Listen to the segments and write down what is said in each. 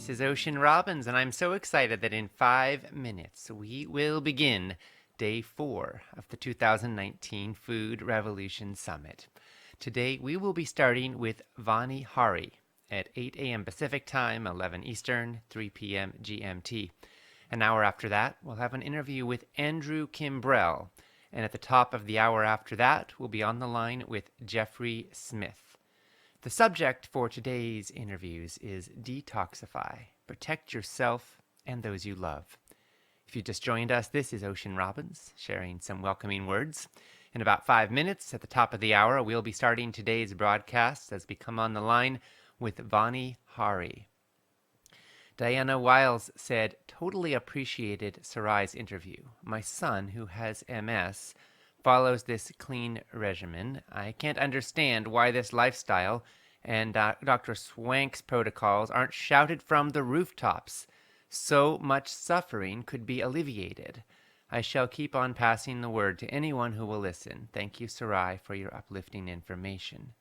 This is Ocean Robbins, and I'm so excited that in 5 minutes we will begin day 4 of the 2019 Food Revolution Summit. Today we will be starting with Vani Hari at 8 a.m. Pacific Time, 11 Eastern, 3 p.m. GMT. An hour after that, we'll have an interview with Andrew Kimbrell, and at the top of the hour after that, we'll be on the line with Jeffrey Smith. The subject for today's interviews is Detoxify. Protect yourself and those you love. If you just joined us, this is Ocean Robbins, sharing some welcoming words. In about 5 minutes, at the top of the hour, we'll be starting today's broadcast as we come on the line with Vani Hari. Diana Wiles said, "Totally appreciated Sarai's interview. My son, who has MS, follows this clean regimen. I can't understand why this lifestyle and Dr. Swank's protocols aren't shouted from the rooftops. So much suffering could be alleviated. I shall keep on passing the word to anyone who will listen. Thank you, Sarai, for your uplifting information."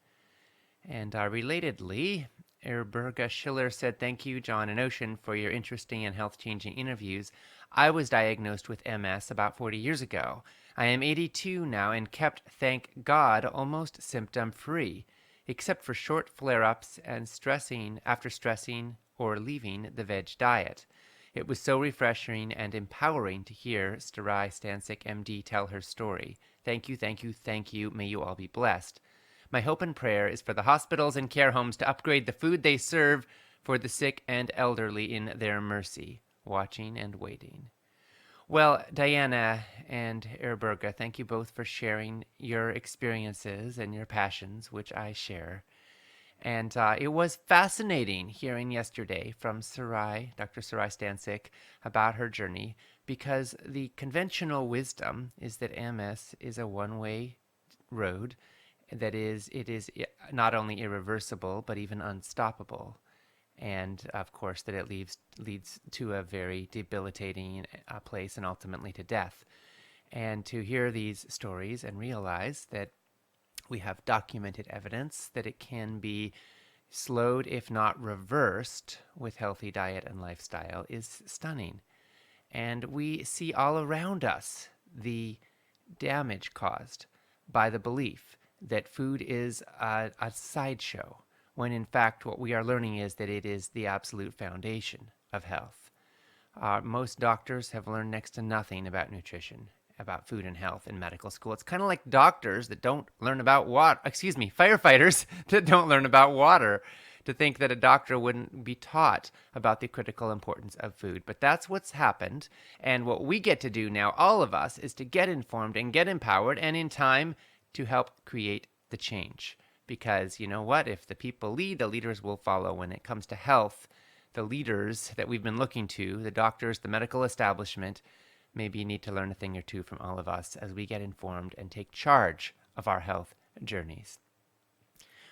And relatedly, Erberga Schiller said, "Thank you, John and Ocean, for your interesting and health-changing interviews. I was diagnosed with MS about 40 years ago. I am 82 now and kept, thank God, almost symptom-free, except for short flare-ups and stressing or leaving the veg diet. It was so refreshing and empowering to hear Sarai Stancic, MD, tell her story. Thank you, thank you, thank you. May you all be blessed. My hope and prayer is for the hospitals and care homes to upgrade the food they serve for the sick and elderly in their mercy. Watching and waiting." Well, Diana and Erberga, thank you both for sharing your experiences and your passions, which I share. And it was fascinating hearing yesterday from Dr. Sarai Stancic, about her journey, because the conventional wisdom is that MS is a one-way road. That is, it is not only irreversible, but even unstoppable. And of course, that it leads to a very debilitating place and ultimately to death. And to hear these stories and realize that we have documented evidence that it can be slowed, if not reversed, with healthy diet and lifestyle is stunning. And we see all around us the damage caused by the belief that food is a sideshow, when in fact what we are learning is that it is the absolute foundation of health. Most doctors have learned next to nothing about nutrition, about food and health in medical school. It's kind of like doctors that don't learn about firefighters that don't learn about water, to think that a doctor wouldn't be taught about the critical importance of food. But that's what's happened. And what we get to do now, all of us, is to get informed and get empowered, and in time to help create the change. Because you know what? If the people lead, the leaders will follow. When it comes to health, the leaders that we've been looking to, the doctors, the medical establishment, maybe you need to learn a thing or two from all of us as we get informed and take charge of our health journeys.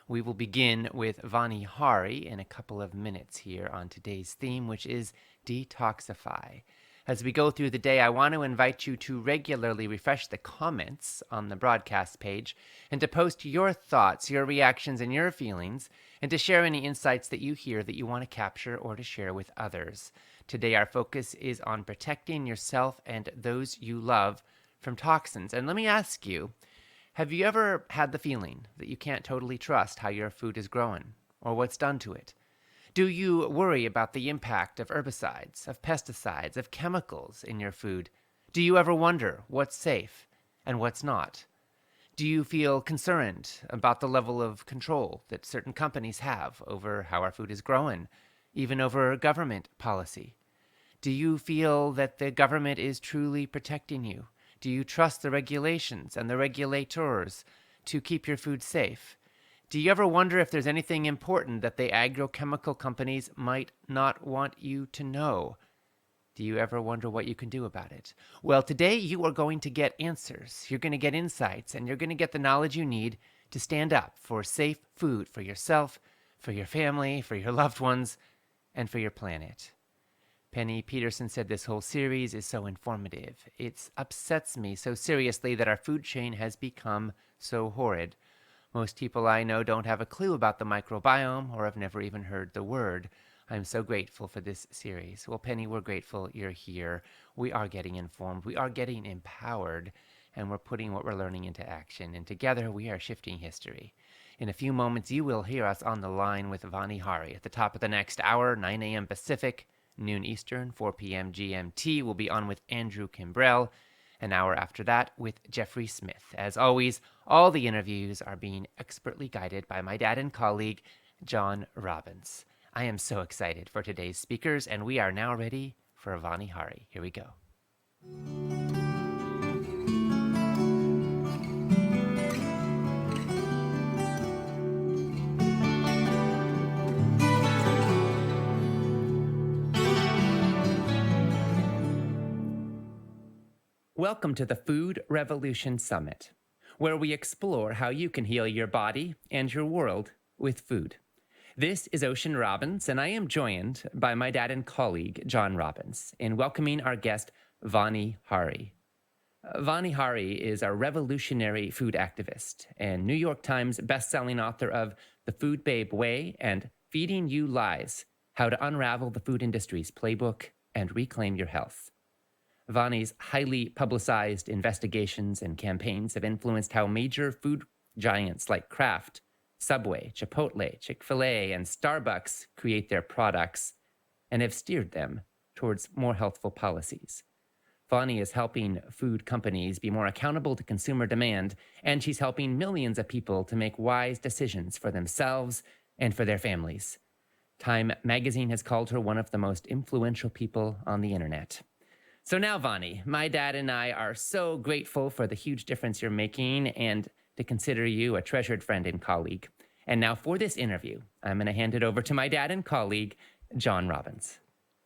We will begin with Vani Hari in a couple of minutes here on today's theme, which is Detoxify. As we go through the day, I want to invite you to regularly refresh the comments on the broadcast page and to post your thoughts, your reactions, and your feelings, and to share any insights that you hear that you want to capture or to share with others. Today, our focus is on protecting yourself and those you love from toxins. And let me ask you, have you ever had the feeling that you can't totally trust how your food is growing or what's done to it? Do you worry about the impact of herbicides, of pesticides, of chemicals in your food? Do you ever wonder what's safe and what's not? Do you feel concerned about the level of control that certain companies have over how our food is growing, even over government policy? Do you feel that the government is truly protecting you? Do you trust the regulations and the regulators to keep your food safe? Do you ever wonder if there's anything important that the agrochemical companies might not want you to know? Do you ever wonder what you can do about it? Well, today you are going to get answers. You're going to get insights, and you're going to get the knowledge you need to stand up for safe food for yourself, for your family, for your loved ones, and for your planet. Penny Peterson said this whole series is so informative. It upsets me so seriously that our food chain has become so horrid. Most people I know don't have a clue about the microbiome or have never even heard the word. I'm so grateful for this series. Well, Penny, we're grateful you're here. We are getting informed, we are getting empowered, and we're putting what we're learning into action. And together we are shifting history. In a few moments, you will hear us on the line with Vani Hari. At the top of the next hour, 9 a.m. Pacific, noon Eastern, 4 p.m. GMT, we'll be on with Andrew Kimbrell. An hour after that with Jeffrey Smith. As always, all the interviews are being expertly guided by my dad and colleague, John Robbins. I am so excited for today's speakers, and we are now ready for Vani Hari. Here we go. Welcome to the Food Revolution Summit, where we explore how you can heal your body and your world with food. This is Ocean Robbins, and I am joined by my dad and colleague, John Robbins, in welcoming our guest, Vani Hari. Vani Hari is a revolutionary food activist and New York Times bestselling author of The Food Babe Way and Feeding You Lies, How to Unravel the Food Industry's Playbook and Reclaim Your Health. Vani's highly publicized investigations and campaigns have influenced how major food giants like Kraft, Subway, Chipotle, Chick-fil-A, and Starbucks create their products and have steered them towards more healthful policies. Vani is helping food companies be more accountable to consumer demand, and she's helping millions of people to make wise decisions for themselves and for their families. Time magazine has called her one of the most influential people on the internet. So now, Vani, my dad and I are so grateful for the huge difference you're making and to consider you a treasured friend and colleague. And now for this interview, I'm going to hand it over to my dad and colleague, John Robbins.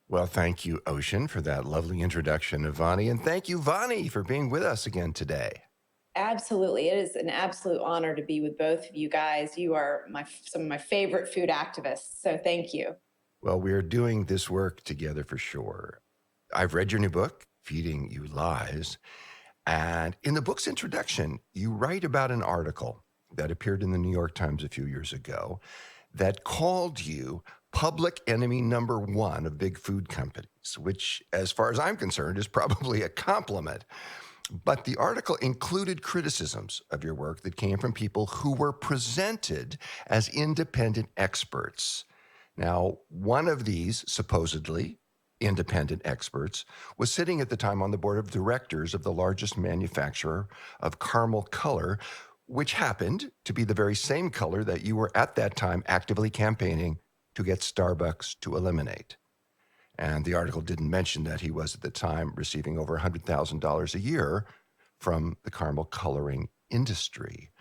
Well, thank you, Ocean, for that lovely introduction of Vani. And thank you, Vani, for being with us again today. Absolutely. It is an absolute honor to be with both of you guys. You are some of my favorite food activists. So thank you. Well, we're doing this work together for sure. I've read your new book, Feeding You Lies. And in the book's introduction, you write about an article that appeared in the New York Times a few years ago that called you public enemy number one of big food companies, which, as far as I'm concerned, is probably a compliment. But the article included criticisms of your work that came from people who were presented as independent experts. Now, one of these supposedly independent experts was sitting at the time on the board of directors of the largest manufacturer of caramel color, which happened to be the very same color that you were at that time actively campaigning to get Starbucks to eliminate. And the article didn't mention that he was at the time receiving over $100,000 a year from the caramel coloring industry.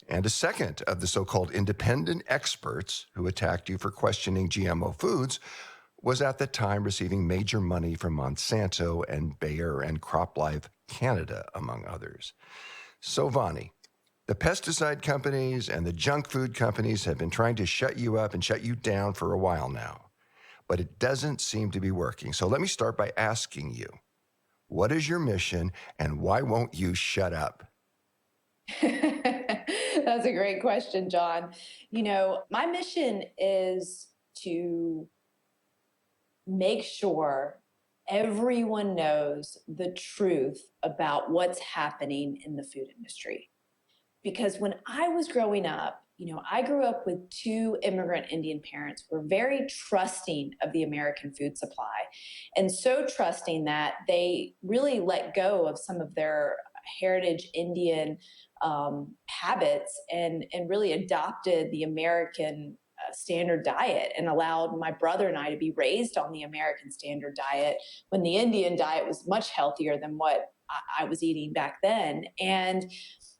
And a second of the so-called independent experts who attacked you for questioning GMO foods was at the time receiving major money from Monsanto and Bayer and CropLife Canada, among others. So, Vani, the pesticide companies and the junk food companies have been trying to shut you up and shut you down for a while now, but it doesn't seem to be working. So let me start by asking you, what is your mission and why won't you shut up? That's a great question, John. You know, my mission is to make sure everyone knows the truth about what's happening in the food industry. Because when I was growing up, you know, I grew up with two immigrant Indian parents who were very trusting of the American food supply, and so trusting that they really let go of some of their heritage Indian habits and really adopted the American standard diet and allowed my brother and I to be raised on the American standard diet when the Indian diet was much healthier than what I was eating back then. And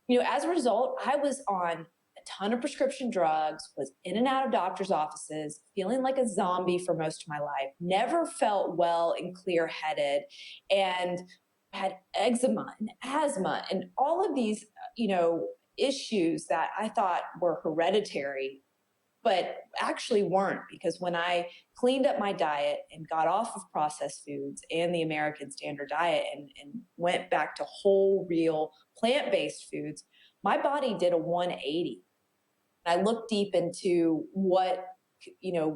you know, as a result, I was on a ton of prescription drugs, was in and out of doctor's offices, feeling like a zombie for most of my life, never felt well and clear headed, and had eczema and asthma and all of these, you know, issues that I thought were hereditary, but actually weren't, because when I cleaned up my diet and got off of processed foods and the American standard diet and went back to whole, real, plant-based foods, my body did a 180. I looked deep into what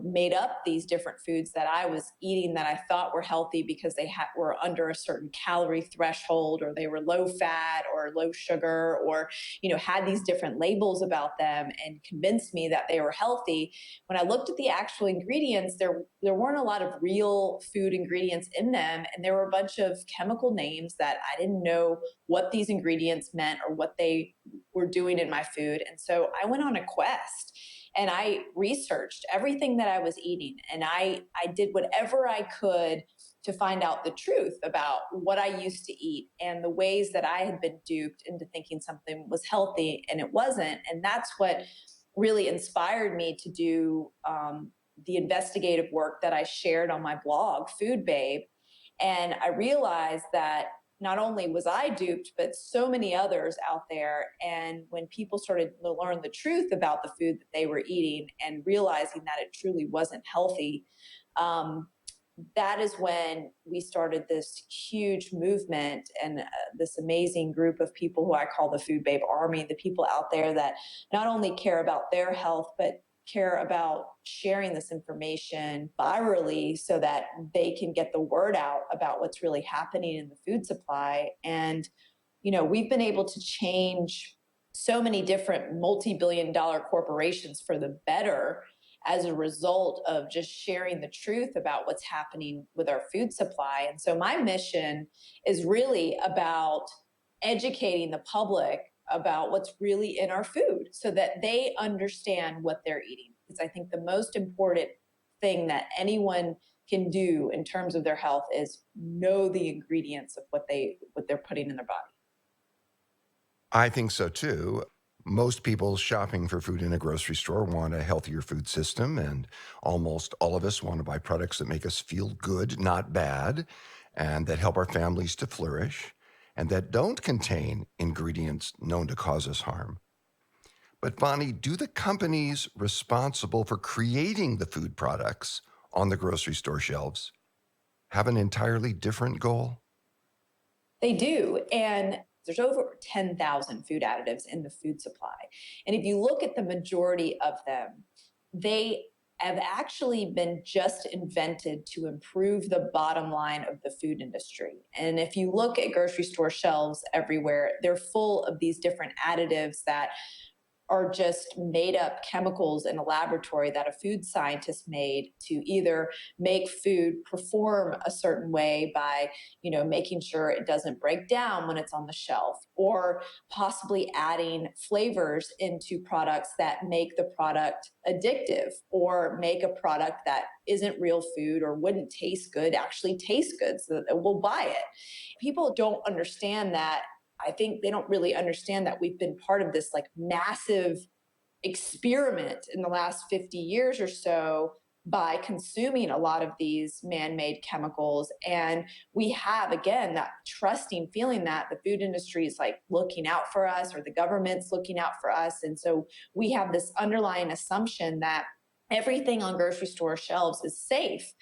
made up these different foods that I was eating that I thought were healthy because they were under a certain calorie threshold, or they were low fat or low sugar, or had these different labels about them and convinced me that they were healthy. When I looked at the actual ingredients, there weren't a lot of real food ingredients in them, and there were a bunch of chemical names that I didn't know what these ingredients meant or what they were doing in my food. And so I went on a quest and I researched everything that I was eating, and I did whatever I could to find out the truth about what I used to eat and the ways that I had been duped into thinking something was healthy and it wasn't. And that's what really inspired me to do the investigative work that I shared on my blog, Food Babe. And I realized that not only was I duped, but so many others out there. And when people started to learn the truth about the food that they were eating and realizing that it truly wasn't healthy, that is when we started this huge movement and this amazing group of people who I call the Food Babe Army, the people out there that not only care about their health, but care about sharing this information virally so that they can get the word out about what's really happening in the food supply. And, we've been able to change so many different multi-billion-dollar corporations for the better as a result of just sharing the truth about what's happening with our food supply. And so my mission is really about educating the public about what's really in our food so that they understand what they're eating. Because I think the most important thing that anyone can do in terms of their health is know the ingredients of what they're putting in their body. I think so too. Most people shopping for food in a grocery store want a healthier food system, and almost all of us want to buy products that make us feel good, not bad, and that help our families to flourish, and that don't contain ingredients known to cause us harm. But Bonnie, do the companies responsible for creating the food products on the grocery store shelves have an entirely different goal? They do. And there's over 10,000 food additives in the food supply. And if you look at the majority of them, they have actually been just invented to improve the bottom line of the food industry. And if you look at grocery store shelves everywhere, they're full of these different additives that are just made up chemicals in a laboratory that a food scientist made to either make food perform a certain way by, making sure it doesn't break down when it's on the shelf, or possibly adding flavors into products that make the product addictive, or make a product that isn't real food or wouldn't taste good actually taste good so that we'll buy it. People don't understand that. I think they don't really understand that we've been part of this like massive experiment in the last 50 years or so by consuming a lot of these man-made chemicals. And we have, again, that trusting feeling that the food industry is like looking out for us, or the government's looking out for us. And so we have this underlying assumption that everything on grocery store shelves is safe.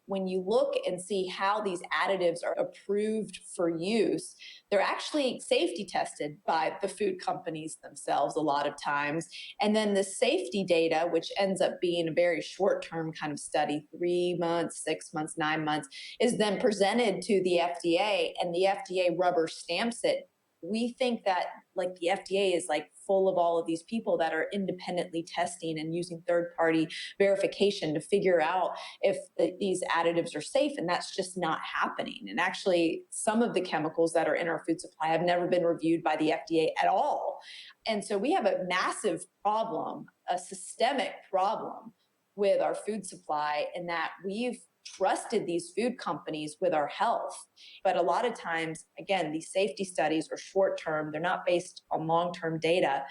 When you look and see how these additives are approved for use, they're actually safety tested by the food companies themselves a lot of times. And then the safety data, which ends up being a very short-term kind of study, 3 months, 6 months, 9 months, is then presented to the FDA, and the FDA rubber stamps it. We think that like the FDA is like full of all of these people that are independently testing and using third-party verification to figure out if these additives are safe, and that's just not happening. And actually, some of the chemicals that are in our food supply have never been reviewed by the FDA at all. And so we have a massive problem, a systemic problem with our food supply, in that we've trusted these food companies with our health. But a lot of times, again, these safety studies are short term, they're not based on long term data.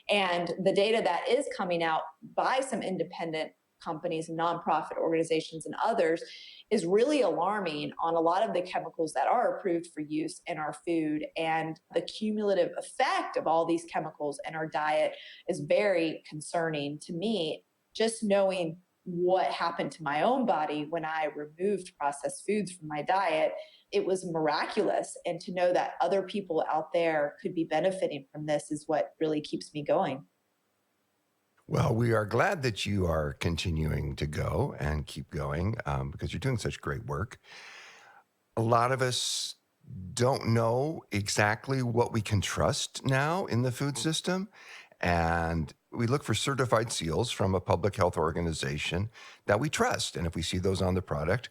And the data that is coming out by some independent companies, nonprofit organizations, and others is really alarming on a lot of the chemicals that are approved for use in our food. And the cumulative effect of all these chemicals in our diet is very concerning to me. Just knowing what happened to my own body when I removed processed foods from my diet, it was miraculous. And to know that other people out there could be benefiting from this is what really keeps me going. Well, we are glad that you are continuing to go and keep going because you're doing such great work. A lot of us don't know exactly what we can trust now in the food system. And we look for certified seals from a public health organization that we trust. And if we see those on the product,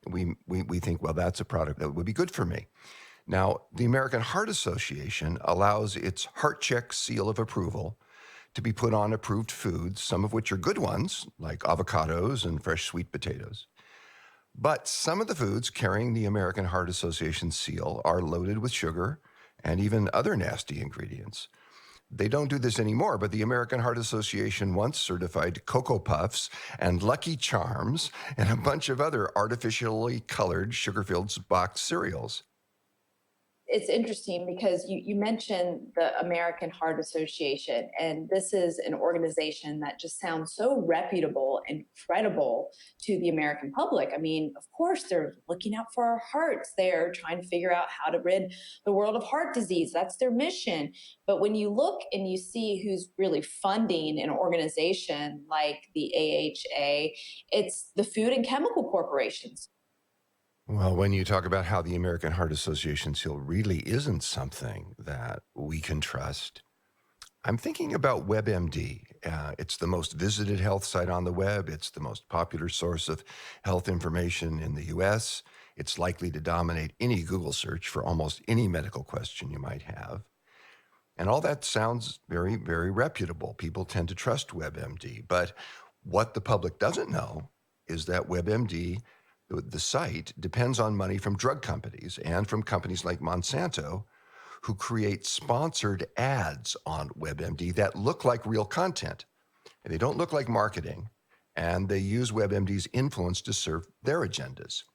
we think, well, that's a product that would be good for me. Now, the American Heart Association allows its Heart Check seal of approval to be put on approved foods, some of which are good ones, like avocados and fresh sweet potatoes. But some of the foods carrying the American Heart Association seal are loaded with sugar and even other nasty ingredients. They don't do this anymore, but the American Heart Association once certified Cocoa Puffs and Lucky Charms and a bunch of other artificially colored sugar-filled boxed cereals. It's interesting because you mentioned the American Heart Association, and this is an organization that just sounds so reputable and credible to the American public. I mean, of course, they're looking out for our hearts. They're trying to figure out how to rid the world of heart disease. That's their mission. But when you look and you see who's really funding an organization like the AHA, it's the food and chemical corporations. Well, when you talk about how the American Heart Association seal really isn't something that we can trust, I'm thinking about WebMD. It's the most visited health site on the web. It's the most popular source of health information in the US. It's likely to dominate any Google search for almost any medical question you might have. And all that sounds very, very reputable. People tend to trust WebMD. But what the public doesn't know is that WebMD, the site, depends on money from drug companies and from companies like Monsanto, who create sponsored ads on WebMD that look like real content. And they don't look like marketing, and they use WebMD's influence to serve their agendas.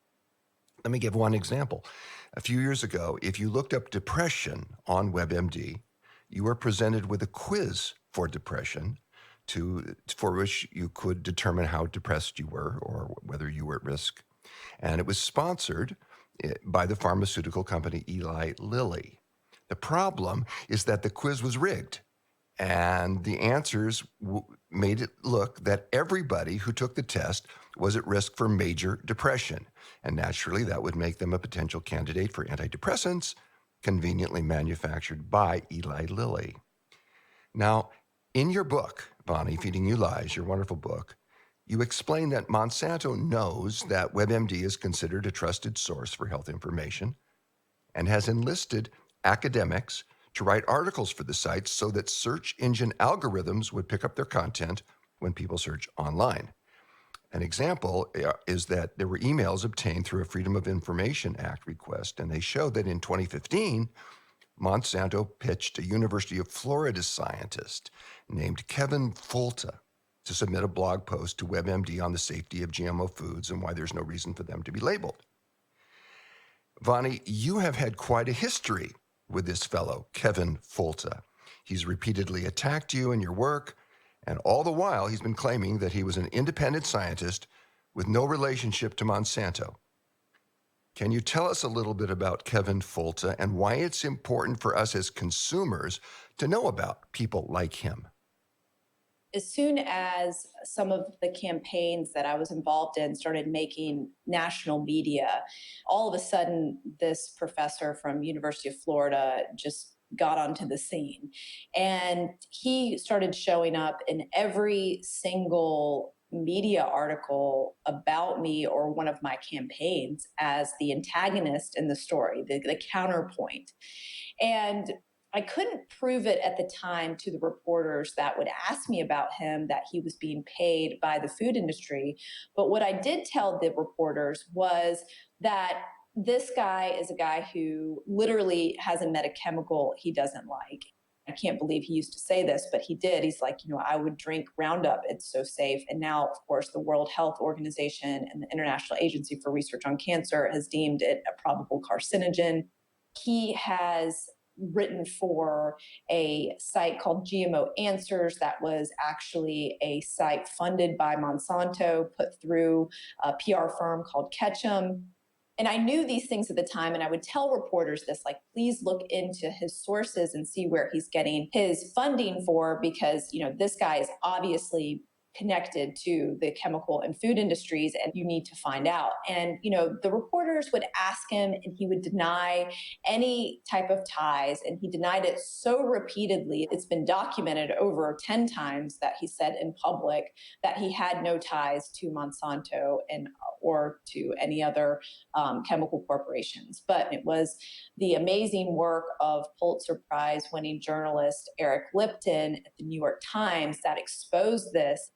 Let me give one example. A few years ago, if you looked up depression on WebMD, you were presented with a quiz for depression for which you could determine how depressed you were or whether you were at risk. And it was sponsored by the pharmaceutical company Eli Lilly. The problem is that the quiz was rigged, and the answers made it look that everybody who took the test was at risk for major depression. And naturally, that would make them a potential candidate for antidepressants, conveniently manufactured by Eli Lilly. Now, in your book, Bonnie, Feeding You Lies, your wonderful book, you explain that Monsanto knows that WebMD is considered a trusted source for health information and has enlisted academics to write articles for the site so that search engine algorithms would pick up their content when people search online. An example is that there were emails obtained through a Freedom of Information Act request, and they show that in 2015, Monsanto pitched a University of Florida scientist named Kevin Folta to submit a blog post to WebMD on the safety of GMO foods and why there's no reason for them to be labeled. Vonnie, you have had quite a history with this fellow, Kevin Folta. He's repeatedly attacked you and your work, and all the while he's been claiming that he was an independent scientist with no relationship to Monsanto. Can you tell us a little bit about Kevin Folta and why it's important for us as consumers to know about people like him? As soon as some of the campaigns that I was involved in started making national media, all of a sudden this professor from University of Florida just got onto the scene, and he started showing up in every single media article about me or one of my campaigns as the antagonist in the story, the counterpoint. And I couldn't prove it at the time to the reporters that would ask me about him that he was being paid by the food industry. But what I did tell the reporters was that this guy is a guy who literally hasn't met a chemical he doesn't like. I can't believe he used to say this, but he did. He's like, I would drink Roundup. It's so safe. And now, of course, the World Health Organization and the International Agency for Research on Cancer has deemed it a probable carcinogen. He has written for a site called GMO Answers that was actually a site funded by Monsanto, put through a PR firm called Ketchum. And I knew these things at the time, and I would tell reporters this, like, please look into his sources and see where he's getting his funding for, because, this guy is obviously connected to the chemical and food industries, and you need to find out. And, the reporters would ask him, and he would deny any type of ties. And he denied it so repeatedly. It's been documented over 10 times that he said in public that he had no ties to Monsanto or to any other chemical corporations. But it was the amazing work of Pulitzer Prize winning journalist Eric Lipton at the New York Times that exposed this.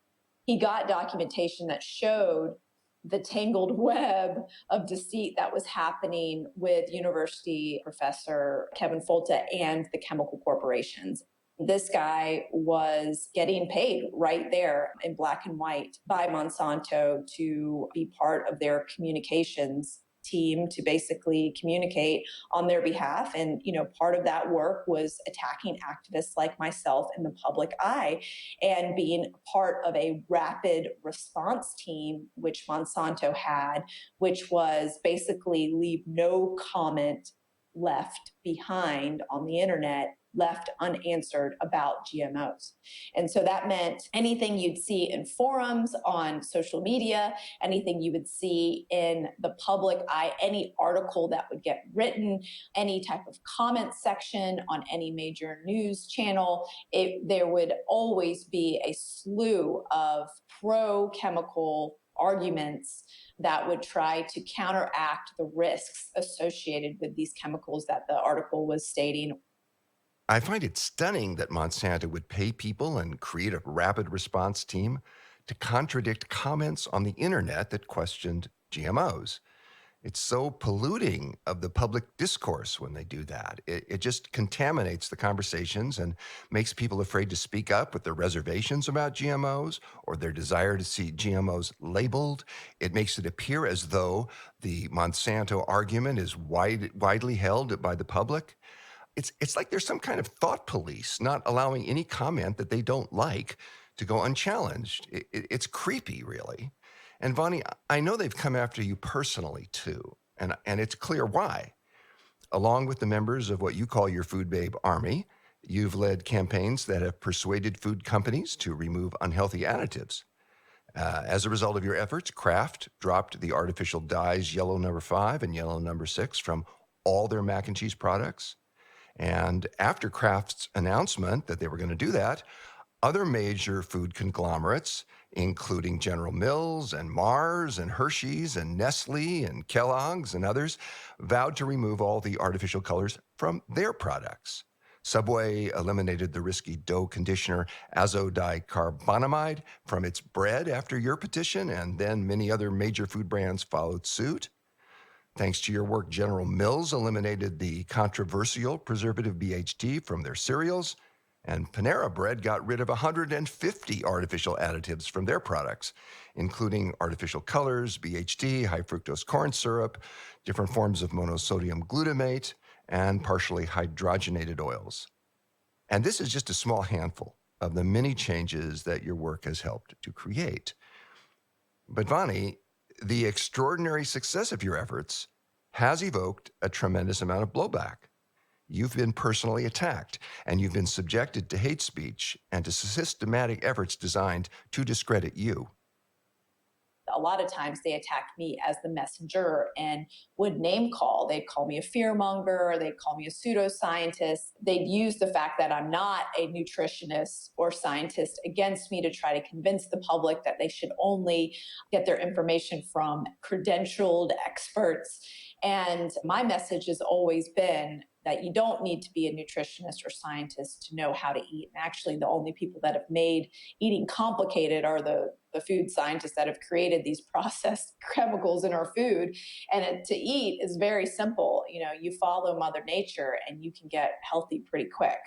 He got documentation that showed the tangled web of deceit that was happening with university professor Kevin Folta and the chemical corporations. This guy was getting paid right there in black and white by Monsanto to be part of their communications team, to basically communicate on their behalf. And, part of that work was attacking activists like myself in the public eye and being part of a rapid response team, which Monsanto had, which was basically leave no comment left behind on the internet, left unanswered about GMOs. And so that meant anything you'd see in forums, on social media, anything you would see in the public eye, any article that would get written, any type of comment section on any major news channel, there would always be a slew of pro-chemical arguments that would try to counteract the risks associated with these chemicals that the article was stating. I find it stunning that Monsanto would pay people and create a rapid response team to contradict comments on the internet that questioned GMOs. It's so polluting of the public discourse when they do that. It just contaminates the conversations and makes people afraid to speak up with their reservations about GMOs or their desire to see GMOs labeled. It makes it appear as though the Monsanto argument is widely held by the public. It's like there's some kind of thought police not allowing any comment that they don't like to go unchallenged. It's creepy, really. And Vonnie, I know they've come after you personally too, and it's clear why. Along with the members of what you call your Food Babe Army, you've led campaigns that have persuaded food companies to remove unhealthy additives. As a result of your efforts, Kraft dropped the artificial dyes yellow number 5 and yellow number 6 from all their mac and cheese products. And after Kraft's announcement that they were going to do that, other major food conglomerates, including General Mills and Mars and Hershey's and Nestle and Kellogg's and others, vowed to remove all the artificial colors from their products. Subway eliminated the risky dough conditioner azodicarbonamide from its bread after your petition, and then many other major food brands followed suit. Thanks to your work, General Mills eliminated the controversial preservative BHT from their cereals, and Panera Bread got rid of 150 artificial additives from their products, including artificial colors, BHT, high fructose corn syrup, different forms of monosodium glutamate, and partially hydrogenated oils. And this is just a small handful of the many changes that your work has helped to create. But Vonnie, the extraordinary success of your efforts has evoked a tremendous amount of blowback. You've been personally attacked, and you've been subjected to hate speech and to systematic efforts designed to discredit you. A lot of times they attacked me as the messenger and would name call. They'd call me a fearmonger. They'd call me a pseudoscientist. They'd use the fact that I'm not a nutritionist or scientist against me to try to convince the public that they should only get their information from credentialed experts. And my message has always been that you don't need to be a nutritionist or scientist to know how to eat. And actually, the only people that have made eating complicated are the food scientists that have created these processed chemicals in our food. And to eat is very simple. You follow Mother Nature and you can get healthy pretty quick.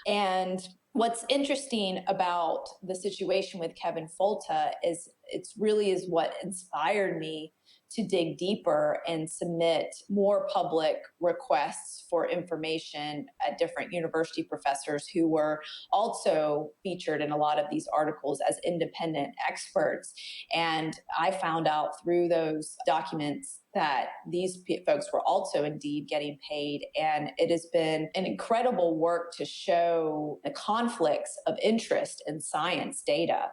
And what's interesting about the situation with Kevin Folta is it's really is what inspired me to dig deeper and submit more public requests for information at different university professors who were also featured in a lot of these articles as independent experts. And I found out through those documents that these folks were also indeed getting paid. And it has been an incredible work to show the conflicts of interest in science data.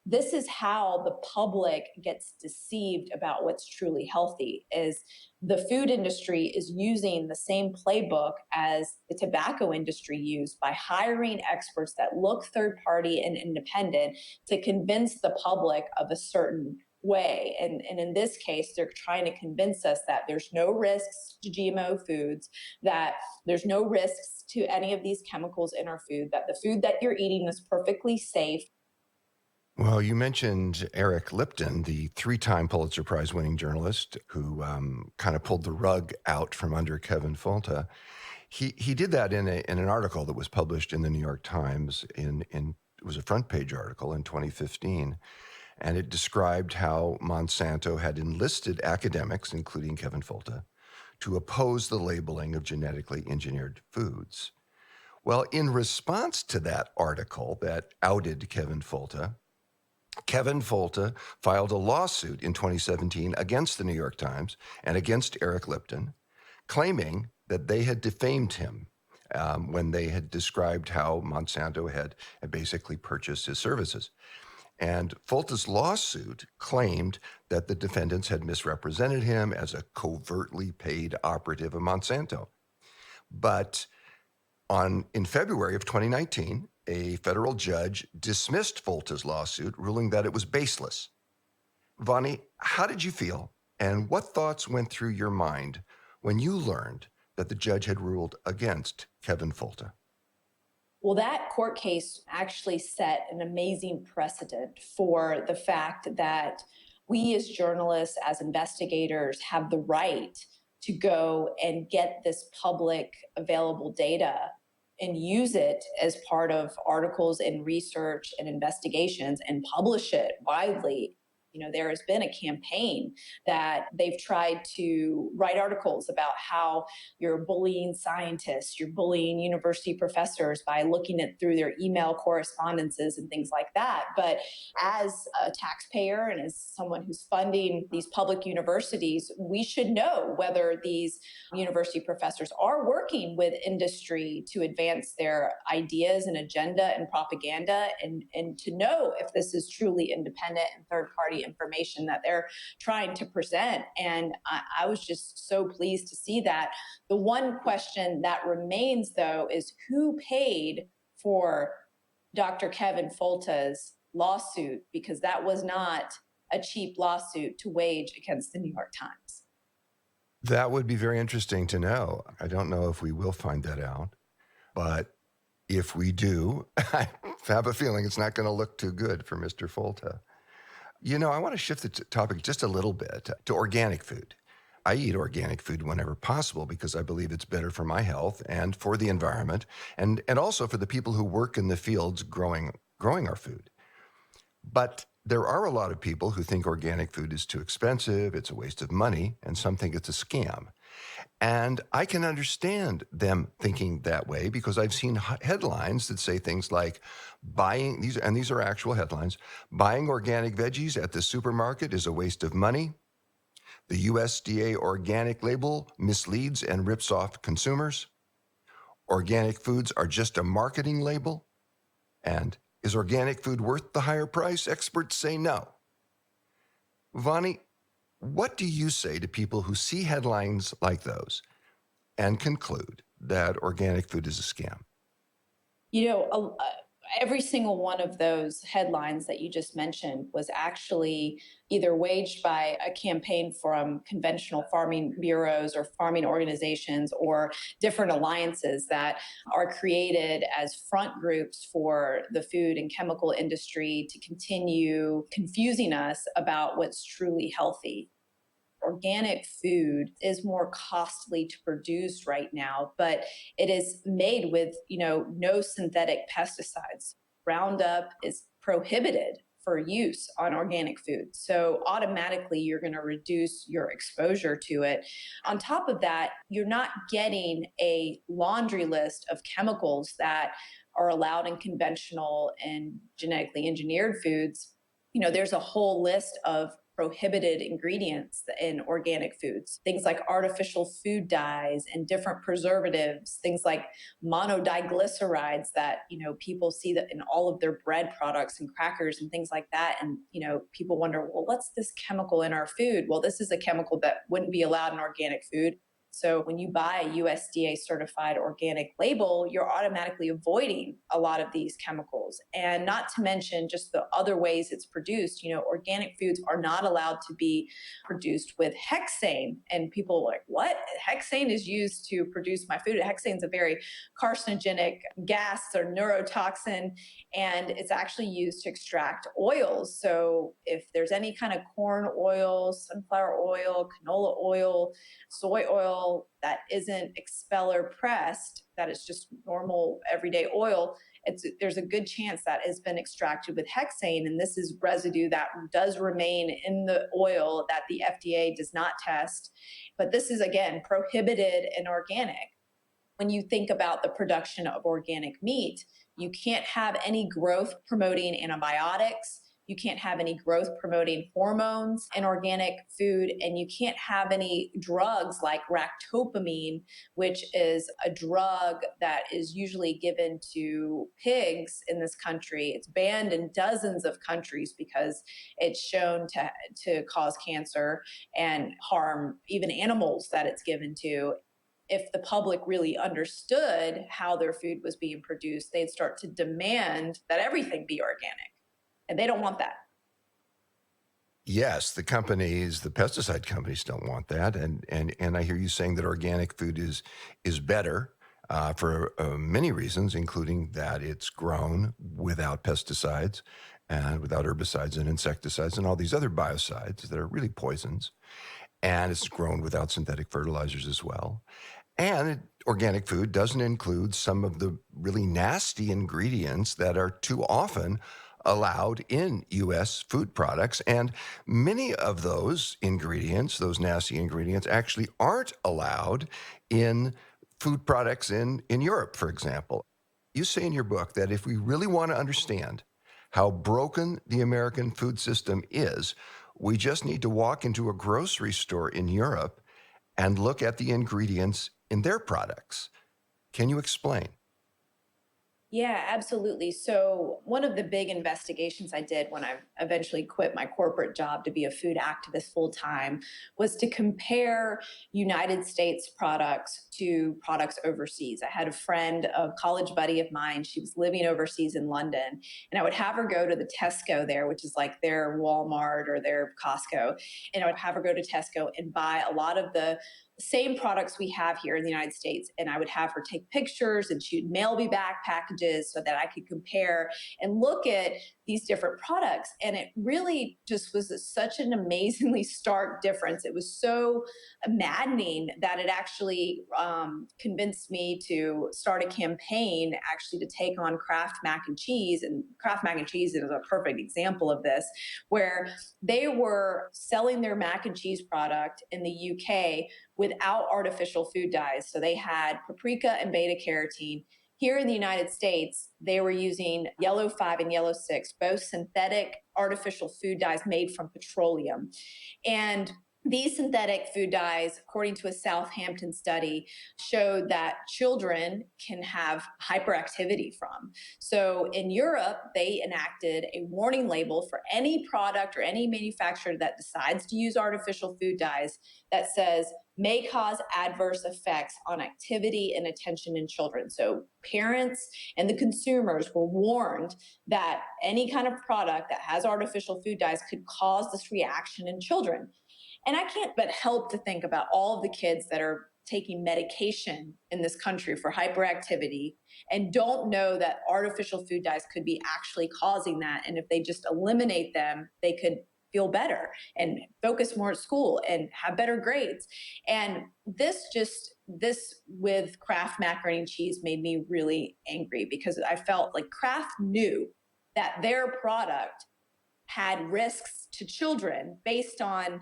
This is how the public gets deceived about what's truly healthy. Is the food industry is using the same playbook as the tobacco industry used by hiring experts that look third party and independent to convince the public of a certain way. And in this case, they're trying to convince us that there's no risks to GMO foods, that there's no risks to any of these chemicals in our food, that the food that you're eating is perfectly safe. Well, you mentioned Eric Lipton, the three-time Pulitzer Prize winning journalist who kind of pulled the rug out from under Kevin Folta. He did that in an article that was published in the New York Times. It was a front page article in 2015, and it described how Monsanto had enlisted academics, including Kevin Folta, to oppose the labeling of genetically engineered foods. Well, in response to that article that outed Kevin Folta filed a lawsuit in 2017 against the New York Times and against Eric Lipton, claiming that they had defamed him when they had described how Monsanto had basically purchased his services. And Folta's lawsuit claimed that the defendants had misrepresented him as a covertly paid operative of Monsanto. But in February of 2019, a federal judge dismissed Folta's lawsuit, ruling that it was baseless. Vani, how did you feel, and what thoughts went through your mind when you learned that the judge had ruled against Kevin Folta? Well, that court case actually set an amazing precedent for the fact that we as journalists, as investigators, have the right to go and get this public available data and use it as part of articles and research and investigations and publish it widely. There has been a campaign that they've tried to write articles about how you're bullying scientists, you're bullying university professors by looking at through their email correspondences and things like that. But as a taxpayer and as someone who's funding these public universities, we should know whether these university professors are working with industry to advance their ideas and agenda and propaganda, and to know if this is truly independent and third party information that they're trying to present. And I was just so pleased to see that. The one question that remains, though, is who paid for Dr. Kevin Folta's lawsuit, because that was not a cheap lawsuit to wage against the New York Times. That would be very interesting to know. I don't know if we will find that out, but if we do, I have a feeling it's not going to look too good for Mr. Folta. I want to shift the topic just a little bit to organic food. I eat organic food whenever possible because I believe it's better for my health and for the environment, and also for the people who work in the fields growing our food. But there are a lot of people who think organic food is too expensive, it's a waste of money, and some think it's a scam. And I can understand them thinking that way because I've seen headlines that say things like these are actual headlines, buying organic veggies at the supermarket is a waste of money. The USDA organic label misleads and rips off consumers. Organic foods are just a marketing label. And is organic food worth the higher price? Experts say no. Vani, what do you say to people who see headlines like those and conclude that organic food is a scam? Every single one of those headlines that you just mentioned was actually either waged by a campaign from conventional farming bureaus or farming organizations or different alliances that are created as front groups for the food and chemical industry to continue confusing us about what's truly healthy. Organic food is more costly to produce right now, but it is made with, no synthetic pesticides. Roundup is prohibited for use on organic food. So automatically you're going to reduce your exposure to it. On top of that, you're not getting a laundry list of chemicals that are allowed in conventional and genetically engineered foods. There's a whole list of prohibited ingredients in organic foods, things like artificial food dyes and different preservatives, things like monodiglycerides that people see that in all of their bread products and crackers and things like that. And people wonder, well, what's this chemical in our food? Well, this is a chemical that wouldn't be allowed in organic food. So when you buy a USDA certified organic label, you're automatically avoiding a lot of these chemicals. And not to mention just the other ways it's produced. Organic foods are not allowed to be produced with hexane. And people are like, what? Hexane is used to produce my food. Hexane is a very carcinogenic gas or neurotoxin, and it's actually used to extract oils. So if there's any kind of corn oil, sunflower oil, canola oil, soy oil, that isn't expeller pressed, that is just normal everyday oil, there's a good chance that has been extracted with hexane. And this is residue that does remain in the oil that the FDA does not test. But this is, again, prohibited in organic. When you think about the production of organic meat, you can't have any growth promoting antibiotics. You can't have any growth promoting hormones in organic food, and you can't have any drugs like ractopamine, which is a drug that is usually given to pigs in this country. It's banned in dozens of countries because it's shown to cause cancer and harm even animals that it's given to. If the public really understood how their food was being produced, they'd start to demand that everything be organic. And they don't want that. Yes, the pesticide companies don't want that. And I hear you saying that organic food is better for many reasons, including that it's grown without pesticides and without herbicides and insecticides and all these other biocides that are really poisons. And it's grown without synthetic fertilizers as well. And organic food doesn't include some of the really nasty ingredients that are too often allowed in U.S. food products. And many of those ingredients, those nasty ingredients, actually aren't allowed in food products in Europe, for example. You say in your book that if we really want to understand how broken the American food system is, we just need to walk into a grocery store in Europe and look at the ingredients in their products. Can you explain? Yeah, absolutely. So, one of the big investigations I did when I eventually quit my corporate job to be a food activist full time was to compare United States products to products overseas. I had a friend, a college buddy of mine, she was living overseas in London, and I would have her go to the Tesco there, which is like their Walmart or their Costco. And I would have her go to Tesco and buy a lot of the same products we have here in the United States. And I would have her take pictures and she'd mail me back packages so that I could compare and look at these different products. And it really just was such an amazingly stark difference. It was so maddening that it actually convinced me to start a campaign actually to take on Kraft mac and cheese. And Kraft mac and cheese is a perfect example of this, where they were selling their mac and cheese product in the UK without artificial food dyes. So they had paprika and beta carotene. Here in the United States, they were using yellow 5 and yellow 6, both synthetic artificial food dyes made from petroleum. And these synthetic food dyes, according to a Southampton study, showed that children can have hyperactivity from. So in Europe, they enacted a warning label for any product or any manufacturer that decides to use artificial food dyes that says may cause adverse effects on activity and attention in children. So parents and the consumers were warned that any kind of product that has artificial food dyes could cause this reaction in children. And I can't but help to think about all of the kids that are taking medication in this country for hyperactivity and don't know that artificial food dyes could be actually causing that. And if they just eliminate them, they could feel better and focus more at school and have better grades. And this with Kraft macaroni and cheese made me really angry because I felt like Kraft knew that their product had risks to children based on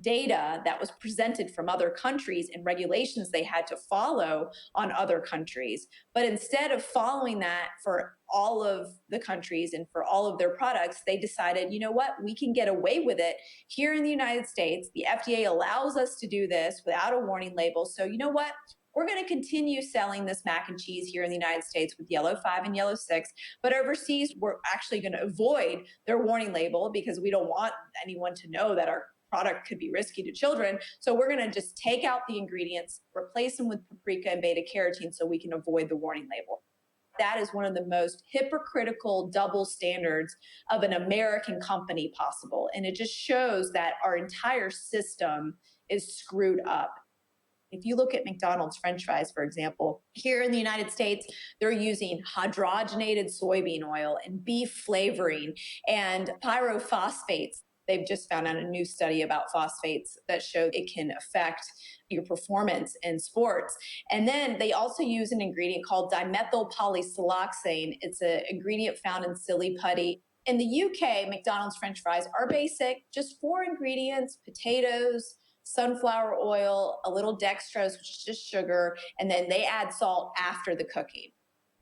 data that was presented from other countries and regulations they had to follow on other countries. But instead of following that for all of the countries and for all of their products, they decided, you know what, we can get away with it here in the United States. The FDA allows us to do this without a warning label. So, you know what? We're going to continue selling this mac and cheese here in the United States with yellow 5 and yellow 6, but overseas, we're actually going to avoid their warning label because we don't want anyone to know that our product could be risky to children. So we're going to just take out the ingredients, replace them with paprika and beta carotene so we can avoid the warning label. That is one of the most hypocritical double standards of an American company possible. And it just shows that our entire system is screwed up. If you look at McDonald's French fries, for example, here in the United States, they're using hydrogenated soybean oil and beef flavoring and pyrophosphates. They've just found out a new study about phosphates that show it can affect your performance in sports. And then they also use an ingredient called dimethyl polysiloxane. It's an ingredient found in silly putty. In the UK, McDonald's French fries are basic, just 4 ingredients: potatoes, sunflower oil, a little dextrose, which is just sugar, and then they add salt after the cooking.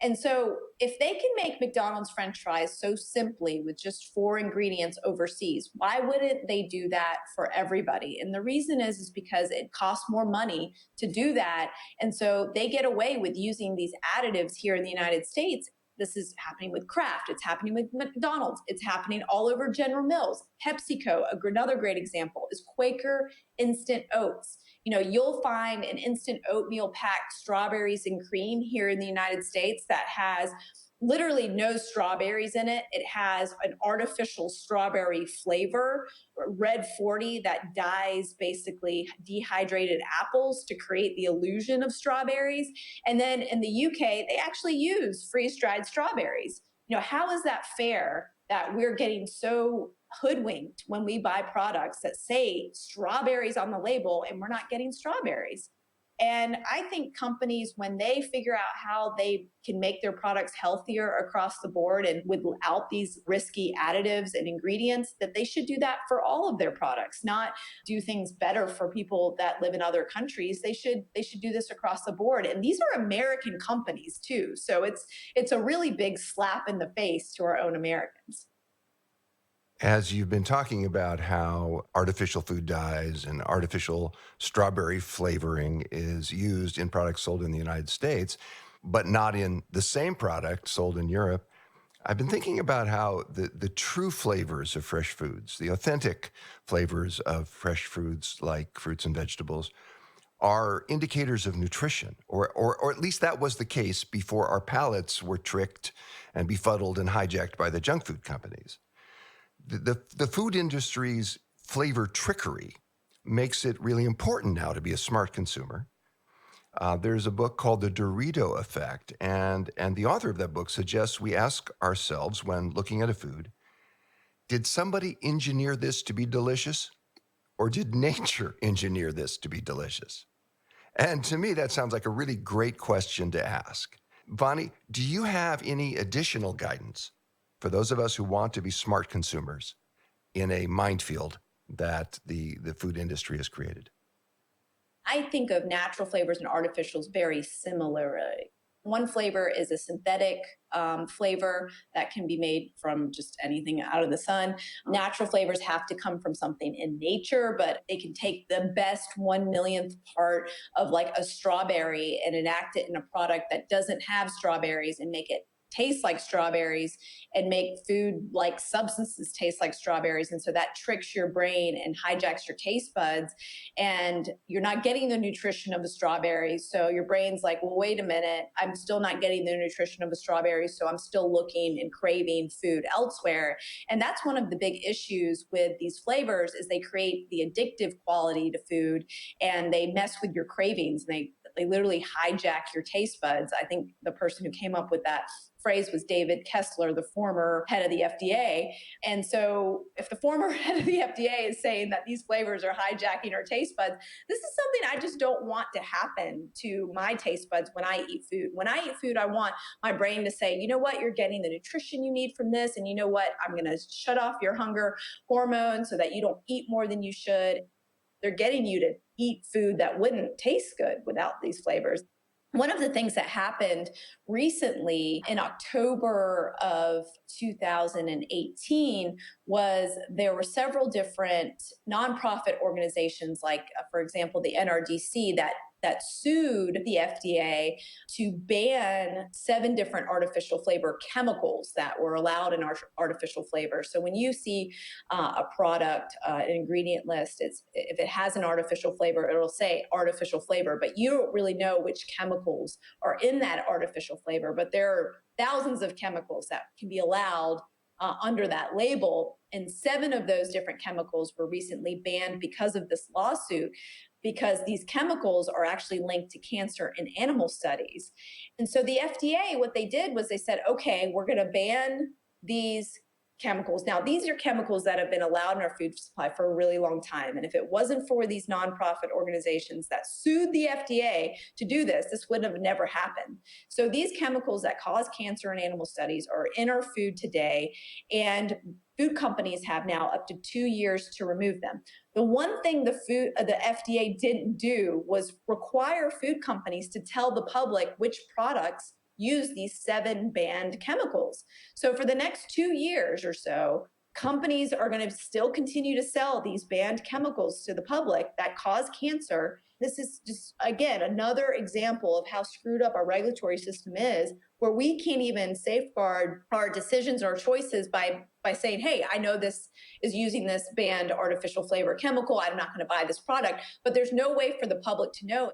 And so, if they can make McDonald's French fries so simply with just 4 ingredients overseas, why wouldn't they do that for everybody? And the reason is because it costs more money to do that. And so they get away with using these additives here in the United States. This is happening with Kraft. It's happening with McDonald's. It's happening all over General Mills. PepsiCo, another great example, is Quaker Instant Oats. You know, you'll find an instant oatmeal packed strawberries and cream here in the United States that has literally no strawberries in it. It has an artificial strawberry flavor, red 40, that dyes basically dehydrated apples to create the illusion of strawberries. And then in the UK, they actually use freeze-dried strawberries. You know, how is that fair that we're getting so hoodwinked when we buy products that say strawberries on the label and we're not getting strawberries? And I think companies, when they figure out how they can make their products healthier across the board and without these risky additives and ingredients, that they should do that for all of their products, not do things better for people that live in other countries. They should do this across the board. And these are American companies too. So it's a really big slap in the face to our own Americans. As you've been talking about how artificial food dyes and artificial strawberry flavoring is used in products sold in the United States, but not in the same product sold in Europe, I've been thinking about how the true flavors of fresh foods, the authentic flavors of fresh foods like fruits and vegetables, are indicators of nutrition, or at least that was the case before our palates were tricked and befuddled and hijacked by the junk food companies. The food industry's flavor trickery makes it really important now to be a smart consumer. There's a book called The Dorito Effect, and the author of that book suggests we ask ourselves when looking at a food, did somebody engineer this to be delicious, or did nature engineer this to be delicious? And to me, that sounds like a really great question to ask. Bonnie, do you have any additional guidance for those of us who want to be smart consumers in a minefield that the food industry has created? I think of natural flavors and artificials very similarly. One flavor is a synthetic flavor that can be made from just anything out of the sun. Natural flavors have to come from something in nature, but they can take the best 1/millionth part of like a strawberry and enact it in a product that doesn't have strawberries and make it taste like strawberries and make food like substances taste like strawberries. And so that tricks your brain and hijacks your taste buds. And you're not getting the nutrition of the strawberries. So your brain's like, well, wait a minute, I'm still not getting the nutrition of the strawberries. So I'm still looking and craving food elsewhere. And that's one of the big issues with these flavors is they create the addictive quality to food and they mess with your cravings. And they They literally hijack your taste buds. I think the person who came up with that phrase was David Kessler, the former head of the FDA. And so if the former head of the FDA is saying that these flavors are hijacking our taste buds, this is something I just don't want to happen to my taste buds when I eat food. When I eat food, I want my brain to say, you know what, you're getting the nutrition you need from this. And you know what, I'm going to shut off your hunger hormone so that you don't eat more than you should. They're getting you to eat food that wouldn't taste good without these flavors. One of the things that happened recently in October of 2018 was there were several different nonprofit organizations, like, for example, the NRDC, that sued the FDA to ban 7 different artificial flavor chemicals that were allowed in artificial flavors. So when you see a product, an ingredient list, if it has an artificial flavor, it'll say artificial flavor, but you don't really know which chemicals are in that artificial flavor. But there are thousands of chemicals that can be allowed under that label. And 7 of those different chemicals were recently banned because of this lawsuit, because these chemicals are actually linked to cancer in animal studies. And so the FDA, what they did was they said, okay, we're going to ban these chemicals. Now, these are chemicals that have been allowed in our food supply for a really long time. And if it wasn't for these nonprofit organizations that sued the FDA to do this, this would have never happened. So these chemicals that cause cancer in animal studies are in our food today, and food companies have now up to 2 years to remove them. The one thing the FDA didn't do was require food companies to tell the public which products use these 7 banned chemicals. So for the next 2 years or so, companies are going to still continue to sell these banned chemicals to the public that cause cancer. This is just, again, another example of how screwed up our regulatory system is, where we can't even safeguard our decisions or choices by saying, hey, I know this is using this banned artificial flavor chemical, I'm not going to buy this product, but there's no way for the public to know.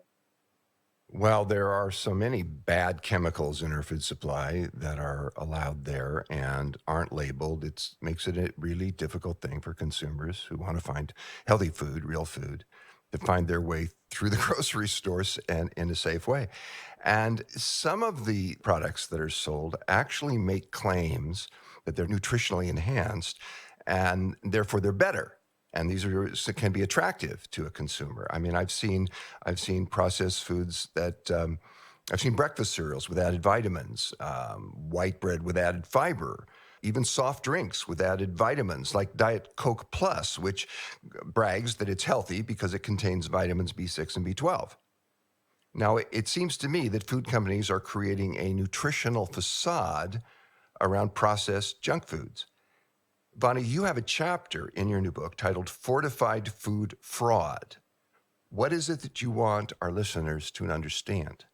Well, there are so many bad chemicals in our food supply that are allowed there and aren't labeled. It makes it a really difficult thing for consumers who want to find healthy food, real food, to find their way through the grocery stores and in a safe way. And some of the products that are sold actually make claims that they're nutritionally enhanced and therefore they're better. And these can be attractive to a consumer. I mean, I've seen processed foods that I've seen breakfast cereals with added vitamins, white bread with added fiber, even soft drinks with added vitamins like Diet Coke Plus, which brags that it's healthy because it contains vitamins B6 and B12. Now, it seems to me that food companies are creating a nutritional facade around processed junk foods. Bonnie, you have a chapter in your new book titled Fortified Food Fraud. What is it that you want our listeners to understand?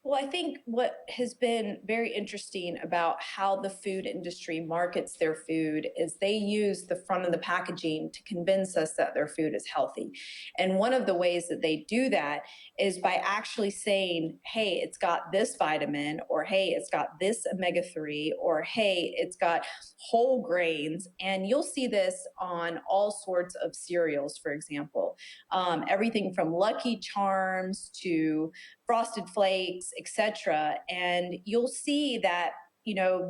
Well, I think what has been very interesting about how the food industry markets their food is they use the front of the packaging to convince us that their food is healthy. And one of the ways that they do that is by actually saying, hey, it's got this vitamin, or hey, it's got this omega-3, or hey, it's got whole grains. And you'll see this on all sorts of cereals, for example. Everything from Lucky Charms to Frosted Flakes, etc. And you'll see that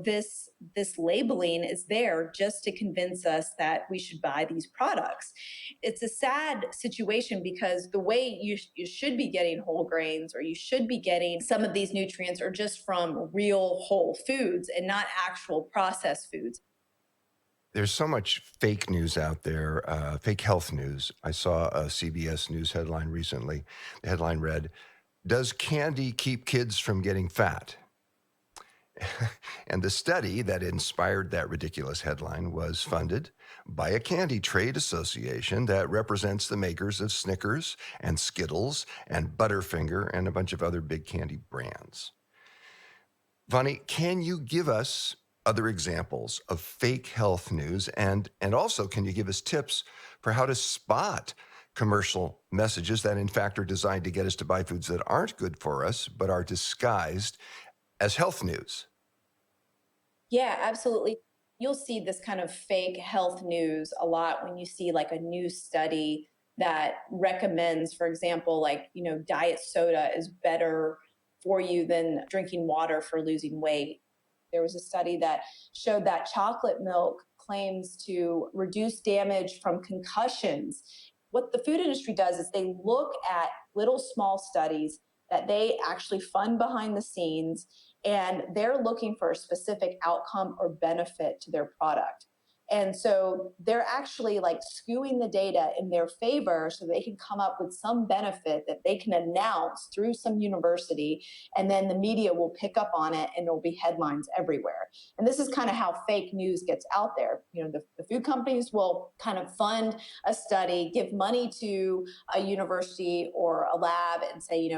this labeling is there just to convince us that we should buy these products. It's a sad situation because the way you should be getting whole grains, or you should be getting some of these nutrients, are just from real whole foods and not actual processed foods. There's so much fake news out there, fake health news. I saw a CBS News headline recently. The headline read, "Does candy keep kids from getting fat?" And the study that inspired that ridiculous headline was funded by a candy trade association that represents the makers of Snickers and Skittles and Butterfinger and a bunch of other big candy brands. Vonnie, can you give us other examples of fake health news? And also, can you give us tips for how to spot commercial messages that in fact are designed to get us to buy foods that aren't good for us, but are disguised as health news? Yeah, absolutely. You'll see this kind of fake health news a lot when you see like a new study that recommends, for example, like, diet soda is better for you than drinking water for losing weight. There was a study that showed that chocolate milk claims to reduce damage from concussions. What the food industry does is they look at little small studies that they actually fund behind the scenes, and they're looking for a specific outcome or benefit to their product. And so they're actually like skewing the data in their favor so they can come up with some benefit that they can announce through some university, and then the media will pick up on it and there'll be headlines everywhere. And this is kind of how fake news gets out there. The food companies will kind of fund a study, give money to a university or a lab and say,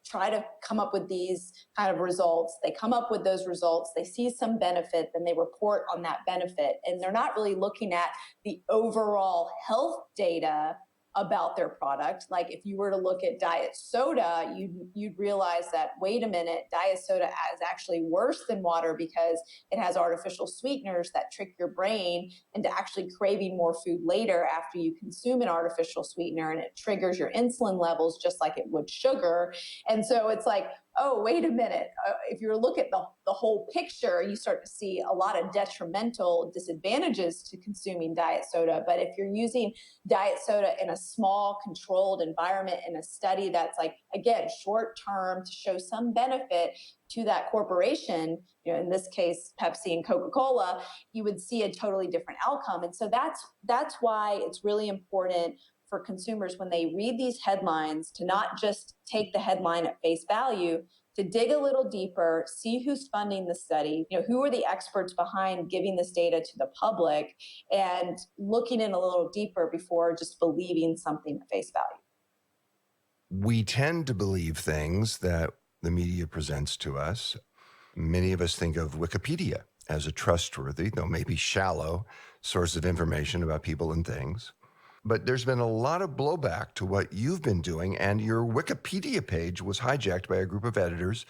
try to come up with these kind of results. They come up with those results, they see some benefit, then they report on that benefit. And they're not really looking at the overall health data about their product. Like if you were to look at diet soda, you'd realize that, wait a minute, diet soda is actually worse than water because it has artificial sweeteners that trick your brain into actually craving more food later after you consume an artificial sweetener, and it triggers your insulin levels just like it would sugar. And so it's like, oh, wait a minute. If you look at the whole picture, you start to see a lot of detrimental disadvantages to consuming diet soda. But if you're using diet soda in a small controlled environment in a study that's like, again, short term to show some benefit to that corporation, in this case, Pepsi and Coca-Cola, you would see a totally different outcome. And so that's why it's really important for consumers when they read these headlines to not just take the headline at face value, to dig a little deeper, see who's funding the study, who are the experts behind giving this data to the public, and looking in a little deeper before just believing something at face value. We tend to believe things that the media presents to us. Many of us think of Wikipedia as a trustworthy, though maybe shallow, source of information about people and things. But there's been a lot of blowback to what you've been doing, and your Wikipedia page was hijacked by a group of editors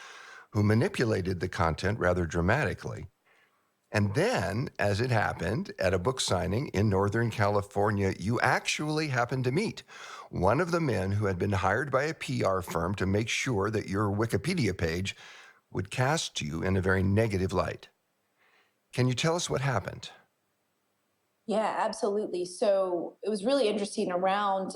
who manipulated the content rather dramatically. And then, as it happened, at a book signing in Northern California, you actually happened to meet one of the men who had been hired by a PR firm to make sure that your Wikipedia page would cast you in a very negative light. Can you tell us what happened? Yeah, absolutely. So it was really interesting. Around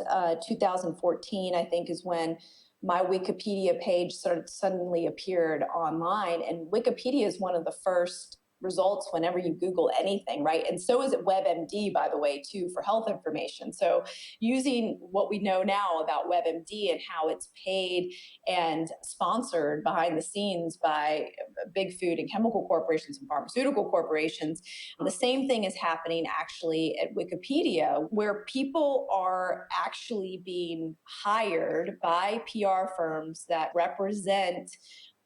2014, I think, is when my Wikipedia page suddenly appeared online. And Wikipedia is one of the first results whenever you Google anything, right? And so is it WebMD, by the way, too, for health information. So using what we know now about WebMD and how it's paid and sponsored behind the scenes by big food and chemical corporations and pharmaceutical corporations, the same thing is happening actually at Wikipedia, where people are actually being hired by PR firms that represent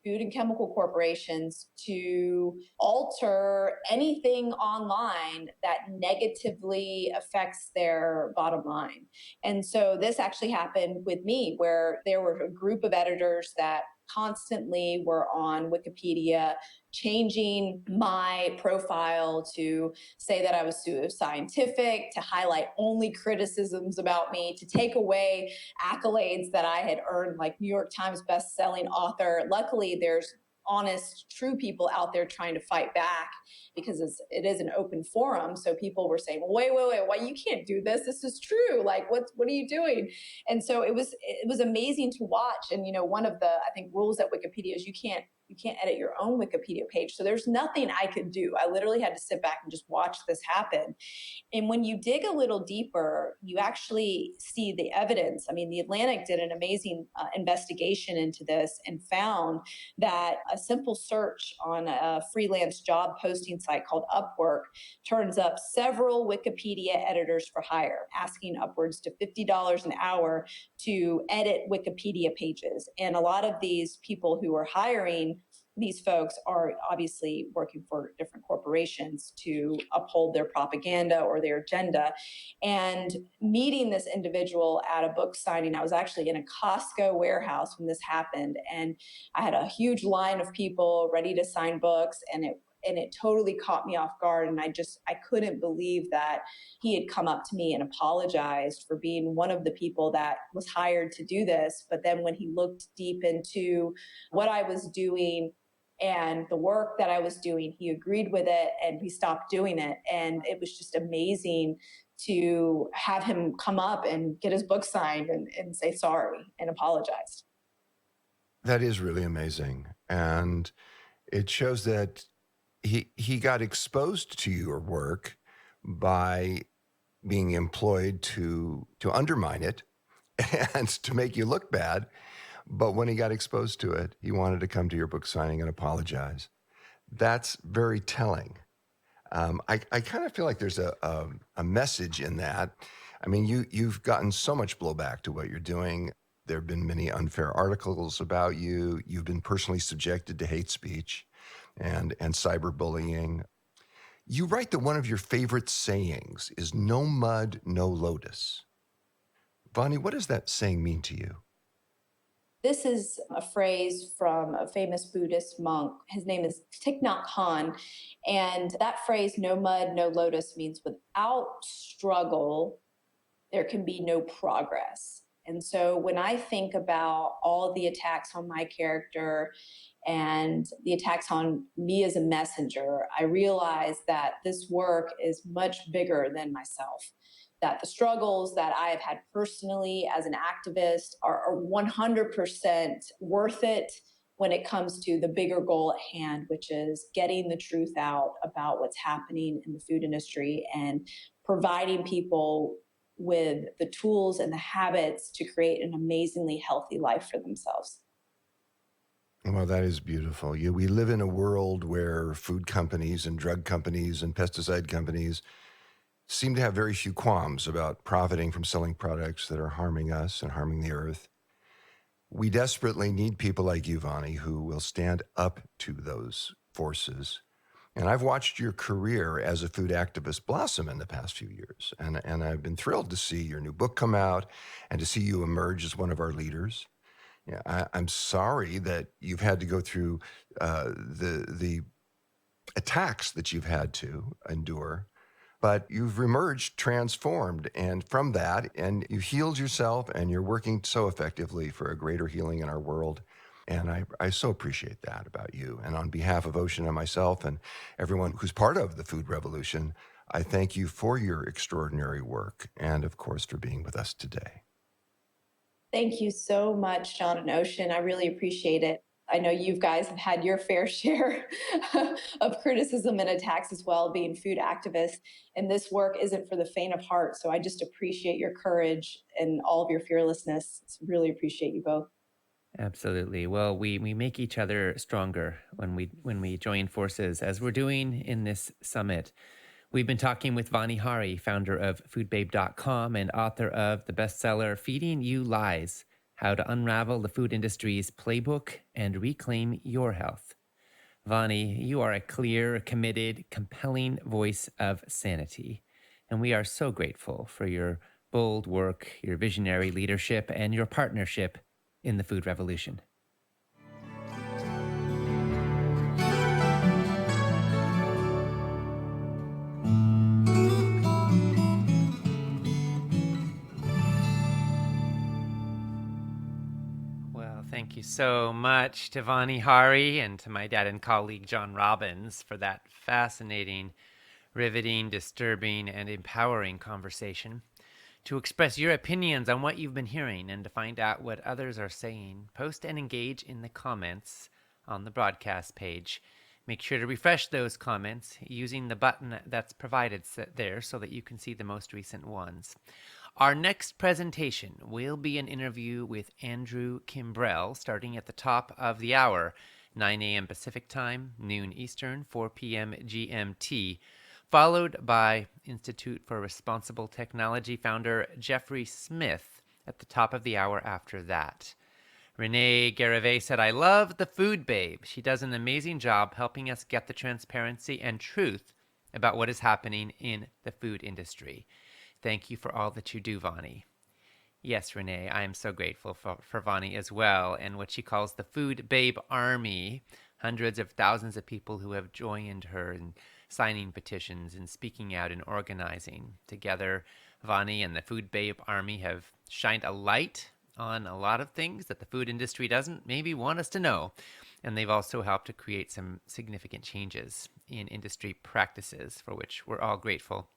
food and chemical corporations to alter anything online that negatively affects their bottom line. And so this actually happened with me, where there were a group of editors that constantly were on Wikipedia changing my profile to say that I was pseudoscientific, to highlight only criticisms about me, to take away accolades that I had earned, like New York Times best-selling author. Luckily, there's honest, true people out there trying to fight back, because it is an open forum. So people were saying, well, wait, why you can't do this? This is true. Like, what are you doing? And so it was amazing to watch. And one of the, I think, rules at Wikipedia is you can't edit your own Wikipedia page. So there's nothing I could do. I literally had to sit back and just watch this happen. And when you dig a little deeper, you actually see the evidence. I mean, The Atlantic did an amazing investigation into this and found that a simple search on a freelance job posting site called Upwork turns up several Wikipedia editors for hire, asking upwards to $50 an hour to edit Wikipedia pages. And a lot of these people who are hiring these folks are obviously working for different corporations to uphold their propaganda or their agenda. And meeting this individual at a book signing, I was actually in a Costco warehouse when this happened. And I had a huge line of people ready to sign books. And and it totally caught me off guard. And I couldn't believe that he had come up to me and apologized for being one of the people that was hired to do this. But then when he looked deep into what I was doing and the work that I was doing, he agreed with it and we stopped doing it. And it was just amazing to have him come up and get his book signed and say sorry and apologize. That is really amazing. And it shows that he got exposed to your work by being employed to undermine it and to make you look bad. But when he got exposed to it, he wanted to come to your book signing and apologize. That's very telling. I kind of feel like there's a message in that. I mean, you've gotten so much blowback to what you're doing. There have been many unfair articles about you. You've been personally subjected to hate speech and cyberbullying. You write that one of your favorite sayings is "no mud, no lotus." Vani, what does that saying mean to you? This is a phrase from a famous Buddhist monk. His name is Thich Nhat Hanh. And that phrase, no mud, no lotus, means without struggle, there can be no progress. And so when I think about all the attacks on my character and the attacks on me as a messenger, I realize that this work is much bigger than myself. That the struggles that I have had personally as an activist are 100% worth it when it comes to the bigger goal at hand, which is getting the truth out about what's happening in the food industry and providing people with the tools and the habits to create an amazingly healthy life for themselves. Well, that is beautiful. We live in a world where food companies and drug companies and pesticide companies seem to have very few qualms about profiting from selling products that are harming us and harming the earth. We desperately need people like you, Vani, who will stand up to those forces. And I've watched your career as a food activist blossom in the past few years. And I've been thrilled to see your new book come out and to see you emerge as one of our leaders. Yeah, I'm sorry that you've had to go through the attacks that you've had to endure, but you've emerged transformed and from that, and you healed yourself, and you're working so effectively for a greater healing in our world. And I so appreciate that about you. And on behalf of Ocean and myself and everyone who's part of the food revolution, I thank you for your extraordinary work and, of course, for being with us today. Thank you so much, John and Ocean. I really appreciate it. I know you guys have had your fair share of criticism and attacks as well, being food activists. And this work isn't for the faint of heart. So I just appreciate your courage and all of your fearlessness. Really appreciate you both. Absolutely. Well, we make each other stronger when we join forces, as we're doing in this summit. We've been talking with Vani Hari, founder of foodbabe.com and author of the bestseller Feeding You Lies: How to Unravel the Food Industry's Playbook and Reclaim Your Health. Vani, you are a clear, committed, compelling voice of sanity, and we are so grateful for your bold work, your visionary leadership, and your partnership in the food revolution. Well, thank you so much to Vani Hari and to my dad and colleague John Robbins for that fascinating, riveting, disturbing, and empowering conversation. To express your opinions on what you've been hearing and to find out what others are saying, post and engage in the comments on the broadcast page. Make sure to refresh those comments using the button that's provided there so that you can see the most recent ones. Our next presentation will be an interview with Andrew Kimbrell starting at the top of the hour, 9 a.m. Pacific Time, noon Eastern, 4 p.m. GMT, followed by Institute for Responsible Technology founder Jeffrey Smith at the top of the hour after that. Renee Garavet said, "I love the Food Babe. She does an amazing job helping us get the transparency and truth about what is happening in the food industry. Thank you for all that you do, Vani." Yes, Renee, I am so grateful for Vani as well and what she calls the Food Babe Army hundreds of thousands of people who have joined her in signing petitions and speaking out and organizing. Together, Vani and the Food Babe Army have shined a light on a lot of things that the food industry doesn't maybe want us to know. And they've also helped to create some significant changes in industry practices, for which we're all grateful.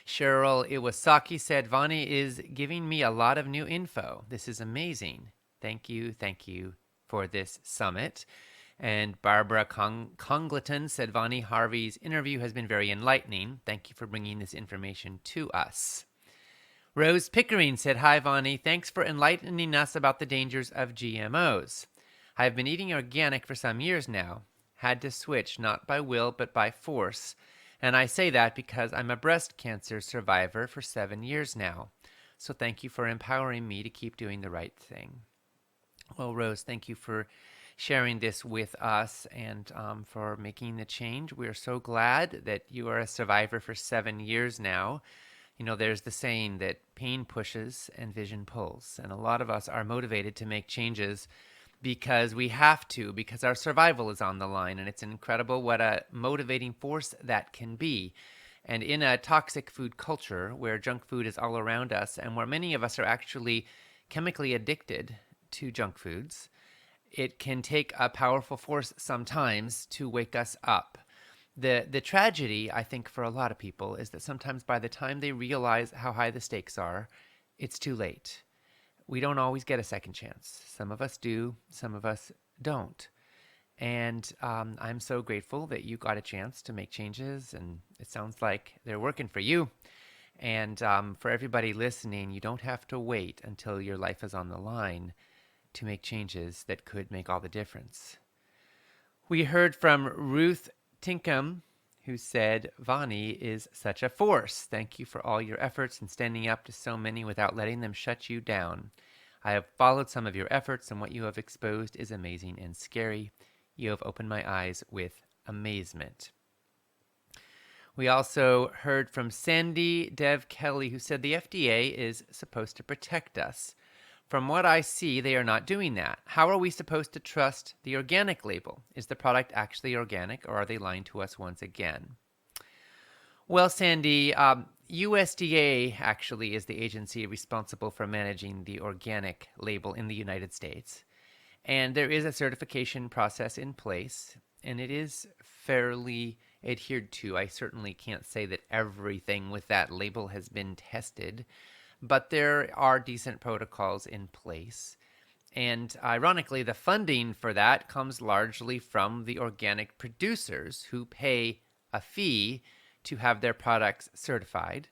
Cheryl Iwasaki said, Vani is giving me a lot of new info. This is amazing. Thank you for this summit. And Barbara Congleton said, Vani Harvey's interview has been very enlightening. Thank you for bringing this information to us. Rose Pickering said, hi, Vani. Thanks for enlightening us about the dangers of GMOs. I have been eating organic for some years now. Had to switch, not by will, but by force. And I say that because I'm a breast cancer survivor for 7 years now. So thank you for empowering me to keep doing the right thing. Well, Rose, thank you for sharing this with us and for making the change. We're so glad that you are a survivor for 7 years now. You know, there's the saying that pain pushes and vision pulls. And a lot of us are motivated to make changes because we have to, because our survival is on the line. And it's incredible what a motivating force that can be. And in a toxic food culture where junk food is all around us and where many of us are actually chemically addicted to junk foods, it can take a powerful force sometimes to wake us up. The tragedy, I think, for a lot of people is that sometimes by the time they realize how high the stakes are, it's too late. We don't always get a second chance. Some of us do, some of us don't. And I'm so grateful that you got a chance to make changes, and it sounds like they're working for you. And for everybody listening, you don't have to wait until your life is on the line to make changes that could make all the difference. We heard from Ruth Tinkham, who said, Vani is such a force. Thank you for all your efforts in standing up to so many without letting them shut you down. I have followed some of your efforts, and what you have exposed is amazing and scary. You have opened my eyes with amazement. We also heard from Sandy Dev Kelly, who said the FDA is supposed to protect us. From what I see, they are not doing that. How are we supposed to trust the organic label? Is the product actually organic, or are they lying to us once again? Well, Sandy, USDA actually is the agency responsible for managing the organic label in the United States. And there is a certification process in place, and it is fairly adhered to. I certainly can't say that everything with that label has been tested, but there are decent protocols in place. And ironically, the funding for that comes largely from the organic producers who pay a fee to have their products certified.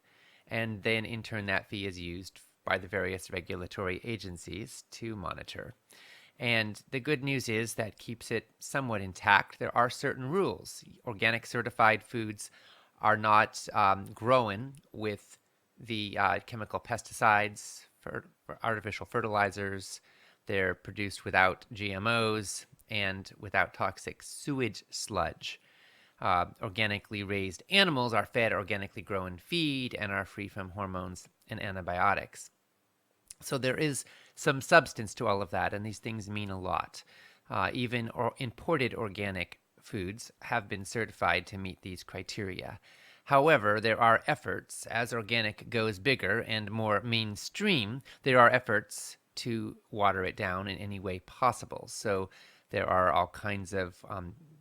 And then in turn, that fee is used by the various regulatory agencies to monitor. And the good news is that keeps it somewhat intact. There are certain rules. Organic certified foods are not grown with the chemical pesticides, for artificial fertilizers. They're produced without GMOs and without toxic sewage sludge. Organically raised animals are fed organically grown feed and are free from hormones and antibiotics. So there is some substance to all of that, and these things mean a lot. Even imported organic foods have been certified to meet these criteria. However, there are efforts, as organic goes bigger and more mainstream, there are efforts to water it down in any way possible. So there are all kinds of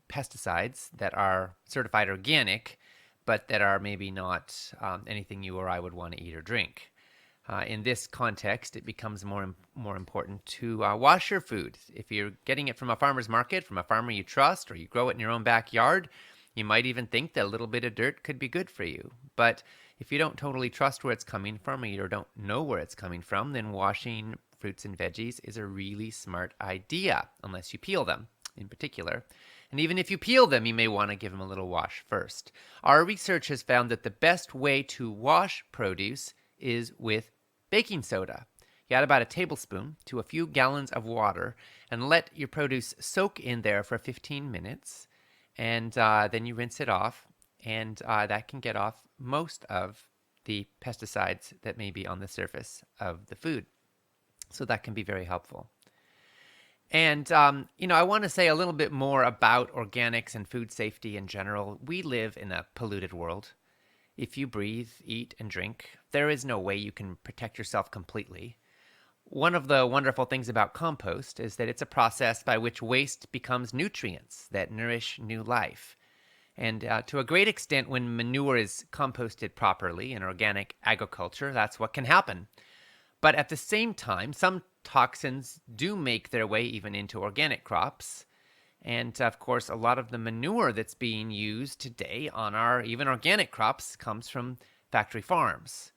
pesticides that are certified organic, but that are maybe not anything you or I would want to eat or drink. In this context, it becomes more important to wash your food. If you're getting it from a farmer's market, from a farmer you trust, or you grow it in your own backyard, you might even think that a little bit of dirt could be good for you. But if you don't totally trust where it's coming from, or you don't know where it's coming from, then washing fruits and veggies is a really smart idea, unless you peel them in particular. And even if you peel them, you may want to give them a little wash first. Our research has found that the best way to wash produce is with baking soda. You add about a tablespoon to a few gallons of water and let your produce soak in there for 15 minutes. And then you rinse it off, and that can get off most of the pesticides that may be on the surface of the food. So that can be very helpful. And, I want to say a little bit more about organics and food safety in general. We live in a polluted world. If you breathe, eat, and drink, there is no way you can protect yourself completely. One of the wonderful things about compost is that it's a process by which waste becomes nutrients that nourish new life. And to a great extent, when manure is composted properly in organic agriculture, that's what can happen. But at the same time, some toxins do make their way even into organic crops. And of course, a lot of the manure that's being used today on our even organic crops comes from factory farms.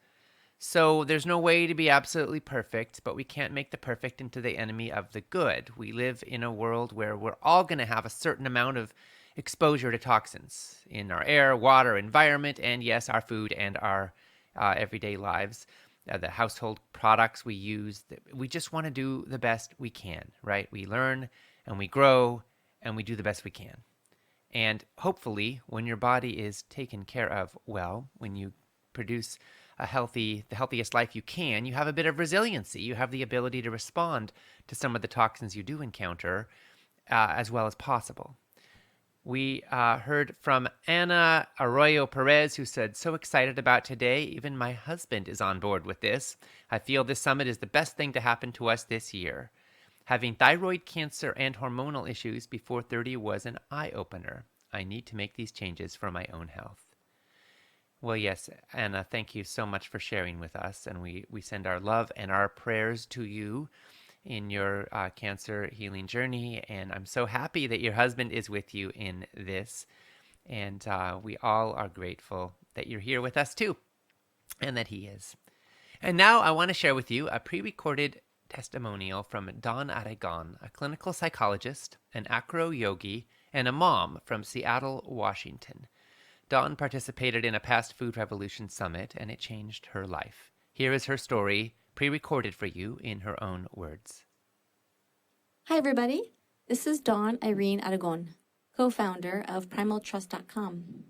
So there's no way to be absolutely perfect, but we can't make the perfect into the enemy of the good. We live in a world where we're all going to have a certain amount of exposure to toxins in our air, water, environment, and yes, our food and our everyday lives. The household products we use, we just want to do the best we can, right? We learn and we grow and we do the best we can. And hopefully, when your body is taken care of well, when you produce the healthiest life you can, you have a bit of resiliency. You have the ability to respond to some of the toxins you do encounter as well as possible. We heard from Ana Arroyo Perez, who said, "So excited about today. Even my husband is on board with this. I feel this summit is the best thing to happen to us this year. Having thyroid cancer and hormonal issues before 30 was an eye-opener. I need to make these changes for my own health." Well, yes, Anna, thank you so much for sharing with us. And we send our love and our prayers to you in your cancer healing journey. And I'm so happy that your husband is with you in this. And we all are grateful that you're here with us too, and that he is. And now I want to share with you a pre-recorded testimonial from Dawn Aragon, a clinical psychologist, an acro yogi, and a mom from Seattle, Washington. Dawn participated in a past Food Revolution summit, and it changed her life. Here is her story, pre-recorded for you in her own words. Hi, everybody. This is Dawn Irene Aragon, co-founder of PrimalTrust.com.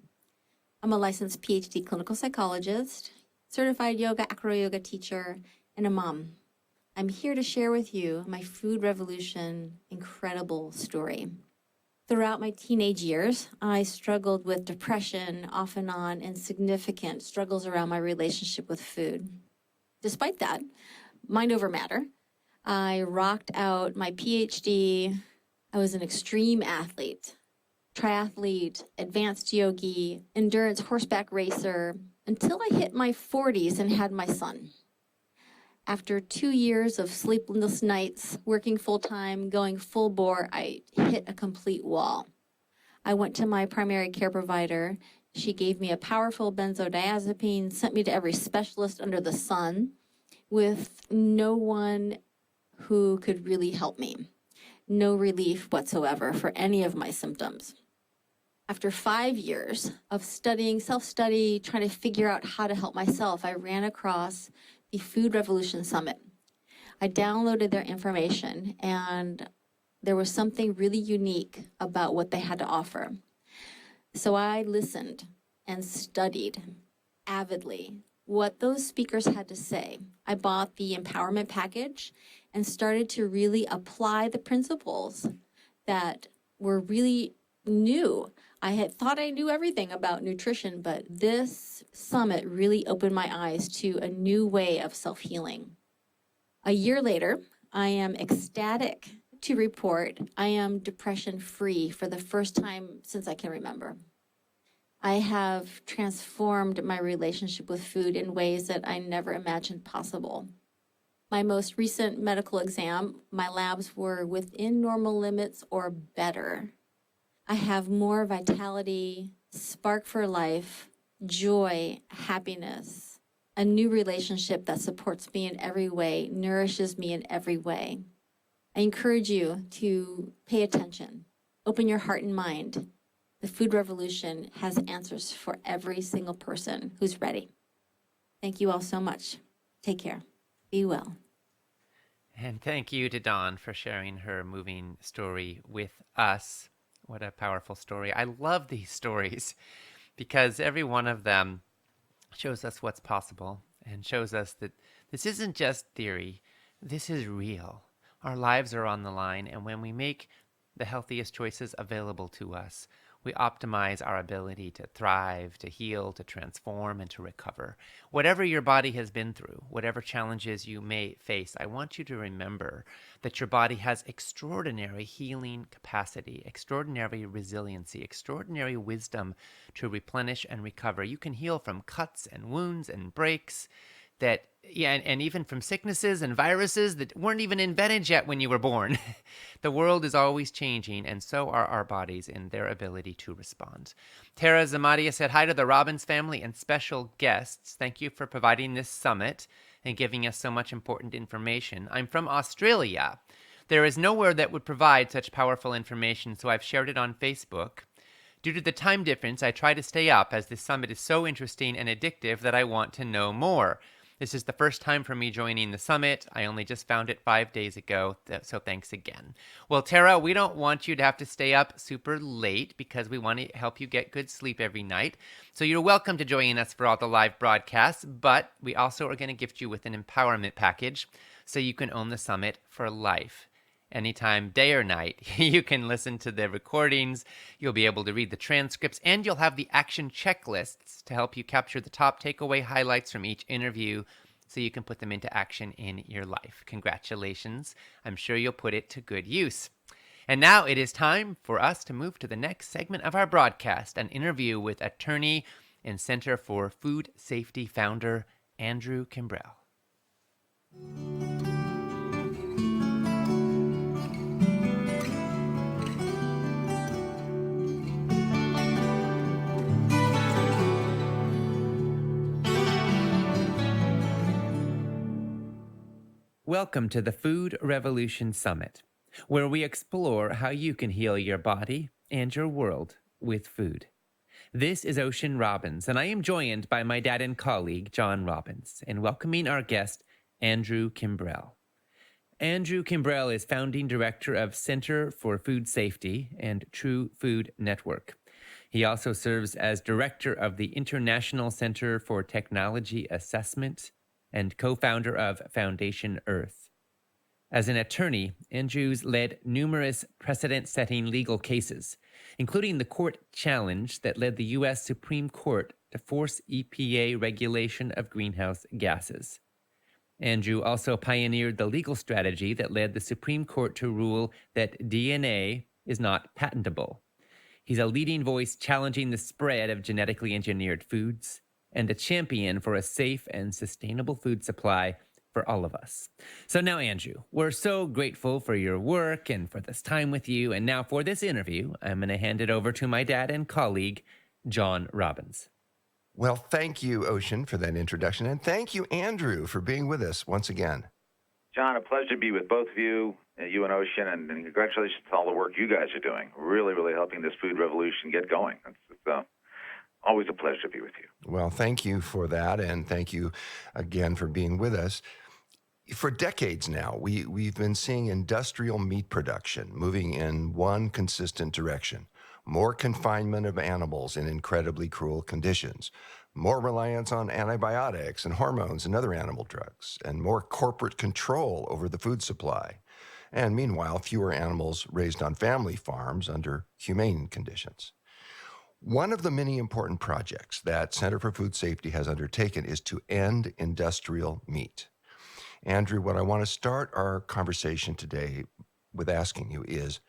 I'm a licensed PhD clinical psychologist, certified yoga, acro yoga teacher, and a mom. I'm here to share with you my Food Revolution incredible story. Throughout my teenage years, I struggled with depression off and on and significant struggles around my relationship with food. Despite that, mind over matter, I rocked out my PhD. I was an extreme athlete, triathlete, advanced yogi, endurance horseback racer, until I hit my 40s and had my son. After 2 years of sleepless nights, working full-time, going full bore, I hit a complete wall. I went to my primary care provider. She gave me a powerful benzodiazepine, sent me to every specialist under the sun, with no one who could really help me. No relief whatsoever for any of my symptoms. After 5 years of studying, self-study, trying to figure out how to help myself, I ran across the Food Revolution Summit. I downloaded their information, and there was something really unique about what they had to offer. So I listened and studied avidly what those speakers had to say. I bought the empowerment package and started to really apply the principles that were really new. I had thought I knew everything about nutrition, but this summit really opened my eyes to a new way of self-healing. A year later, I am ecstatic to report I am depression-free for the first time since I can remember. I have transformed my relationship with food in ways that I never imagined possible. My most recent medical exam, my labs were within normal limits or better. I have more vitality, spark for life, joy, happiness, a new relationship that supports me in every way, nourishes me in every way. I encourage you to pay attention, open your heart and mind. The Food Revolution has answers for every single person who's ready. Thank you all so much. Take care. Be well. And thank you to Dawn for sharing her moving story with us. What a powerful story. I love these stories because every one of them shows us what's possible and shows us that this isn't just theory. This is real. Our lives are on the line, and when we make the healthiest choices available to us, we optimize our ability to thrive, to heal, to transform, and to recover. Whatever your body has been through, whatever challenges you may face, I want you to remember that your body has extraordinary healing capacity, extraordinary resiliency, extraordinary wisdom to replenish and recover. You can heal from cuts and wounds and breaks and even from sicknesses and viruses that weren't even invented yet when you were born. The world is always changing, and so are our bodies in their ability to respond. Tara Zamadia said hi to the Robbins family and special guests. Thank you for providing this summit and giving us so much important information. I'm from Australia. There is nowhere that would provide such powerful information, so I've shared it on Facebook. Due to the time difference, I try to stay up as this summit is so interesting and addictive that I want to know more. This is the first time for me joining the summit. I only just found it 5 days ago, so thanks again. Well, Tara, we don't want you to have to stay up super late because we want to help you get good sleep every night. So you're welcome to join us for all the live broadcasts, but we also are going to gift you with an empowerment package so you can own the summit for life. Anytime, day or night, you can listen to the recordings, you'll be able to read the transcripts, and you'll have the action checklists to help you capture the top takeaway highlights from each interview so you can put them into action in your life. Congratulations. I'm sure you'll put it to good use. And now it is time for us to move to the next segment of our broadcast, an interview with attorney and Center for Food Safety founder Andrew Kimbrell. Welcome to the Food Revolution Summit, where we explore how you can heal your body and your world with food. This is Ocean Robbins, and I am joined by my dad and colleague, John Robbins, and welcoming our guest, Andrew Kimbrell. Andrew Kimbrell is founding director of Center for Food Safety and True Food Network. He also serves as director of the International Center for Technology Assessment and co-founder of Foundation Earth. As an attorney, Andrews led numerous precedent-setting legal cases, including the court challenge that led the U.S. Supreme Court to force EPA regulation of greenhouse gases. Andrew also pioneered the legal strategy that led the Supreme Court to rule that DNA is not patentable. He's a leading voice challenging the spread of genetically engineered foods, and a champion for a safe and sustainable food supply for all of us. So now, Andrew, we're so grateful for your work and for this time with you. And now for this interview, I'm going to hand it over to my dad and colleague, John Robbins. Well, thank you, Ocean, for that introduction. And thank you, Andrew, for being with us once again. John, a pleasure to be with both of you, you and Ocean, and congratulations to all the work you guys are doing. Really, really helping this food revolution get going. It's always a pleasure to be with you. Well, thank you for that, and thank you again for being with us. For decades now, we've been seeing industrial meat production moving in one consistent direction: more confinement of animals in incredibly cruel conditions, more reliance on antibiotics and hormones and other animal drugs, and more corporate control over the food supply. And meanwhile, fewer animals raised on family farms under humane conditions. One of the many important projects that Center for Food Safety has undertaken is to end industrial meat. Andrew, what I want to start our conversation today with asking you is,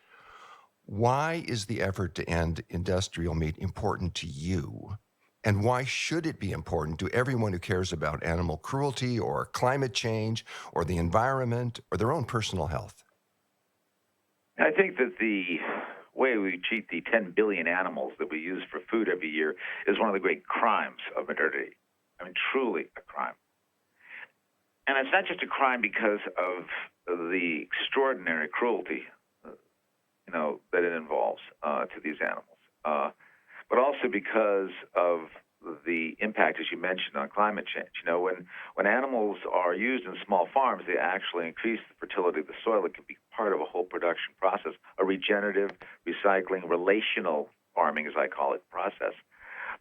why is the effort to end industrial meat important to you? And why should it be important to everyone who cares about animal cruelty or climate change or the environment or their own personal health? I think that the way we treat the 10 billion animals that we use for food every year is one of the great crimes of modernity. I mean, truly a crime. And it's not just a crime because of the extraordinary cruelty, that it involves to these animals, but also because of the impact, as you mentioned, on climate change. When animals are used in small farms, they actually increase the fertility of the soil. It can be part of a whole production process, a regenerative, recycling, relational farming, as I call it, process.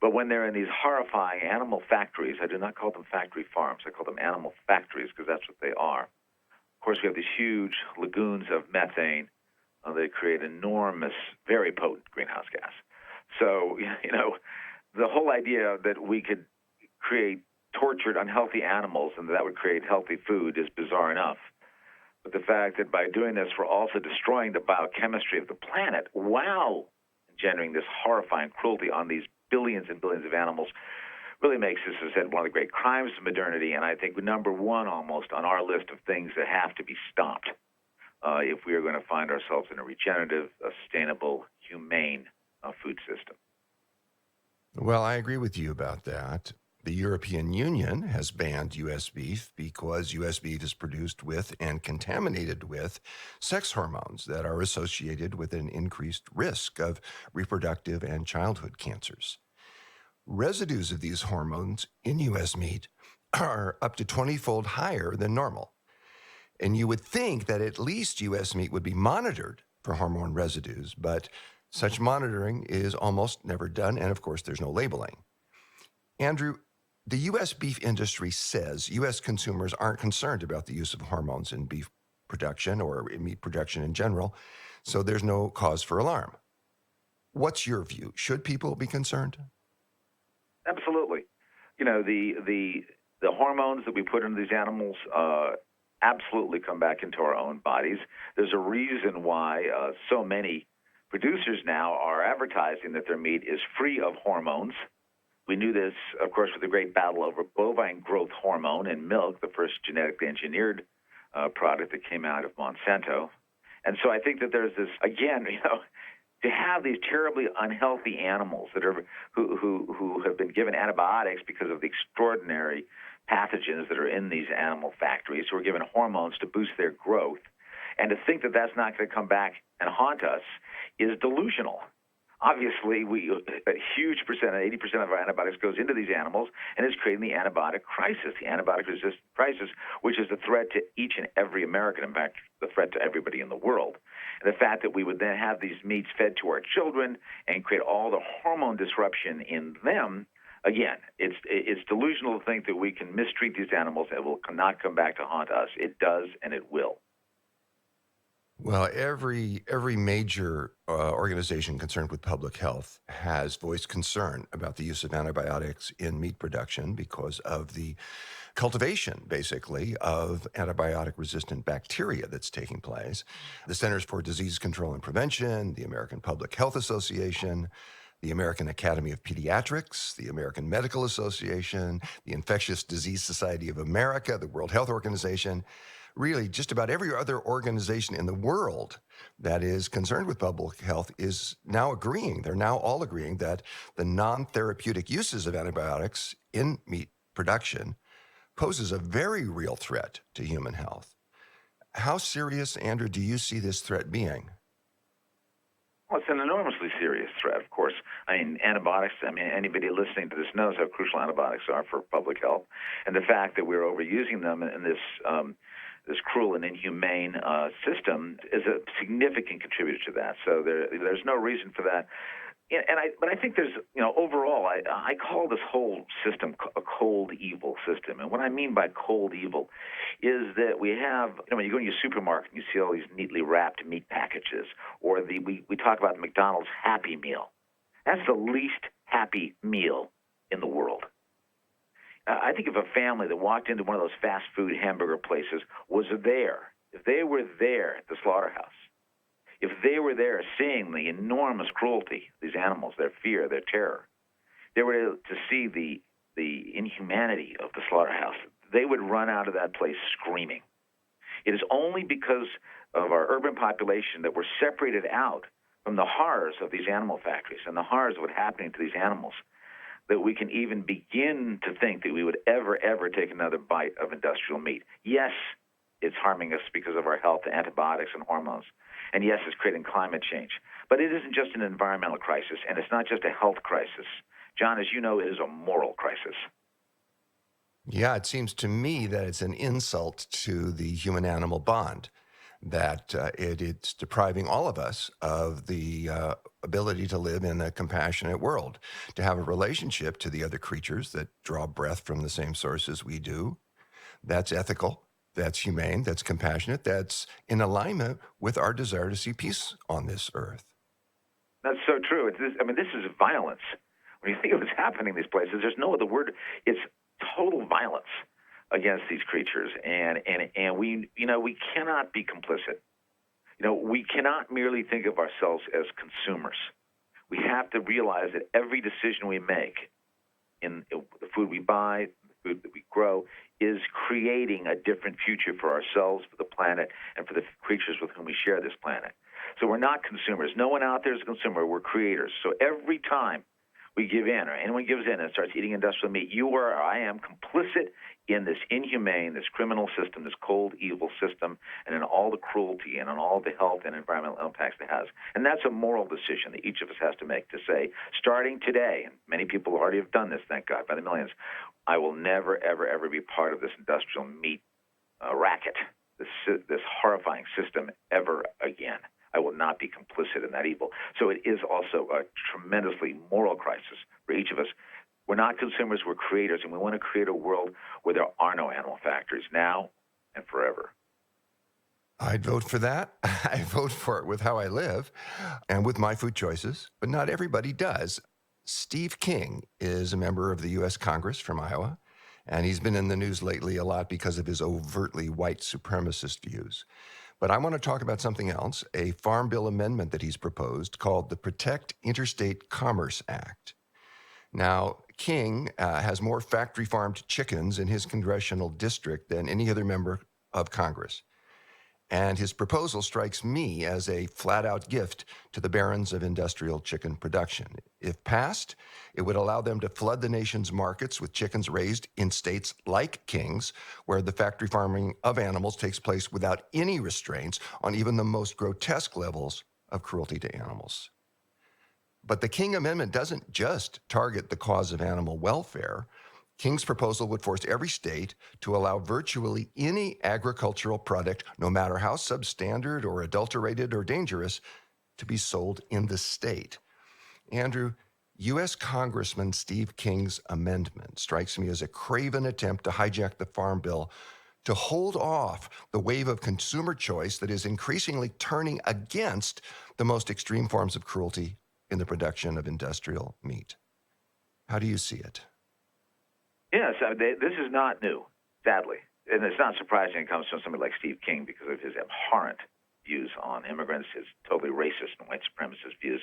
But when they're in these horrifying animal factories, I do not call them factory farms. I call them animal factories because that's what they are. course, we have these huge lagoons of methane. They create enormous, very potent greenhouse gas. So, the whole idea that we could create tortured, unhealthy animals and that would create healthy food is bizarre enough. But the fact that by doing this, we're also destroying the biochemistry of the planet while engendering this horrifying cruelty on these billions and billions of animals really makes this, as I said, one of the great crimes of modernity, and I think number one almost on our list of things that have to be stopped if we are going to find ourselves in a regenerative, sustainable, humane food system. Well, I agree with you about that. The European Union has banned U.S. beef because U.S. beef is produced with and contaminated with sex hormones that are associated with an increased risk of reproductive and childhood cancers. Residues of these hormones in U.S. meat are up to 20-fold higher than normal. And you would think that at least U.S. meat would be monitored for hormone residues, but such monitoring is almost never done, and of course, there's no labeling. Andrew, the U.S. beef industry says U.S. consumers aren't concerned about the use of hormones in beef production or in meat production in general, so there's no cause for alarm. What's your view? Should people be concerned? Absolutely. The hormones that we put into these animals absolutely come back into our own bodies. There's a reason why so many producers now are advertising that their meat is free of hormones. We knew this, of course, with the great battle over bovine growth hormone in milk, the first genetically engineered product that came out of Monsanto. And so I think that there's this, again, to have these terribly unhealthy animals that are who have been given antibiotics because of the extraordinary pathogens that are in these animal factories, who are given hormones to boost their growth, and to think that that's not going to come back and haunt us is delusional. Obviously, a huge percent, 80% of our antibiotics goes into these animals, and it's creating the antibiotic crisis, the antibiotic-resistant crisis, which is a threat to each and every American, in fact, the threat to everybody in the world. And the fact that we would then have these meats fed to our children and create all the hormone disruption in them, again, it's delusional to think that we can mistreat these animals and it will not come back to haunt us. It does, and it will. Well, every major organization concerned with public health has voiced concern about the use of antibiotics in meat production because of the cultivation, basically, of antibiotic-resistant bacteria that's taking place. The Centers for Disease Control and Prevention, the American Public Health Association, the American Academy of Pediatrics, the American Medical Association, the Infectious Disease Society of America, the World Health Organization, really just about every other organization in the world that is concerned with public health is now agreeing. They're now all agreeing that the non-therapeutic uses of antibiotics in meat production poses a very real threat to human health. How serious, Andrew, do you see this threat being? Well, it's an enormously serious threat, of course. Antibiotics, anybody listening to this knows how crucial antibiotics are for public health. And the fact that we're overusing them in this cruel and inhumane system is a significant contributor to that. So there's no reason for that. But I think there's, overall, I call this whole system a cold evil system. And what I mean by cold evil is that we have, when you go to your supermarket and you see all these neatly wrapped meat packages, or we talk about the McDonald's Happy Meal. That's the least happy meal in the world. I think if a family that walked into one of those fast food hamburger places was there, if they were there at the slaughterhouse, if they were there seeing the enormous cruelty of these animals, their fear, their terror, they were to see the inhumanity of the slaughterhouse, they would run out of that place screaming. It is only because of our urban population that we're separated out from the horrors of these animal factories and the horrors of what's happening to these animals that we can even begin to think that we would ever take another bite of industrial meat. Yes, it's harming us because of our health, antibiotics, and hormones. And yes, it's creating climate change. But it isn't just an environmental crisis, and it's not just a health crisis. John, as you know, it is a moral crisis. Yeah, it seems to me that it's an insult to the human-animal bond, that it's depriving all of us of the ability to live in a compassionate world, to have a relationship to the other creatures that draw breath from the same source as we do. That's ethical. that's humane, that's compassionate, that's in alignment with our desire to see peace on this earth. That's so true. This is violence. When you think of what's happening in these places, there's no other word. It's total violence against these creatures, and we cannot be complicit. We cannot merely think of ourselves as consumers. We have to realize that every decision we make in the food we buy, the food that we grow, is creating a different future for ourselves, for the planet, and for the creatures with whom we share this planet. So we're not consumers. No one out there is a consumer. We're creators. So every time we give in, or anyone gives in and starts eating industrial meat, you or I am complicit in this inhumane, this criminal system, this cold, evil system, and in all the cruelty and in all the health and environmental impacts it has. And that's a moral decision that each of us has to make, to say, starting today, and many people already have done this, thank God, by the millions, I will never, ever, ever be part of this industrial meat racket, this horrifying system ever again. I will not be complicit in that evil. So it is also a tremendously moral crisis for each of us. We're not consumers, we're creators, and we want to create a world where there are no animal factories now and forever. I'd vote for that. I vote for it with how I live and with my food choices, but not everybody does. Steve King is a member of the U.S. Congress from Iowa, and he's been in the news lately a lot because of his overtly white supremacist views. But I want to talk about something else, a Farm Bill amendment that he's proposed called the Protect Interstate Commerce Act. Now, King has more factory farmed chickens in his congressional district than any other member of Congress. And his proposal strikes me as a flat-out gift to the barons of industrial chicken production. If passed, it would allow them to flood the nation's markets with chickens raised in states like King's, where the factory farming of animals takes place without any restraints on even the most grotesque levels of cruelty to animals. But the King Amendment doesn't just target the cause of animal welfare. King's proposal would force every state to allow virtually any agricultural product, no matter how substandard or adulterated or dangerous, to be sold in the state. Andrew, U.S. Congressman Steve King's amendment strikes me as a craven attempt to hijack the Farm Bill to hold off the wave of consumer choice that is increasingly turning against the most extreme forms of cruelty in the production of industrial meat. How do you see it? Yes, this is not new, sadly. And it's not surprising it comes from somebody like Steve King because of his abhorrent views on immigrants, his totally racist and white supremacist views.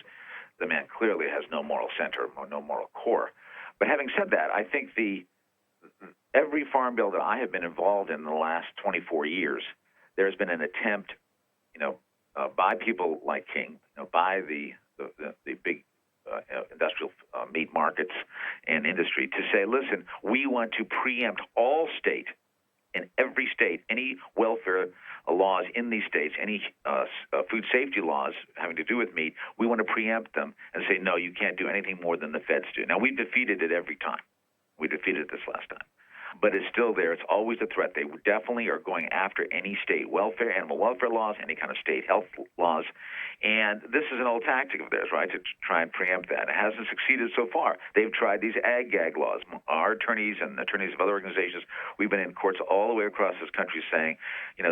The man clearly has no moral center or no moral core. But having said that, I think every farm bill that I have been involved in the last 24 years, there's been an attempt, by people like King, by the big industrial meat markets and industry to say, listen, we want to preempt all state, in every state, any welfare laws in these states, any food safety laws having to do with meat, we want to preempt them and say, no, you can't do anything more than the feds do. Now, we've defeated it every time. We defeated it this last time. But it's still there. It's always a threat. They definitely are going after any state welfare, animal welfare laws, any kind of state health laws. And this is an old tactic of theirs, right, to try and preempt that. It hasn't succeeded so far. They've tried these ag-gag laws. Our attorneys and attorneys of other organizations, we've been in courts all the way across this country saying,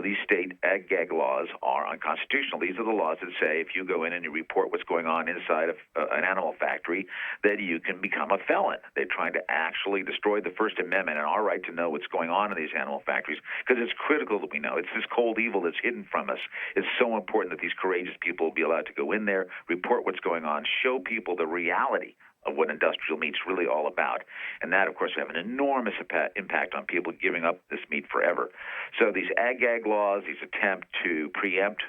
these state ag-gag laws are unconstitutional. These are the laws that say if you go in and you report what's going on inside of an animal factory, that you can become a felon. They're trying to actually destroy the First Amendment and our right to know what's going on in these animal factories, because it's critical that we know. It's this cold evil that's hidden from us. It's so important that these courageous people be allowed to go in there, report what's going on, show people the reality of what industrial meat's really all about. And that, of course, will have an enormous impact on people giving up this meat forever. So these ag-gag laws, these attempt to preempt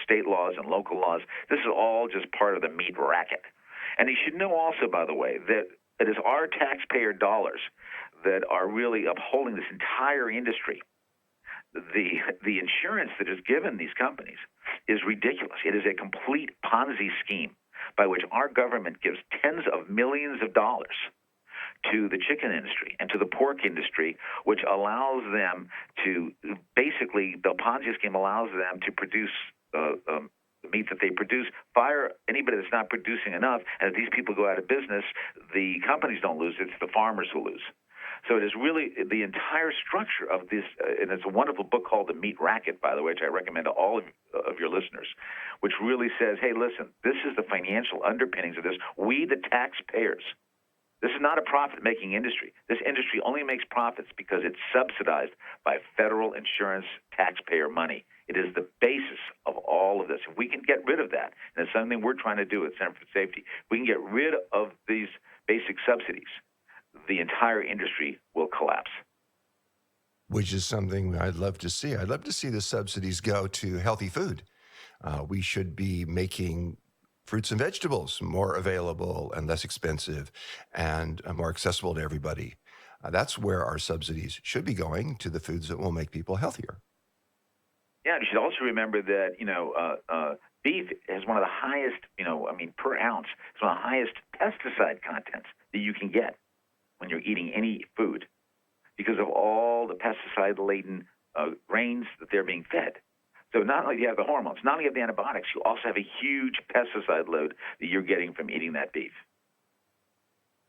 state laws and local laws, this is all just part of the meat racket. And you should know also, by the way, that it is our taxpayer dollars that are really upholding this entire industry. The insurance that is given these companies is ridiculous. It is a complete Ponzi scheme by which our government gives tens of millions of dollars to the chicken industry and to the pork industry, which allows them to basically, the Ponzi scheme allows them to produce the meat that they produce, fire anybody that's not producing enough, and if these people go out of business, the companies don't lose, it's the farmers who lose. So it is really the entire structure of this, and it's a wonderful book called The Meat Racket, by the way, which I recommend to all of your listeners, which really says, hey, listen, this is the financial underpinnings of this. We, the taxpayers, this is not a profit-making industry. This industry only makes profits because it's subsidized by federal insurance taxpayer money. It is the basis of all of this. If we can get rid of that, and it's something we're trying to do at Center for Safety, if we can get rid of these basic subsidies, the entire industry will collapse. Which is something I'd love to see. I'd love to see the subsidies go to healthy food. We should be making fruits and vegetables more available and less expensive and more accessible to everybody. That's where our subsidies should be going, to the foods that will make people healthier. Yeah, you should also remember that, beef has one of the highest, per ounce, it's one of the highest pesticide contents that you can get when you're eating any food because of all the pesticide-laden grains that they're being fed. So not only do you have the hormones, not only do you have the antibiotics, you also have a huge pesticide load that you're getting from eating that beef.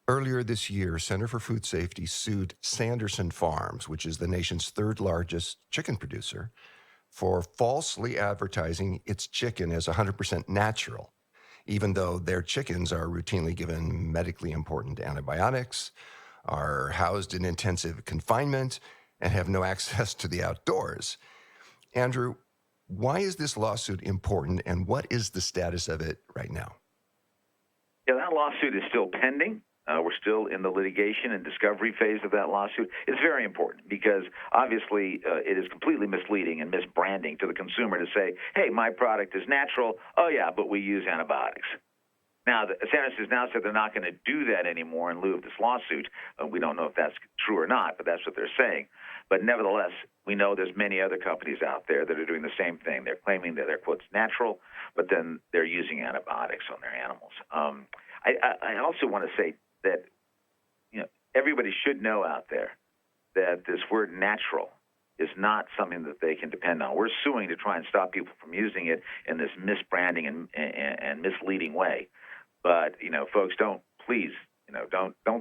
Earlier this year, Center for Food Safety sued Sanderson Farms, which is the nation's third largest chicken producer, for falsely advertising its chicken as 100% natural, even though their chickens are routinely given medically important antibiotics, are housed in intensive confinement, and have no access to the outdoors. Andrew, why is this lawsuit important, and what is the status of it right now? Yeah, that lawsuit is still pending. We're still in the litigation and discovery phase of that lawsuit. It's very important because obviously it is completely misleading and misbranding to the consumer to say, hey, my product is natural. Oh, yeah, but we use antibiotics. Now, Sanderson has now said they're not going to do that anymore in lieu of this lawsuit. We don't know if that's true or not, but that's what they're saying. But nevertheless, we know there's many other companies out there that are doing the same thing. They're claiming that they're, quote, natural, but then they're using antibiotics on their animals. I also want to say that everybody should know out there that this word natural is not something that they can depend on. We're suing to try and stop people from using it in this misbranding and misleading way. But folks, don't think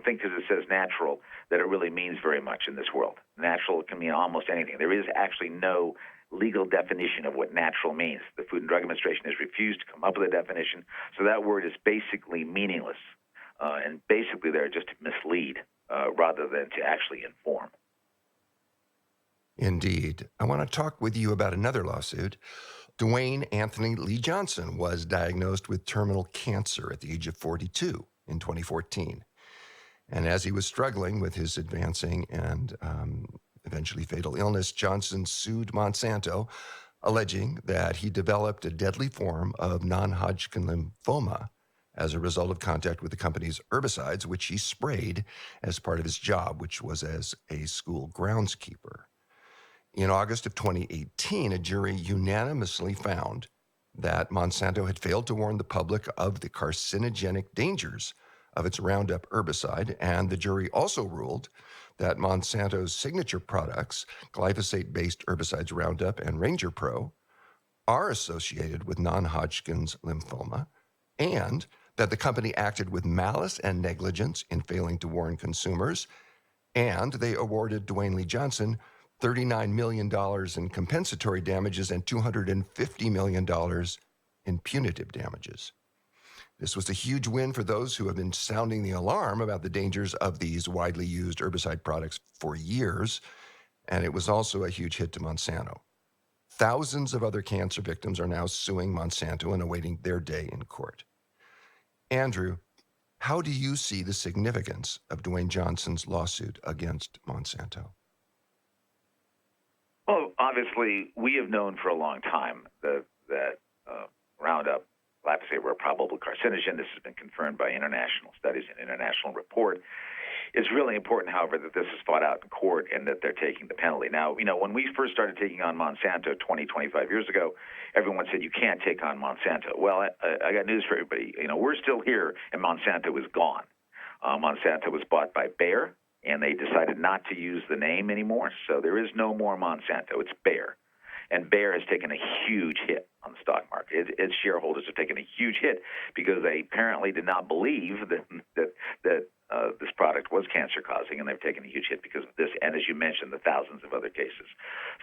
because it says natural that it really means very much in this world. Natural can mean almost anything. There is actually no legal definition of what natural means. The Food and Drug Administration has refused to come up with a definition, so that word is basically meaningless. And basically they're just to mislead rather than to actually inform. Indeed. I want to talk with you about another lawsuit. Dwayne Anthony Lee Johnson was diagnosed with terminal cancer at the age of 42 in 2014. And as he was struggling with his advancing and eventually fatal illness, Johnson sued Monsanto, alleging that he developed a deadly form of non-Hodgkin lymphoma as a result of contact with the company's herbicides, which he sprayed as part of his job, which was as a school groundskeeper. In August of 2018, a jury unanimously found that Monsanto had failed to warn the public of the carcinogenic dangers of its Roundup herbicide, and the jury also ruled that Monsanto's signature products, glyphosate-based herbicides Roundup and Ranger Pro, are associated with non-Hodgkin's lymphoma, and that the company acted with malice and negligence in failing to warn consumers, and they awarded Dwayne Lee Johnson $39 million in compensatory damages and $250 million in punitive damages. This was a huge win for those who have been sounding the alarm about the dangers of these widely used herbicide products for years, and it was also a huge hit to Monsanto. Thousands of other cancer victims are now suing Monsanto and awaiting their day in court. Andrew, how do you see the significance of Dwayne Johnson's lawsuit against Monsanto? Well, obviously, we have known for a long time that Roundup, glyphosate, were a probable carcinogen. This has been confirmed by international studies and international report. It's really important, however, that this is fought out in court and that they're taking the penalty. Now, when we first started taking on Monsanto 25 years ago, everyone said you can't take on Monsanto. Well, I got news for everybody. We're still here, and Monsanto is gone. Monsanto was bought by Bayer, and they decided not to use the name anymore. So there is no more Monsanto. It's Bayer. And Bayer has taken a huge hit on the stock market. Its shareholders have taken a huge hit because they apparently did not believe that this product was cancer-causing, and they've taken a huge hit because of this, and as you mentioned, the thousands of other cases.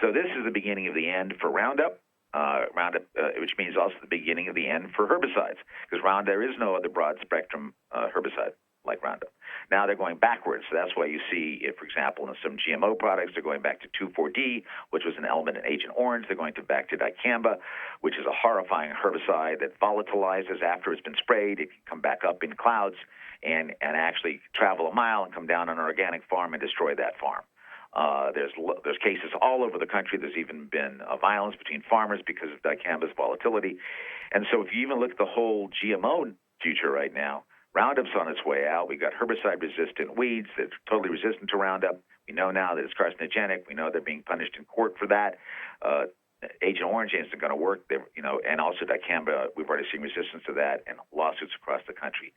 So this is the beginning of the end for Roundup, which means also the beginning of the end for herbicides, because there is no other broad-spectrum herbicide like Roundup. Now they're going backwards. So that's why you see, for example, in some GMO products, they're going back to 2,4-D, which was an element in Agent Orange. They're going back to dicamba, which is a horrifying herbicide that volatilizes after it's been sprayed. It can come back up in clouds and actually travel a mile and come down on an organic farm and destroy that farm. There's cases all over the country. There's even been violence between farmers because of dicamba's volatility. And so if you even look at the whole GMO future right now, Roundup's on its way out. We've got herbicide-resistant weeds that are totally resistant to Roundup. We know now that it's carcinogenic. We know they're being punished in court for that. Agent Orange isn't going to work. And also dicamba, we've already seen resistance to that and lawsuits across the country.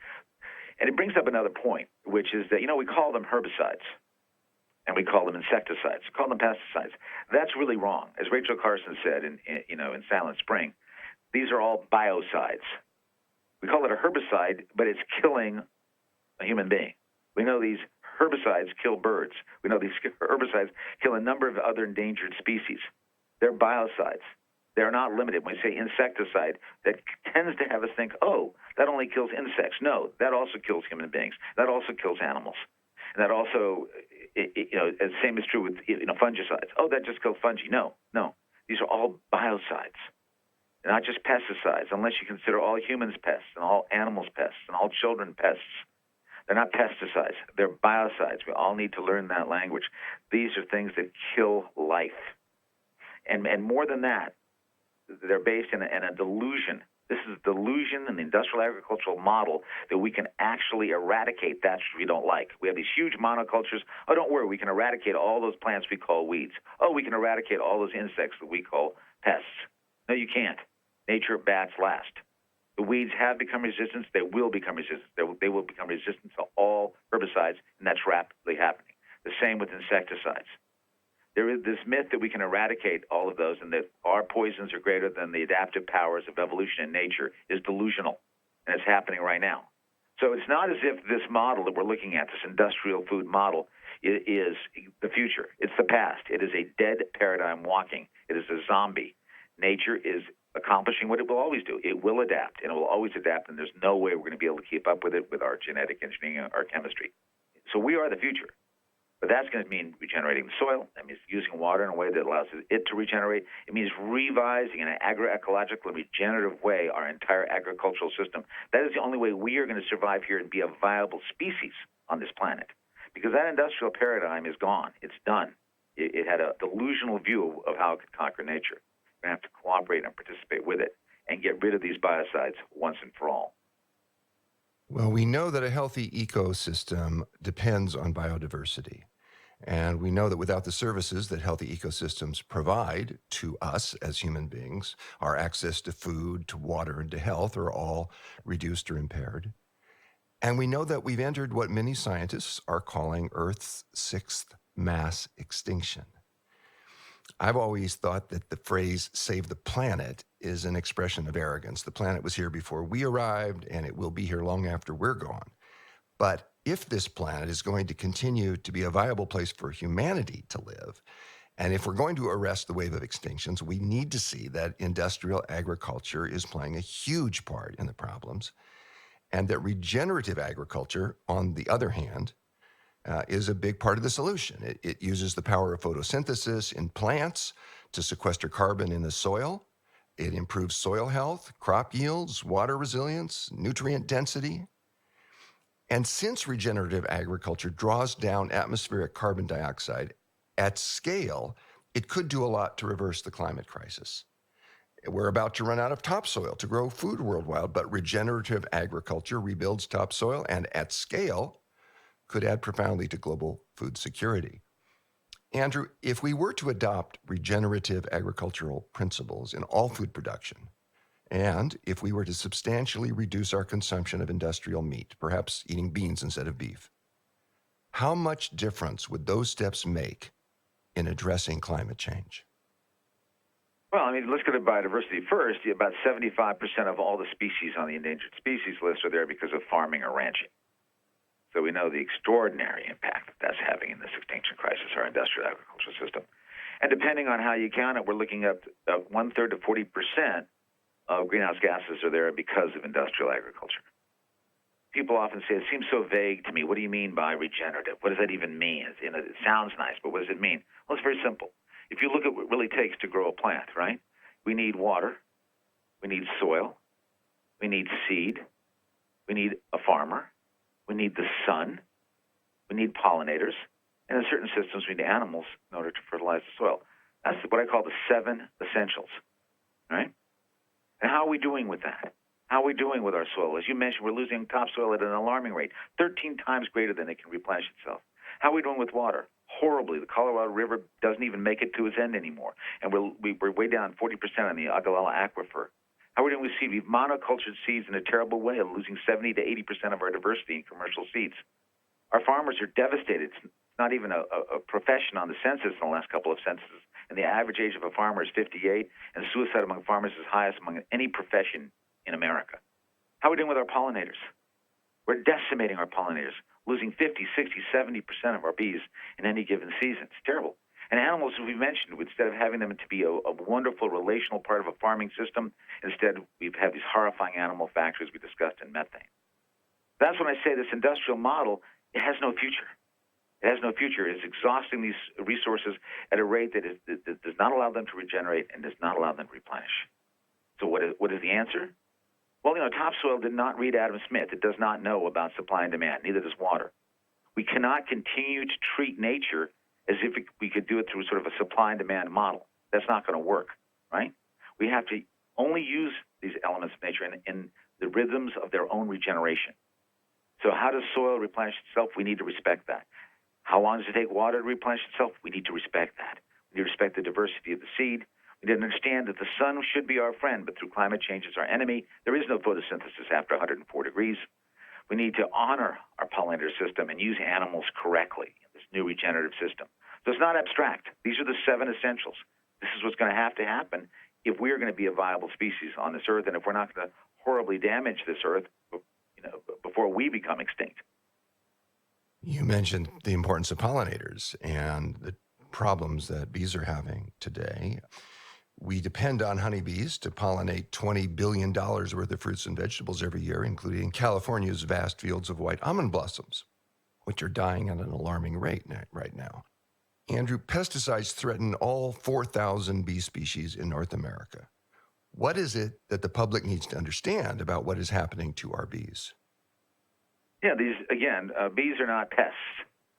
And it brings up another point, which is that, we call them herbicides and we call them insecticides, we call them pesticides. That's really wrong. As Rachel Carson said in Silent Spring, these are all biocides. We call it a herbicide, but it's killing a human being. We know these herbicides kill birds. We know these herbicides kill a number of other endangered species. They're biocides. They're not limited. When we say insecticide, that tends to have us think, oh, that only kills insects. No, that also kills human beings. That also kills animals. And that also, the same is true with fungicides. Oh, that just kills fungi. No. These are all biocides. They're not just pesticides, unless you consider all humans pests and all animals pests and all children pests. They're not pesticides. They're biocides. We all need to learn that language. These are things that kill life. And more than that, they're based in a delusion. This is a delusion in the industrial agricultural model that we can actually eradicate that which we don't like. We have these huge monocultures. Oh, don't worry, we can eradicate all those plants we call weeds. Oh, we can eradicate all those insects that we call pests. No, you can't. Nature bats last. The weeds have become resistant. They will become resistant. They will become resistant to all herbicides, and that's rapidly happening. The same with insecticides. There is this myth that we can eradicate all of those and that our poisons are greater than the adaptive powers of evolution in nature is delusional, and it's happening right now. So it's not as if this model that we're looking at, this industrial food model, is the future. It's the past. It is a dead paradigm walking. It is a zombie. Nature is accomplishing what it will always do. It will adapt, and it will always adapt, and there's no way we're going to be able to keep up with it with our genetic engineering, our chemistry. So we are the future. But that's going to mean regenerating the soil. That means using water in a way that allows it to regenerate. It means revising in an agroecological and regenerative way our entire agricultural system. That is the only way we are going to survive here and be a viable species on this planet. Because that industrial paradigm is gone. It's done. It had a delusional view of how it could conquer nature. We're going to have to cooperate and participate with it and get rid of these biocides once and for all. Well, we know that a healthy ecosystem depends on biodiversity. And we know that without the services that healthy ecosystems provide to us as human beings, our access to food, to water, and to health are all reduced or impaired. And we know that we've entered what many scientists are calling Earth's sixth mass extinction. I've always thought that the phrase save the planet is an expression of arrogance. The planet was here before we arrived, and it will be here long after we're gone. But if this planet is going to continue to be a viable place for humanity to live, and if we're going to arrest the wave of extinctions, we need to see that industrial agriculture is playing a huge part in the problems, and that regenerative agriculture, on the other hand, is a big part of the solution. It uses the power of photosynthesis in plants to sequester carbon in the soil. It improves soil health, crop yields, water resilience, nutrient density. And since regenerative agriculture draws down atmospheric carbon dioxide at scale, it could do a lot to reverse the climate crisis. We're about to run out of topsoil to grow food worldwide, but regenerative agriculture rebuilds topsoil and at scale could add profoundly to global food security. Andrew, if we were to adopt regenerative agricultural principles in all food production, and if we were to substantially reduce our consumption of industrial meat, perhaps eating beans instead of beef, how much difference would those steps make in addressing climate change? Well, let's go to biodiversity first. About 75% of all the species on the endangered species list are there because of farming or ranching. So we know the extraordinary impact that that's having in this extinction crisis, our industrial agricultural system. And depending on how you count it, we're looking at 1/3 to 40% of greenhouse gases are there because of industrial agriculture. People often say, it seems so vague to me. What do you mean by regenerative? What does that even mean? It sounds nice, but what does it mean? Well, it's very simple. If you look at what it really takes to grow a plant, right? We need water. We need soil. We need seed. We need a farmer. We need the sun. We need pollinators. And in certain systems, we need animals in order to fertilize the soil. That's what I call the 7 essentials, right? And how are we doing with that? How are we doing with our soil? As you mentioned, we're losing topsoil at an alarming rate, 13 times greater than it can replenish itself. How are we doing with water? Horribly. The Colorado River doesn't even make it to its end anymore. And we're way down 40% on the Ogallala Aquifer. How are we doing with seed? We've monocultured seeds in a terrible way, losing 70 to 80% of our diversity in commercial seeds. Our farmers are devastated. It's not even a profession on the census in the last couple of censuses. And the average age of a farmer is 58, and suicide among farmers is highest among any profession in America. How are we doing with our pollinators? We're decimating our pollinators, losing 50, 60, 70% of our bees in any given season. It's terrible. And animals, as we mentioned, instead of having them to be a wonderful relational part of a farming system, instead we've had these horrifying animal factories we discussed in methane. That's when I say this industrial model, it has no future. It has no future. It's exhausting these resources at a rate that does not allow them to regenerate and does not allow them to replenish. So what is the answer? Well, topsoil did not read Adam Smith. It does not know about supply and demand. Neither does water. We cannot continue to treat nature as if we could do it through sort of a supply and demand model. That's not going to work, right? We have to only use these elements of nature in the rhythms of their own regeneration. So how does soil replenish itself? We need to respect that. How long does it take water to replenish itself? We need to respect that. We need to respect the diversity of the seed. We need to understand that the sun should be our friend, but through climate change it's our enemy. There is no photosynthesis after 104 degrees. We need to honor our pollinator system and use animals correctly in this new regenerative system. So it's not abstract. These are the 7 essentials. This is what's going to happen if we're going to be a viable species on this earth, and if we're not going to horribly damage this earth, before we become extinct. You mentioned the importance of pollinators and the problems that bees are having today. We depend on honeybees to pollinate $20 billion worth of fruits and vegetables every year, including California's vast fields of white almond blossoms, which are dying at an alarming rate right now. Andrew, pesticides threaten all 4,000 bee species in North America. What is it that the public needs to understand about what is happening to our bees? Yeah, bees are not pests.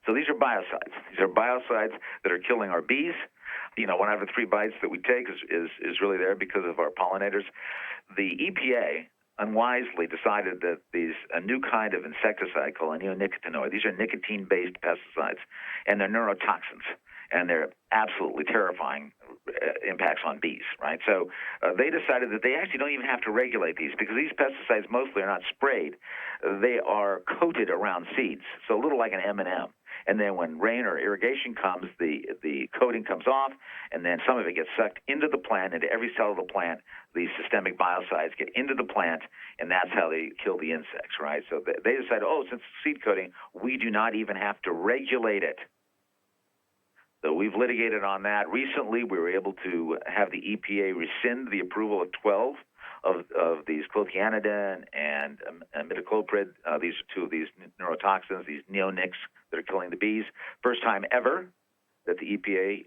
So these are biocides. These are biocides that are killing our bees. 1 out of 3 bites that we take is really there because of our pollinators. The EPA unwisely decided that a new kind of insecticide called a neonicotinoid, these are nicotine-based pesticides, and they're neurotoxins, and they're absolutely terrifying impacts on bees, right? So they decided that they actually don't even have to regulate these because these pesticides mostly are not sprayed. They are coated around seeds, so a little like an M&M. And then when rain or irrigation comes, the coating comes off, and then some of it gets sucked into the plant, into every cell of the plant. These systemic biocides get into the plant, and that's how they kill the insects, right? So they decided, since it's seed coating, we do not even have to regulate it. So we've litigated on that. Recently, we were able to have the EPA rescind the approval of 12 of these clothianidin and imidacloprid. These are 2 of these neurotoxins, these neonics that are killing the bees. First time ever that the EPA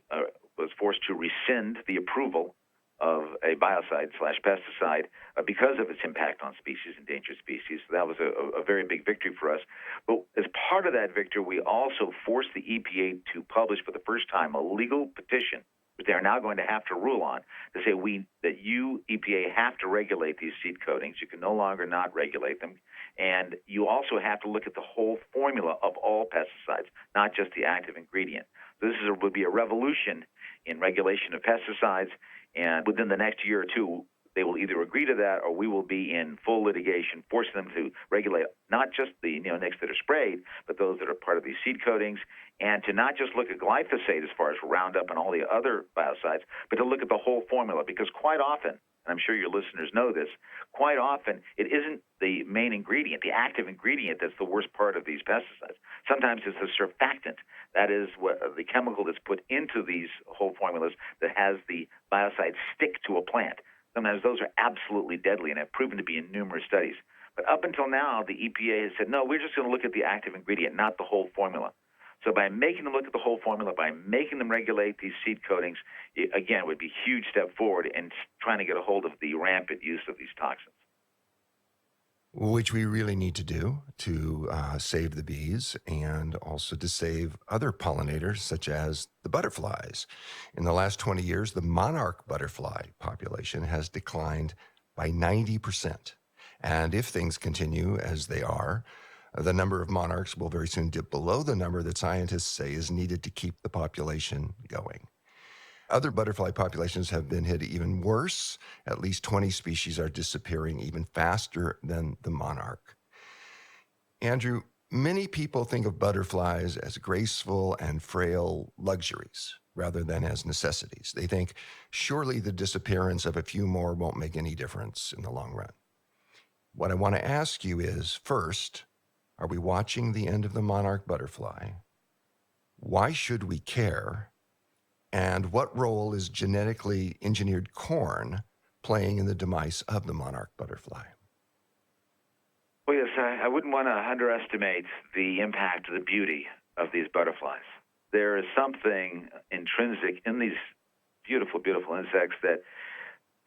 was forced to rescind the approval of a biocide/pesticide because of its impact on species, endangered species. So that was a very big victory for us. But as part of that victory, we also forced the EPA to publish for the first time a legal petition, which they are now going to have to rule on, to say that you, EPA, have to regulate these seed coatings. You can no longer not regulate them. And you also have to look at the whole formula of all pesticides, not just the active ingredient. So this would be a revolution in regulation of pesticides. And within the next year or 2, they will either agree to that or we will be in full litigation, forcing them to regulate not just the neonics that are sprayed, but those that are part of these seed coatings, and to not just look at glyphosate as far as Roundup and all the other biocides, but to look at the whole formula. Because quite often, and and I'm sure your listeners know this, quite often it isn't the main ingredient, the active ingredient, that's the worst part of these pesticides. Sometimes it's the surfactant. That is what the chemical that's put into these whole formulas that has the biocide stick to a plant. Sometimes those are absolutely deadly and have proven to be in numerous studies. But up until now, the EPA has said, no, we're just going to look at the active ingredient, not the whole formula. So by making them look at the whole formula, by making them regulate these seed coatings, it, again, would be a huge step forward in trying to get a hold of the rampant use of these toxins. Which we really need to do to save the bees and also to save other pollinators, such as the butterflies. In the last 20 years, the monarch butterfly population has declined by 90%. And if things continue as they are, the number of monarchs will very soon dip below the number that scientists say is needed to keep the population going. Other butterfly populations have been hit even worse. At least 20 species are disappearing even faster than the monarch. Andrew, many people think of butterflies as graceful and frail luxuries rather than as necessities. They think, surely the disappearance of a few more won't make any difference in the long run. What I want to ask you is, first, are we watching the end of the monarch butterfly? Why should we care? And what role is genetically engineered corn playing in the demise of the monarch butterfly? Well, yes, I wouldn't want to underestimate the impact of the beauty of these butterflies. There is something intrinsic in these beautiful, beautiful insects that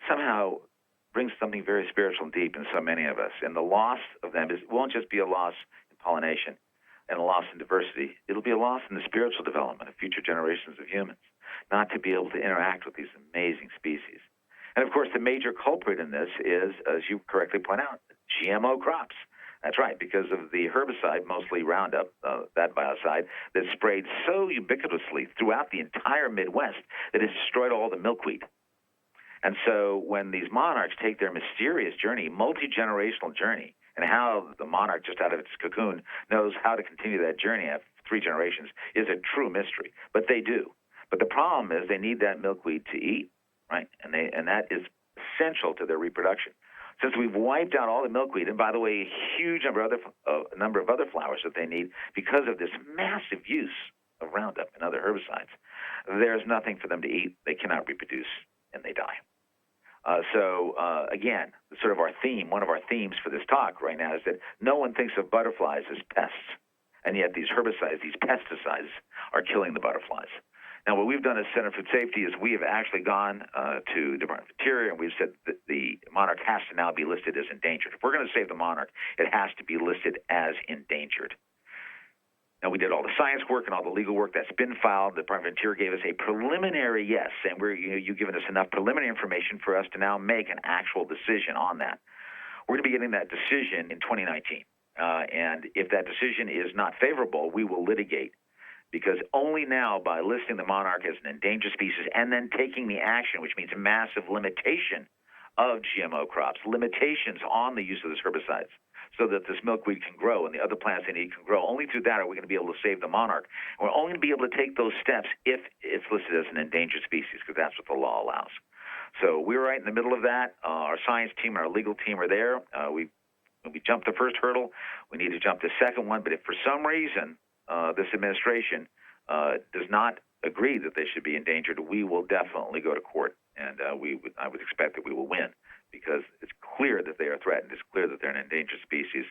somehow brings something very spiritual and deep in so many of us. And the loss of them won't just be a loss in pollination and a loss in diversity. It'll be a loss in the spiritual development of future generations of humans, not to be able to interact with these amazing species. And, of course, the major culprit in this is, as you correctly point out, GMO crops. That's right, because of the herbicide, mostly Roundup, that biocide, that's sprayed so ubiquitously throughout the entire Midwest that it's destroyed all the milkweed. And so when these monarchs take their mysterious journey, multi-generational journey, and how the monarch just out of its cocoon knows how to continue that journey after 3 generations is a true mystery. But they do. But the problem is they need that milkweed to eat, right? And that is essential to their reproduction. Since we've wiped out all the milkweed, and by the way, a huge number of other flowers that they need because of this massive use of Roundup and other herbicides, there's nothing for them to eat. They cannot reproduce, and they die. Again, sort of our theme, one of our themes for this talk right now is that no one thinks of butterflies as pests, and yet these herbicides, these pesticides, are killing the butterflies. Now, what we've done as Center for Food Safety is we have actually gone to Department of Interior, and we've said that the monarch has to now be listed as endangered. If we're going to save the monarch, it has to be listed as endangered. Now, we did all the science work and all the legal work that's been filed. The Department of Interior gave us a preliminary yes, and you've given us enough preliminary information for us to now make an actual decision on that. We're going to be getting that decision in 2019. And if that decision is not favorable, we will litigate. Because only now, by listing the monarch as an endangered species and then taking the action, which means a massive limitation of GMO crops, limitations on the use of these herbicides, so that this milkweed can grow and the other plants they need can grow. Only through that are we going to be able to save the monarch. And we're only going to be able to take those steps if it's listed as an endangered species, because that's what the law allows. So we're right in the middle of that. Our science team and our legal team are there. We jumped the first hurdle. We need to jump the second one. But if for some reason this administration does not agree that they should be endangered, we will definitely go to court. And I would expect that we will win, because it's clear that they are threatened. It's clear that they're an endangered species.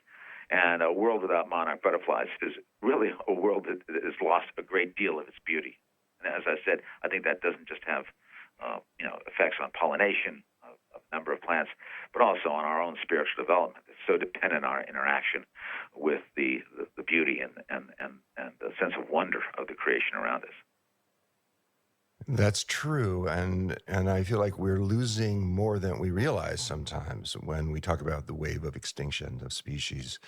And a world without monarch butterflies is really a world that has lost a great deal of its beauty. And as I said, I think that doesn't just have effects on pollination of a number of plants, but also on our own spiritual development. It's so dependent on our interaction with the beauty and the sense of wonder of the creation around us. That's true, and I feel like we're losing more than we realize sometimes when we talk about the wave of extinction of species.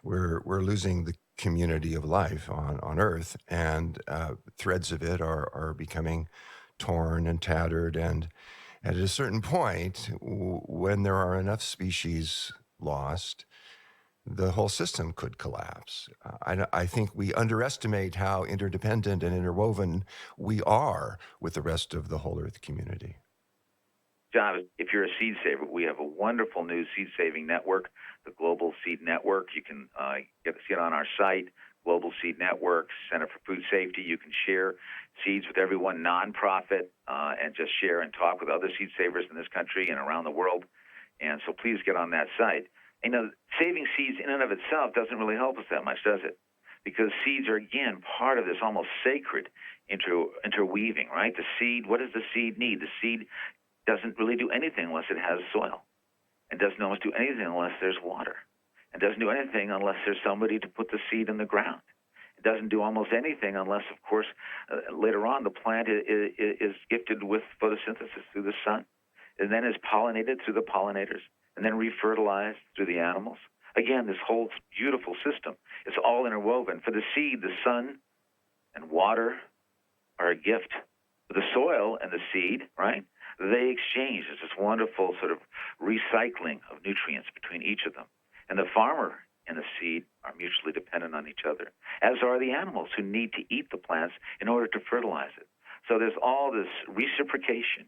We're losing the community of life on Earth, and threads of it are becoming torn and tattered. And at a certain point, when there are enough species lost, the whole system could collapse. I think we underestimate how interdependent and interwoven we are with the rest of the whole Earth community. job is, if you're a seed saver, we have a wonderful new seed saving network, the Global Seed Network. You can see it on our site, Global Seed Network, Center for Food Safety. You can share seeds with everyone, nonprofit, and just share and talk with other seed savers in this country and around the world. And so please get on that site. You know, saving seeds in and of itself doesn't really help us that much, does it? Because seeds are, again, part of this almost sacred interweaving, right? The seed, what does the seed need? The seed doesn't really do anything unless it has soil, and doesn't almost do anything unless there's water, and doesn't do anything unless there's somebody to put the seed in the ground. It doesn't do almost anything unless, of course, later on the plant is gifted with photosynthesis through the sun, and then is pollinated through the pollinators, and then refertilized through the animals. Again, this whole beautiful system is all interwoven. For the seed, the sun and water are a gift. For the soil and the seed, right, they exchange. It's this wonderful sort of recycling of nutrients between each of them. And the farmer and the seed are mutually dependent on each other, as are the animals who need to eat the plants in order to fertilize it. So there's all this reciprocation,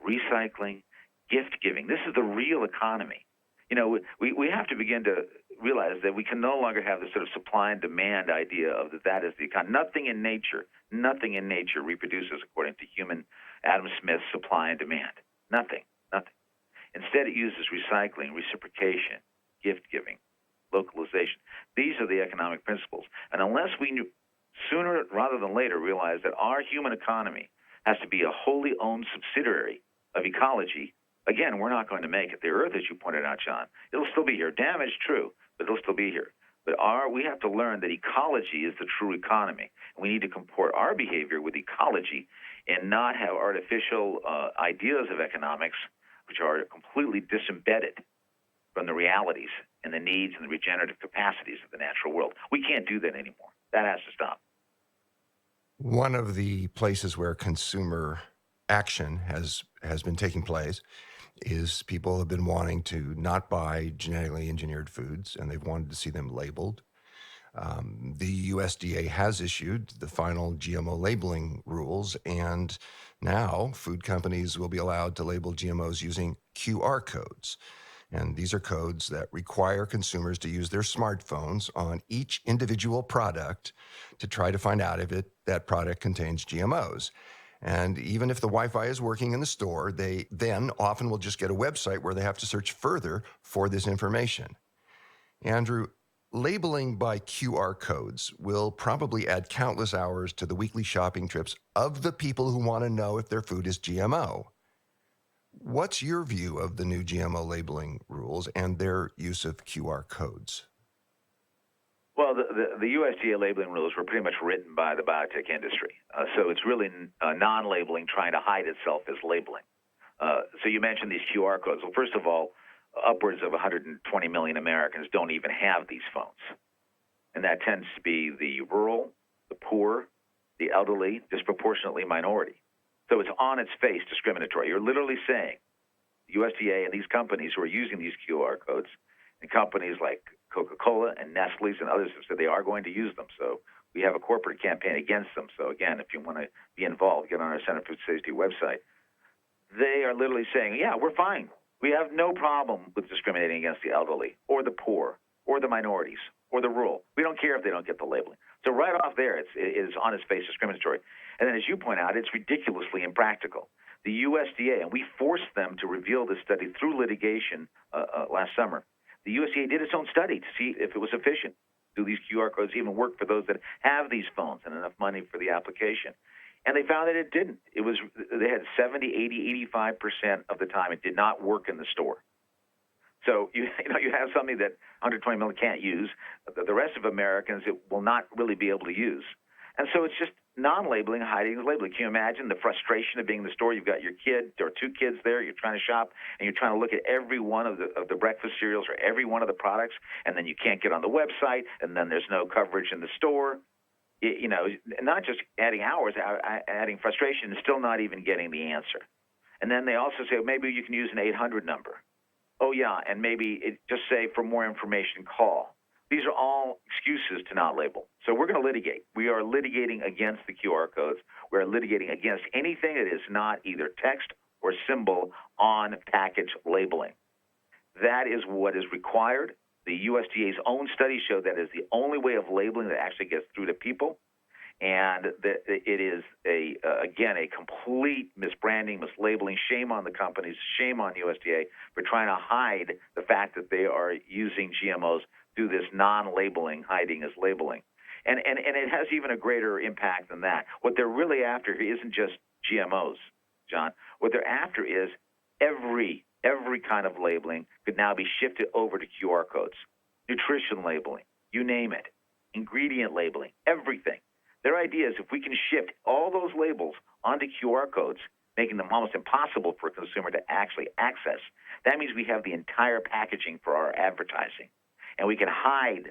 recycling, gift giving. This is the real economy. You know, we have to begin to realize that we can no longer have this sort of supply and demand idea of that is the economy. Nothing in nature reproduces according to human Adam Smith's supply and demand. Nothing. Instead, it uses recycling, reciprocation, gift giving, localization. These are the economic principles. And unless we sooner rather than later realize that our human economy has to be a wholly owned subsidiary of ecology, again, we're not going to make it. The Earth, as you pointed out, John, it'll still be here. Damaged, true, but it'll still be here. But we have to learn that ecology is the true economy. And we need to comport our behavior with ecology and not have artificial ideas of economics which are completely disembedded from the realities and the needs and the regenerative capacities of the natural world. We can't do that anymore. That has to stop. One of the places where consumer action has been taking place is people have been wanting to not buy genetically engineered foods, and they've wanted to see them labeled. The USDA has issued the final GMO labeling rules, and now food companies will be allowed to label GMOs using QR codes. And these are codes that require consumers to use their smartphones on each individual product to try to find out if that product contains GMOs. And even if the Wi-Fi is working in the store, they then often will just get a website where they have to search further for this information. Andrew, labeling by QR codes will probably add countless hours to the weekly shopping trips of the people who want to know if their food is GMO. What's your view of the new GMO labeling rules and their use of QR codes? Well, the USDA labeling rules were pretty much written by the biotech industry. So it's really non-labeling trying to hide itself as labeling. So you mentioned these QR codes. Well, first of all, upwards of 120 million Americans don't even have these phones. And that tends to be the rural, the poor, the elderly, disproportionately minority. So it's on its face discriminatory. You're literally saying the USDA and these companies who are using these QR codes, and companies like Coca-Cola and Nestle's and others have said they are going to use them. So we have a corporate campaign against them. So again, if you want to be involved, get on our Center for Food Safety website. They are literally saying, yeah, we're fine. We have no problem with discriminating against the elderly or the poor or the minorities or the rural. We don't care if they don't get the labeling. So right off there, it is on its face discriminatory. And then as you point out, it's ridiculously impractical. The USDA, and we forced them to reveal this study through litigation last summer. The USDA did its own study to see if it was efficient. Do these QR codes even work for those that have these phones and enough money for the application? And they found that it didn't. They had 70, 80, 85% of the time it did not work in the store. So you have something that 120 million can't use. The rest of Americans it will not really be able to use. And so it's just non-labeling, hiding the labeling. Can you imagine the frustration of being in the store? You've got your kid or two kids there. You're trying to shop, and you're trying to look at every one of the breakfast cereals or every one of the products, and then you can't get on the website, and then there's no coverage in the store. Not just adding hours, adding frustration, and still not even getting the answer. And then they also say, maybe you can use an 800 number. Oh, yeah, and maybe just say, for more information, call. These are all excuses to not label. So we're going to litigate. We are litigating against the QR codes. We're litigating against anything that is not either text or symbol on package labeling. That is what is required. The USDA's own studies show that is the only way of labeling that actually gets through to people. And it is, again, a complete misbranding, mislabeling. Shame on the companies, shame on USDA for trying to hide the fact that they are using GMOs through this non-labeling, hiding as labeling. And it has even a greater impact than that. What they're really after here isn't just GMOs, John. What they're after is every kind of labeling could now be shifted over to QR codes, nutrition labeling, you name it, ingredient labeling, everything. Their idea is if we can shift all those labels onto QR codes, making them almost impossible for a consumer to actually access, that means we have the entire packaging for our advertising. And we can hide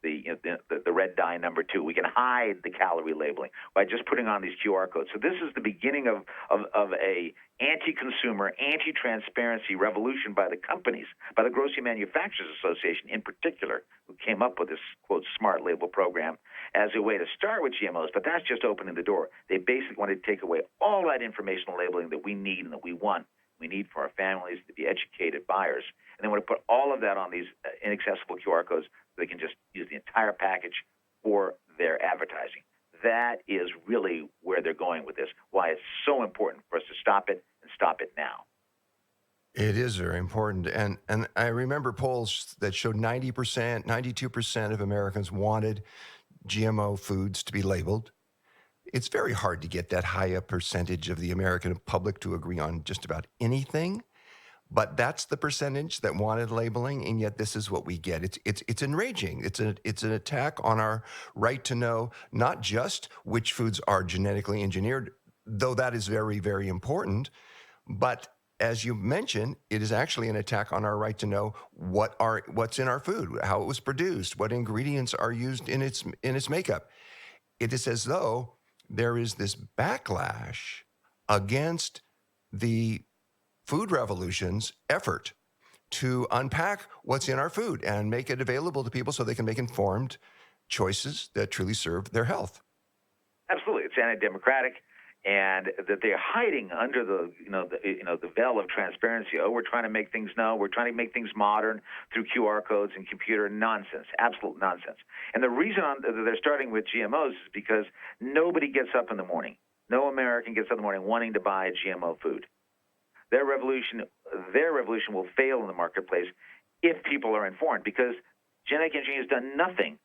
the red dye number 2. We can hide the calorie labeling by just putting on these QR codes. So this is the beginning of a anti-consumer, anti-transparency revolution by the companies, by the Grocery Manufacturers Association in particular, who came up with this, quote, smart label program as a way to start with GMOs, but that's just opening the door. They basically wanted to take away all that informational labeling that we need and that we want. We need for our families to be educated buyers. And they want to put all of that on these inaccessible QR codes so they can just use the entire package for their advertising. That is really where they're going with this, why it's so important for us to stop it and stop it now. It is very important. And I remember polls that showed 90%, 92% of Americans wanted GMO foods to be labeled. It's very hard to get that high a percentage of the American public to agree on just about anything. But that's the percentage that wanted labeling, and yet this is what we get. It's enraging. It's an attack on our right to know not just which foods are genetically engineered, though that is very, very important, but as you mentioned, it is actually an attack on our right to know what's in our food, how it was produced, what ingredients are used in its makeup. It is as though there is this backlash against the food revolution's effort to unpack what's in our food and make it available to people so they can make informed choices that truly serve their health. Absolutely, it's anti-democratic, and that they're hiding under the veil of transparency. Oh, we're trying to make things known. We're trying to make things modern through QR codes and computer nonsense, absolute nonsense. And the reason that they're starting with GMOs is because nobody gets up in the morning. No American gets up in the morning wanting to buy a GMO food. Their revolution will fail in the marketplace if people are informed, because genetic engineering has done nothing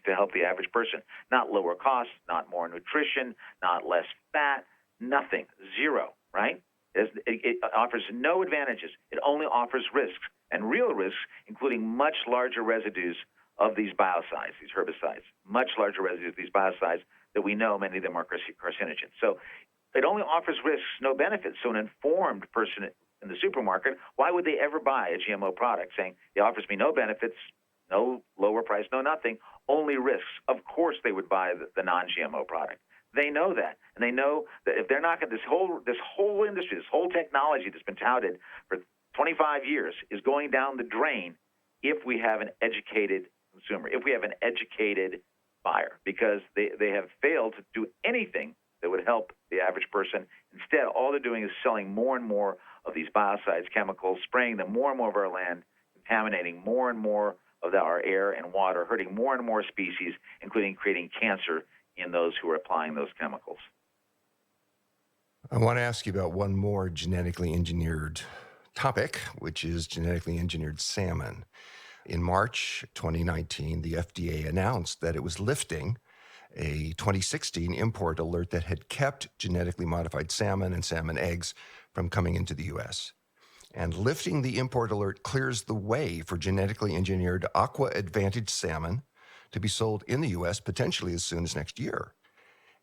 to help the average person. Not lower costs, not more nutrition, not less fat, nothing, zero, right? It offers no advantages. It only offers risks, and real risks, including much larger residues of these biocides, these herbicides, much larger residues of these biocides that we know many of them are carcinogens. So it only offers risks, no benefits. So an informed person in the supermarket, why would they ever buy a GMO product saying it offers me no benefits, no lower price, no nothing, only risks? Of course they would buy the non-GMO product. They know that. And they know that if they're not going to, this whole industry, this whole technology that's been touted for 25 years is going down the drain if we have an educated consumer, if we have an educated buyer, because they have failed to do anything that would help the average person. Instead, all they're doing is selling more and more of these biocides, chemicals, spraying them more and more of our land, contaminating more and more of our air and water, hurting more and more species, including creating cancer in those who are applying those chemicals. I want to ask you about one more genetically engineered topic, which is genetically engineered salmon. In March 2019, the FDA announced that it was lifting a 2016 import alert that had kept genetically modified salmon and salmon eggs from coming into the U.S. And lifting the import alert clears the way for genetically engineered Aqua Advantage salmon to be sold in the U.S. potentially as soon as next year.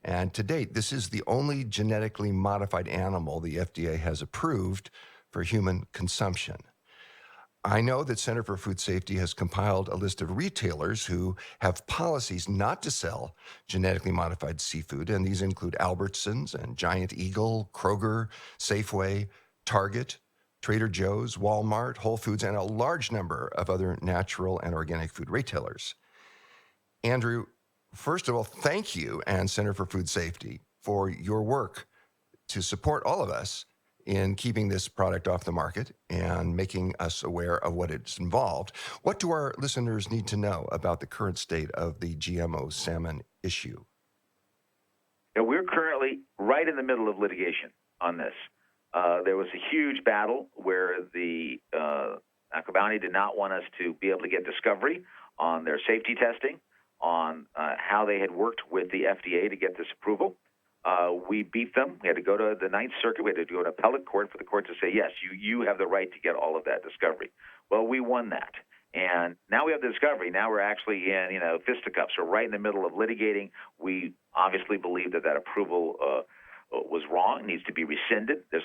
And to date, this is the only genetically modified animal the FDA has approved for human consumption. I know that Center for Food Safety has compiled a list of retailers who have policies not to sell genetically modified seafood, and these include Albertsons and Giant Eagle, Kroger, Safeway, Target, Trader Joe's, Walmart, Whole Foods, and a large number of other natural and organic food retailers. Andrew, first of all, thank you and Center for Food Safety for your work to support all of us in keeping this product off the market and making us aware of what it's involved. What do our listeners need to know about the current state of the GMO salmon issue? Now, we're currently right in the middle of litigation on this. There was a huge battle where the Bounty did not want us to be able to get discovery on their safety testing, on how they had worked with the FDA to get this approval. We beat them. We had to go to the Ninth Circuit. We had to go to appellate court for the court to say, yes, you have the right to get all of that discovery. Well, we won that. And now we have the discovery. Now we're actually in, fisticuffs. We're right in the middle of litigating. We obviously believe that approval was wrong, needs to be rescinded. There's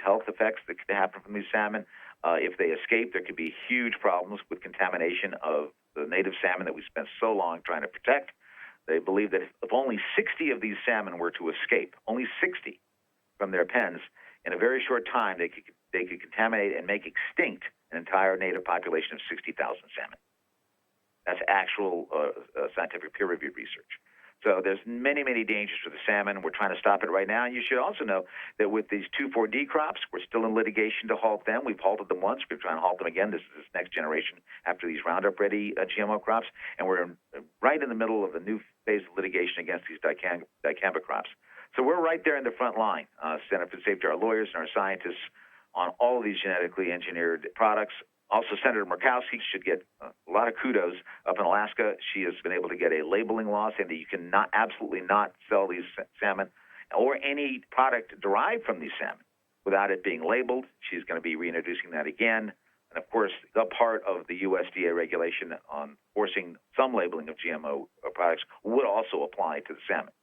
health effects that could happen from these salmon. If they escape, there could be huge problems with contamination of the native salmon that we spent so long trying to protect. They believe that if only 60 of these salmon were to escape, only 60 from their pens, in a very short time, they could contaminate and make extinct an entire native population of 60,000 salmon. That's actual scientific peer-reviewed research. So there's many, many dangers for the salmon. We're trying to stop it right now. And you should also know that with these 2,4-D crops, we're still in litigation to halt them. We've halted them once. We're trying to halt them again. This is this next generation after these Roundup-ready GMO crops. And we're right in the middle of a new phase of litigation against these dicamba crops. So we're right there in the front line, Center for Safety, our lawyers and our scientists, on all of these genetically engineered products. Also, Senator Murkowski should get a lot of kudos up in Alaska. She has been able to get a labeling law saying that you can absolutely not sell these salmon or any product derived from these salmon without it being labeled. She's going to be reintroducing that again. And, of course, the part of the USDA regulation on forcing some labeling of GMO products would also apply to the salmon.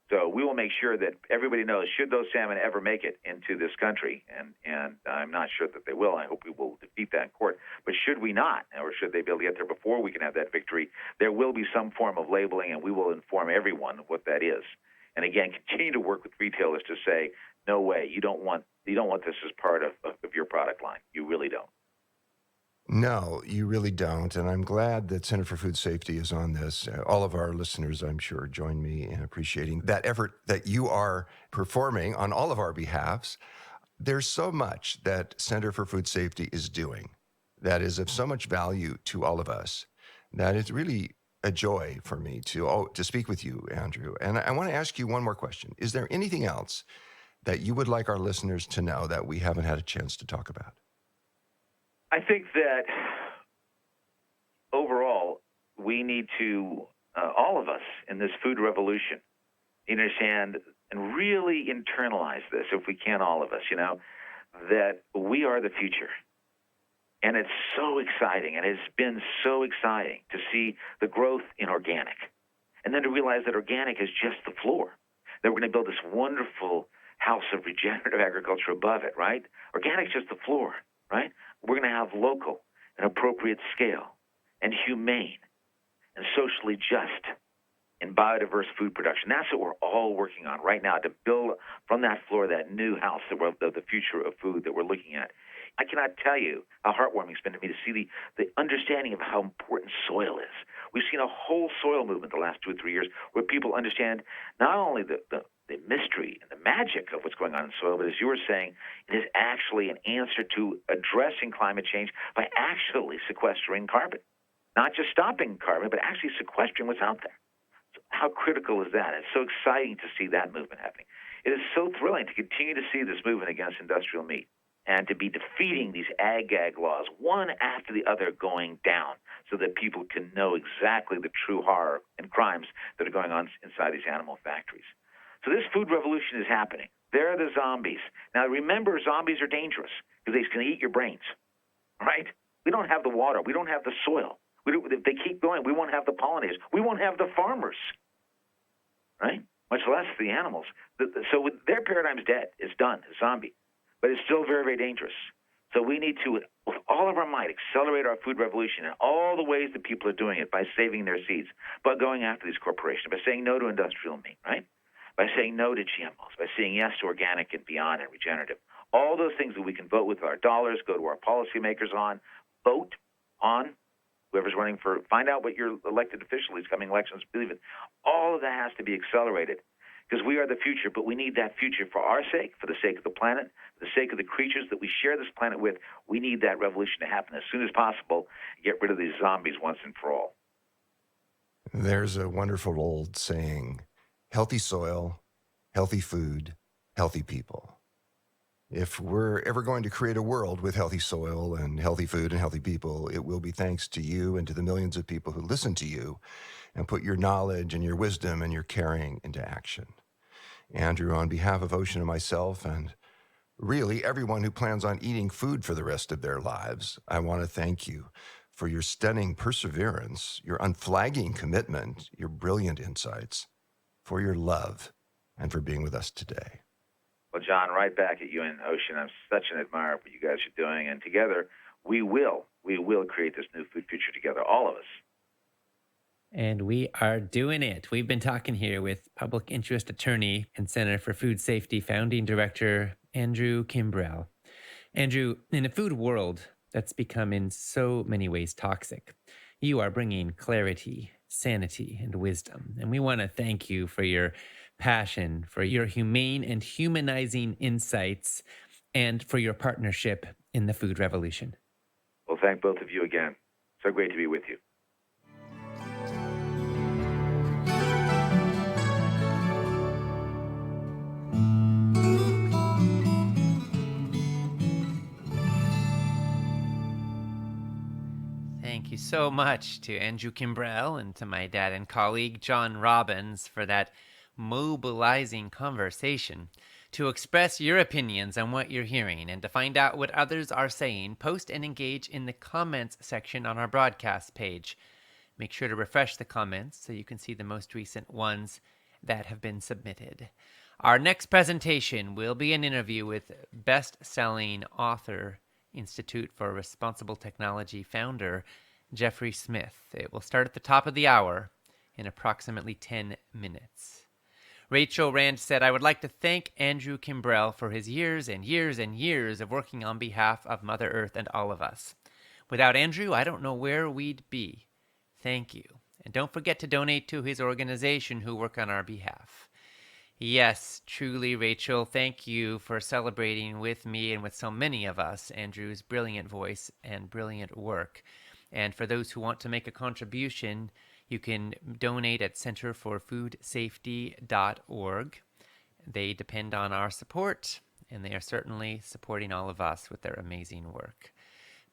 So we will make sure that everybody knows, should those salmon ever make it into this country, and I'm not sure that they will. I hope we will defeat that in court. But should we not, or should they be able to get there before we can have that victory, there will be some form of labeling, and we will inform everyone what that is. And again, continue to work with retailers to say, no way, you don't want this as part of your product line. You really don't. No, you really don't. And I'm glad that Center for Food Safety is on this. All of our listeners, I'm sure, join me in appreciating that effort that you are performing on all of our behalves. There's so much that Center for Food Safety is doing that is of so much value to all of us that it's really a joy for me to speak with you, Andrew. And I want to ask you one more question. Is there anything else that you would like our listeners to know that we haven't had a chance to talk about? I think that overall, we need to, all of us in this food revolution, understand and really internalize this, if we can, all of us, that we are the future. And it's so exciting, and it's been so exciting to see the growth in organic. And then to realize that organic is just the floor, that we're going to build this wonderful house of regenerative agriculture above it, right? Organic's just the floor, right? We're going to have local and appropriate scale and humane and socially just and biodiverse food production. That's what we're all working on right now, to build from that floor that new house, the future of food that we're looking at. I cannot tell you how heartwarming it's been to me to see the understanding of how important soil is. We've seen a whole soil movement the last 2 or 3 years where people understand not only the mystery and the magic of what's going on in soil, but as you were saying, it is actually an answer to addressing climate change by actually sequestering carbon. Not just stopping carbon, but actually sequestering what's out there. So how critical is that? It's so exciting to see that movement happening. It is so thrilling to continue to see this movement against industrial meat and to be defeating these ag-gag laws, one after the other, going down so that people can know exactly the true horror and crimes that are going on inside these animal factories. So this food revolution is happening. There are the zombies. Now, remember, zombies are dangerous because they can eat your brains, right? We don't have the water. We don't have the soil. If they keep going, we won't have the pollinators. We won't have the farmers, right? Much less the animals. So their paradigm's dead. It's done. It's zombie. But it's still very, very dangerous. So we need to, with all of our might, accelerate our food revolution in all the ways that people are doing it, by saving their seeds, by going after these corporations, by saying no to industrial meat, right? By saying no to GMOs, by saying yes to organic and beyond and regenerative. All those things that we can vote with our dollars, go to our policymakers on, vote on, whoever's running for, find out what your elected official is coming elections believe in. All of that has to be accelerated because we are the future, but we need that future for our sake, for the sake of the planet, for the sake of the creatures that we share this planet with. We need that revolution to happen as soon as possible and get rid of these zombies once and for all. There's a wonderful old saying, healthy soil, healthy food, healthy people. If we're ever going to create a world with healthy soil and healthy food and healthy people, it will be thanks to you and to the millions of people who listen to you and put your knowledge and your wisdom and your caring into action. Andrew, on behalf of Ocean and myself, and really everyone who plans on eating food for the rest of their lives, I want to thank you for your stunning perseverance, your unflagging commitment, your brilliant insights, for your love, and for being with us today. Well, John, right back at you and Ocean. I'm such an admirer of what you guys are doing, and together we will create this new food future together, all of us. And we are doing it. We've been talking here with public interest attorney and Center for Food Safety founding director, Andrew Kimbrell. Andrew, in a food world that's become in so many ways toxic, you are bringing clarity, sanity, and wisdom. And we want to thank you for your passion, for your humane and humanizing insights, and for your partnership in the food revolution. Well, thank both of you again. So great to be with you. Thank you so much to Andrew Kimbrell and to my dad and colleague John Robbins for that mobilizing conversation. To express your opinions on what you're hearing and to find out what others are saying, post and engage in the comments section on our broadcast page. Make sure to refresh the comments so you can see the most recent ones that have been submitted. Our next presentation will be an interview with best-selling author, Institute for Responsible Technology founder, Jeffrey Smith. It will start at the top of the hour in approximately 10 minutes. Rachel Rand said, I would like to thank Andrew Kimbrell for his years and years and years of working on behalf of Mother Earth and all of us. Without Andrew, I don't know where we'd be. Thank you. And don't forget to donate to his organization who work on our behalf. Yes, truly, Rachel, thank you for celebrating with me and with so many of us Andrew's brilliant voice and brilliant work. And for those who want to make a contribution, you can donate at centerforfoodsafety.org. They depend on our support, and they are certainly supporting all of us with their amazing work.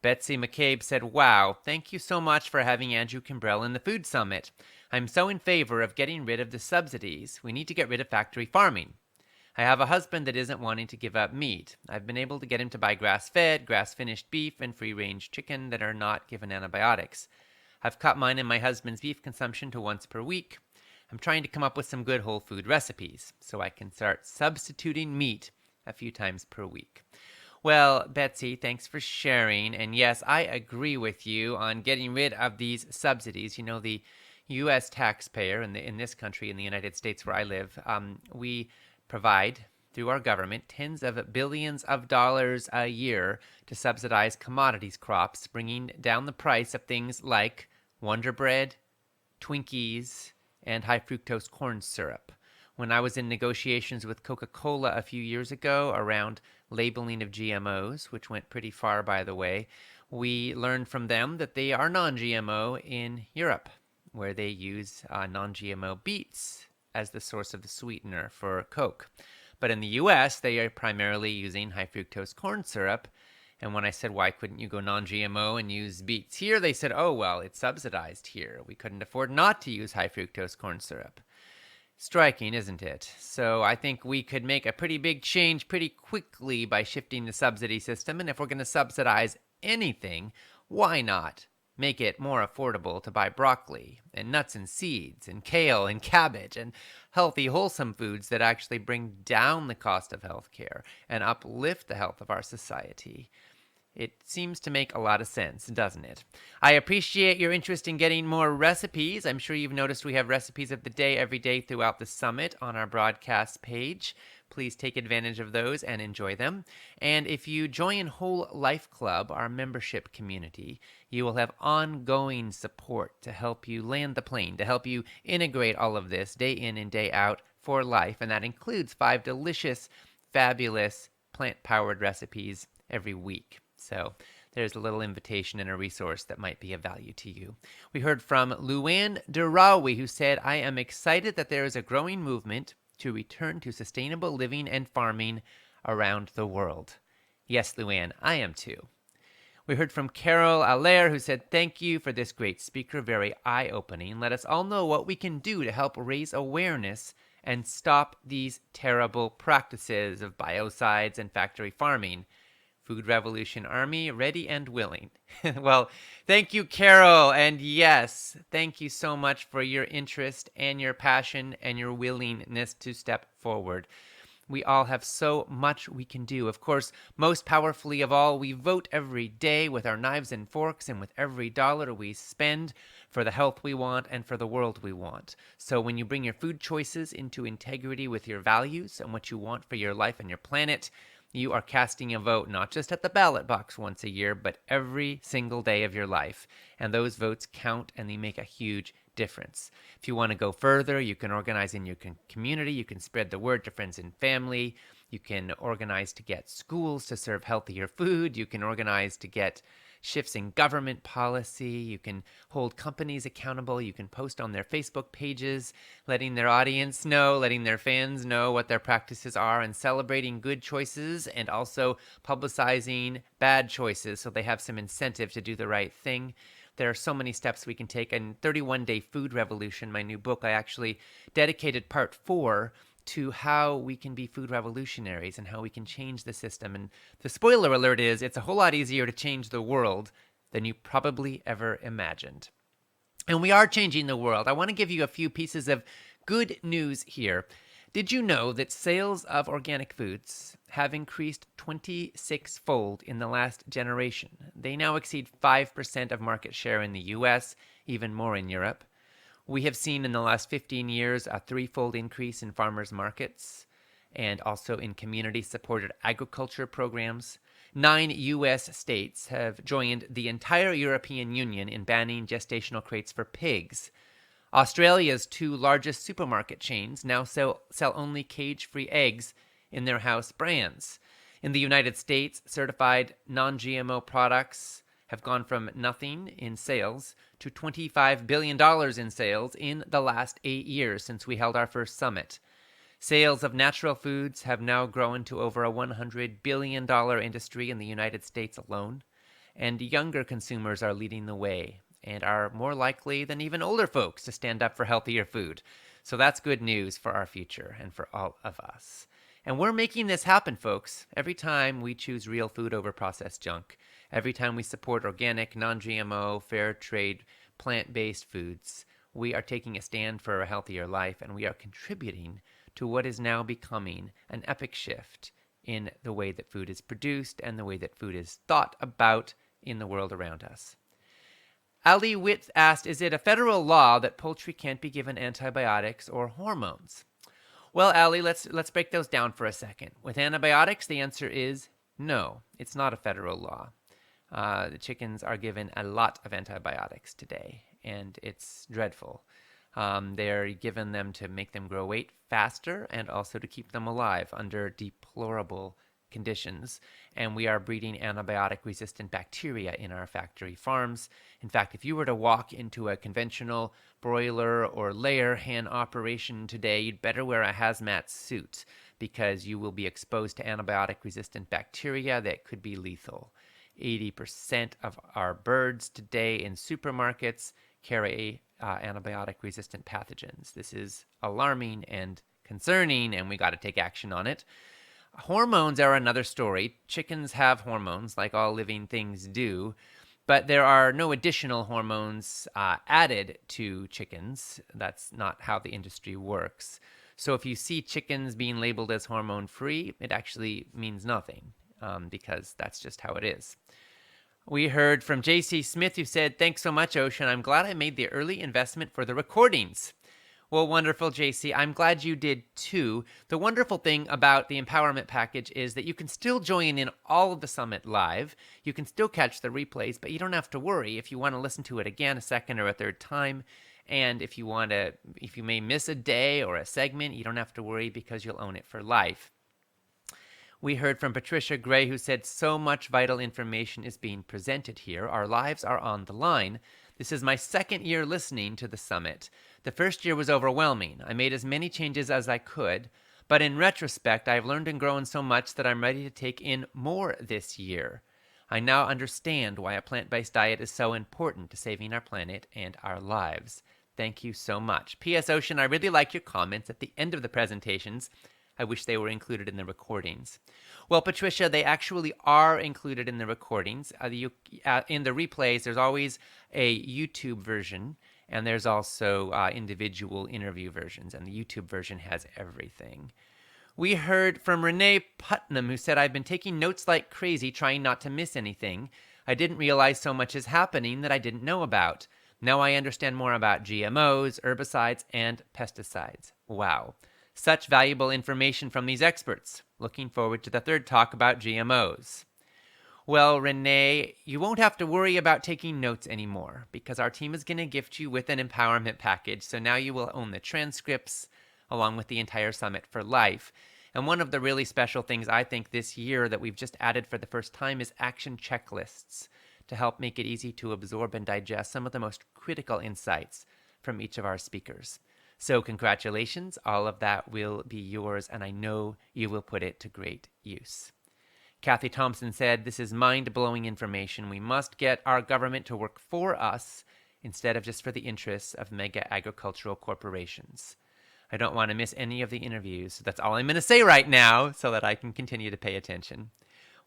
Betsy McCabe said, wow, thank you so much for having Andrew Kimbrell in the Food Summit. I'm so in favor of getting rid of the subsidies. We need to get rid of factory farming. I have a husband that isn't wanting to give up meat. I've been able to get him to buy grass-fed, grass-finished beef, and free-range chicken that are not given antibiotics. I've cut mine and my husband's beef consumption to once per week. I'm trying to come up with some good whole food recipes so I can start substituting meat a few times per week. Well, Betsy, thanks for sharing. And yes, I agree with you on getting rid of these subsidies. You know, the U.S. taxpayer in this country, in the United States where I live, we provide through our government tens of billions of dollars a year to subsidize commodities crops, bringing down the price of things like Wonder Bread, Twinkies, and high fructose corn syrup. When I was in negotiations with Coca-Cola a few years ago around labeling of GMOs, which went pretty far, by the way, we learned from them that they are non-GMO in Europe, where they use non-GMO beets as the source of the sweetener for Coke. But in the U.S., they are primarily using high fructose corn syrup. And when I said, why couldn't you go non-GMO and use beets here? They said, oh, well, it's subsidized here. We couldn't afford not to use high fructose corn syrup. Striking, isn't it? So I think we could make a pretty big change pretty quickly by shifting the subsidy system. And if we're going to subsidize anything, why not make it more affordable to buy broccoli and nuts and seeds and kale and cabbage and healthy, wholesome foods that actually bring down the cost of healthcare and uplift the health of our society? It seems to make a lot of sense, doesn't it? I appreciate your interest in getting more recipes. I'm sure you've noticed we have recipes of the day every day throughout the summit on our broadcast page. Please take advantage of those and enjoy them. And if you join Whole Life Club, our membership community, you will have ongoing support to help you land the plane, to help you integrate all of this day in and day out for life, and that includes 5 delicious, fabulous plant-powered recipes every week. So there's a little invitation and a resource that might be of value to you. We heard from Luann Derawi, who said, I am excited that there is a growing movement to return to sustainable living and farming around the world. Yes, Luann, I am too. We heard from Carol Allaire, who said, thank you for this great speaker, very eye-opening. Let us all know what we can do to help raise awareness and stop these terrible practices of biocides and factory farming. Food Revolution Army, ready and willing. Well, thank you, Carol. And yes, thank you so much for your interest and your passion and your willingness to step forward. We all have so much we can do. Of course, most powerfully of all, we vote every day with our knives and forks and with every dollar we spend for the health we want and for the world we want. So when you bring your food choices into integrity with your values and what you want for your life and your planet, you are casting a vote not just at the ballot box once a year, but every single day of your life. And those votes count and they make a huge difference. If you want to go further, you can organize in your community. You can spread the word to friends and family. You can organize to get schools to serve healthier food. You can organize to get shifts in government policy. You can hold companies accountable. You can post on their Facebook pages, letting their audience know, letting their fans know what their practices are, and celebrating good choices and also publicizing bad choices so they have some incentive to do the right thing. There are so many steps we can take. In 31 Day Food Revolution, my new book, I actually dedicated part 4 to how we can be food revolutionaries and how we can change the system. And the spoiler alert is it's a whole lot easier to change the world than you probably ever imagined. And we are changing the world. I want to give you a few pieces of good news here. Did you know that sales of organic foods have increased 26-fold in the last generation? They now exceed 5% of market share in the US, even more in Europe. We have seen in the last 15 years a 3-fold increase in farmers markets and also in community-supported agriculture programs. 9 U.S. states have joined the entire European Union in banning gestational crates for pigs. Australia's 2 largest supermarket chains now sell only cage-free eggs in their house brands. In the United States, certified non-GMO products have gone from nothing in sales to $25 billion in sales in the last 8 years since we held our first summit. Sales of natural foods have now grown to over a $100 billion industry in the United States alone, and younger consumers are leading the way and are more likely than even older folks to stand up for healthier food. So that's good news for our future and for all of us. And we're making this happen, folks, every time we choose real food over processed junk. Every time we support organic, non-GMO, fair trade, plant-based foods, we are taking a stand for a healthier life, and we are contributing to what is now becoming an epic shift in the way that food is produced and the way that food is thought about in the world around us. Ali Witt asked, is it a federal law that poultry can't be given antibiotics or hormones? Well, Ali, let's break those down for a second. With antibiotics, the answer is no. It's not a federal law. The chickens are given a lot of antibiotics today, and it's dreadful. They're given them to make them grow weight faster and also to keep them alive under deplorable conditions. And we are breeding antibiotic-resistant bacteria in our factory farms. In fact, if you were to walk into a conventional broiler or layer hen operation today, you'd better wear a hazmat suit because you will be exposed to antibiotic-resistant bacteria that could be lethal. 80% of our birds today in supermarkets carry antibiotic-resistant pathogens. This is alarming and concerning, and we got to take action on it. Hormones are another story. Chickens have hormones, like all living things do, but there are no additional hormones added to chickens. That's not how the industry works. So if you see chickens being labeled as hormone-free, it actually means nothing because that's just how it is. We heard from J.C. Smith, who said, thanks so much, Ocean. I'm glad I made the early investment for the recordings. Well, wonderful, JC. I'm glad you did too. The wonderful thing about the empowerment package is that you can still join in all of the summit live. You can still catch the replays, but you don't have to worry if you want to listen to it again a second or a third time. And if you may miss a day or a segment, you don't have to worry because you'll own it for life. We heard from Patricia Gray, who said so much vital information is being presented here. Our lives are on the line. This is my second year listening to the summit. The first year was overwhelming. I made as many changes as I could, but in retrospect, I've learned and grown so much that I'm ready to take in more this year. I now understand why a plant-based diet is so important to saving our planet and our lives. Thank you so much. P.S. Ocean, I really like your comments at the end of the presentations. I wish they were included in the recordings. Well, Patricia, they actually are included in the recordings. In the replays, there's always a YouTube version, and there's also individual interview versions, and the YouTube version has everything. We heard from Renee Putnam, who said, I've been taking notes like crazy, trying not to miss anything. I didn't realize so much is happening that I didn't know about. Now I understand more about GMOs, herbicides, and pesticides. Wow. Such valuable information from these experts. Looking forward to the third talk about GMOs. Well, Renee, you won't have to worry about taking notes anymore because our team is going to gift you with an empowerment package. So now you will own the transcripts along with the entire summit for life. And one of the really special things I think this year that we've just added for the first time is action checklists to help make it easy to absorb and digest some of the most critical insights from each of our speakers. So congratulations, all of that will be yours, and I know you will put it to great use. Kathy Thompson said, this is mind-blowing information. We must get our government to work for us instead of just for the interests of mega agricultural corporations. I don't want to miss any of the interviews, so that's all I'm going to say right now so that I can continue to pay attention.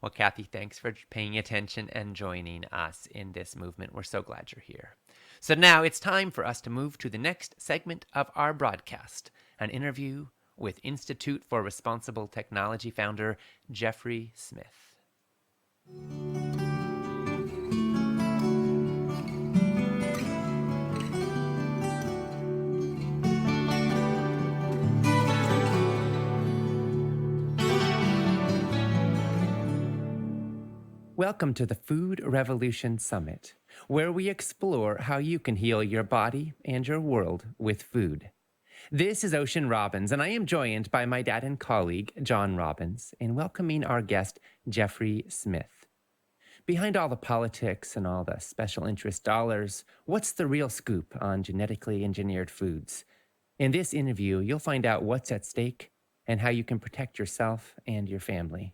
Well, Kathy, thanks for paying attention and joining us in this movement. We're so glad you're here. So now it's time for us to move to the next segment of our broadcast, an interview with Institute for Responsible Technology founder Jeffrey Smith. Welcome to the Food Revolution Summit, where we explore how you can heal your body and your world with food. This is Ocean Robbins, and I am joined by my dad and colleague, John Robbins, in welcoming our guest, Jeffrey Smith. Behind all the politics and all the special interest dollars, what's the real scoop on genetically engineered foods? In this interview, you'll find out what's at stake and how you can protect yourself and your family.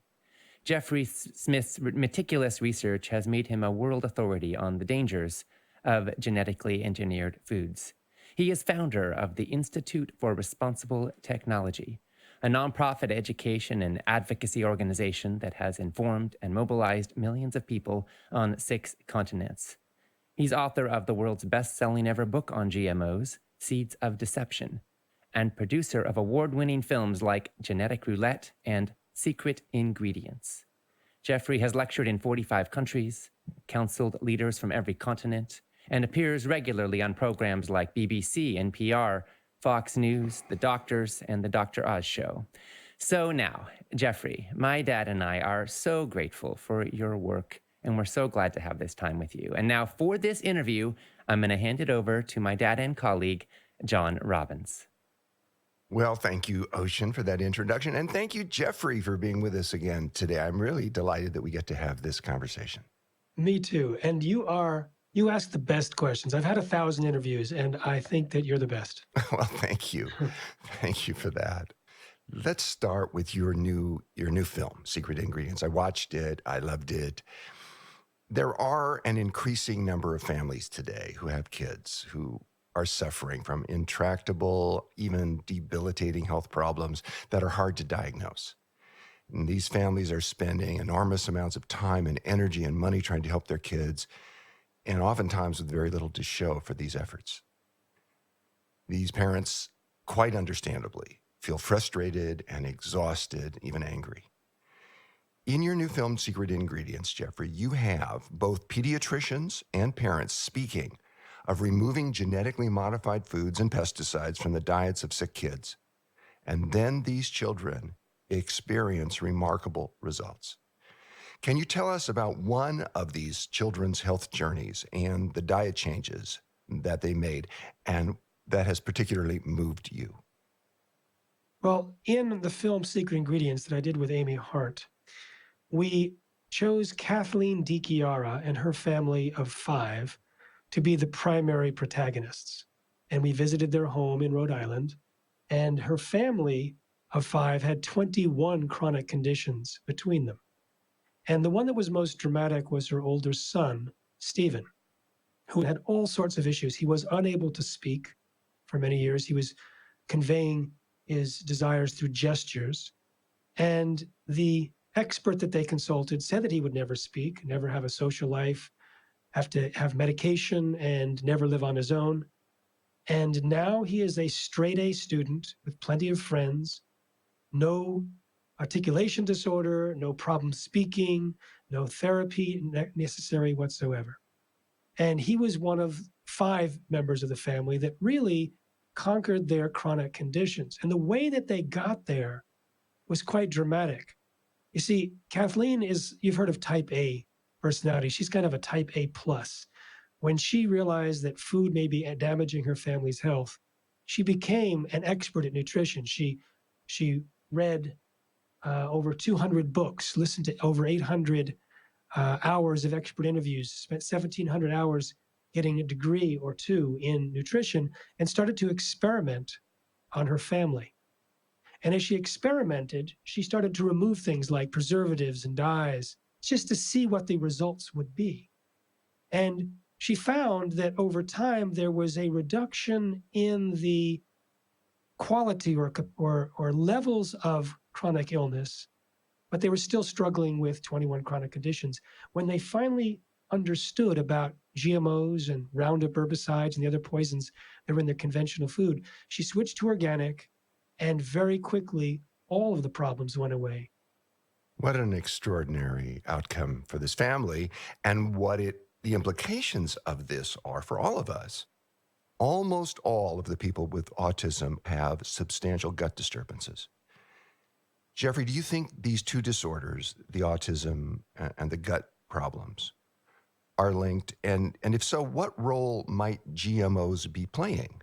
Jeffrey Smith's meticulous research has made him a world authority on the dangers of genetically engineered foods. He is founder of the Institute for Responsible Technology, a nonprofit education and advocacy organization that has informed and mobilized millions of people on 6 continents. He's author of the world's best-selling ever book on GMOs, Seeds of Deception, and producer of award-winning films like Genetic Roulette and Secret Ingredients. Jeffrey has lectured in 45 countries, counseled leaders from every continent, and appears regularly on programs like BBC, NPR, Fox News, The Doctors, and The Dr. Oz Show. So now, Jeffrey, my dad and I are so grateful for your work, and we're so glad to have this time with you. And now for this interview, I'm going to hand it over to my dad and colleague, John Robbins. Well, thank you, Ocean, for that introduction. And thank you, Jeffrey, for being with us again today. I'm really delighted that we get to have this conversation. Me too. And you ask the best questions. I've had 1,000 interviews, and I think that you're the best. Well, thank you. Thank you for that. Let's start with your new film, Secret Ingredients. I watched it. I loved it. There are an increasing number of families today who have kids who are suffering from intractable, even debilitating health problems that are hard to diagnose. And these families are spending enormous amounts of time and energy and money trying to help their kids, and oftentimes with very little to show for these efforts. These parents, quite understandably, feel frustrated and exhausted, even angry. In your new film, Secret Ingredients, Jeffrey, you have both pediatricians and parents speaking of removing genetically modified foods and pesticides from the diets of sick kids. And then these children experience remarkable results. Can you tell us about one of these children's health journeys and the diet changes that they made and that has particularly moved you? Well, in the film Secret Ingredients that I did with Amy Hart, we chose Kathleen DiChiara and her family of 5 to be the primary protagonists. And we visited their home in Rhode Island, and her family of 5 had 21 chronic conditions between them. And the one that was most dramatic was her older son, Stephen, who had all sorts of issues. He was unable to speak for many years. He was conveying his desires through gestures. And the expert that they consulted said that he would never speak, never have a social life, have to have medication, and never live on his own. And now he is a straight A student with plenty of friends, no articulation disorder, no problem speaking, no therapy necessary whatsoever. And he was one of 5 members of the family that really conquered their chronic conditions. And the way that they got there was quite dramatic. You see, Kathleen is, you've heard of type A personality. She's kind of a type A plus. When she realized that food may be damaging her family's health, she became an expert at nutrition. She read over 200 books, listened to over 800 hours of expert interviews, spent 1,700 hours getting a degree or 2 in nutrition, and started to experiment on her family. And as she experimented, she started to remove things like preservatives and dyes just to see what the results would be. And she found that over time, there was a reduction in the quality or levels of chronic illness, but they were still struggling with 21 chronic conditions. When they finally understood about GMOs and Roundup herbicides and the other poisons that were in their conventional food, she switched to organic, and very quickly, all of the problems went away. What an extraordinary outcome for this family, and the implications of this are for all of us. Almost all of the people with autism have substantial gut disturbances. Jeffrey, do you think these 2 disorders, the autism and the gut problems, are linked? And if so, what role might GMOs be playing?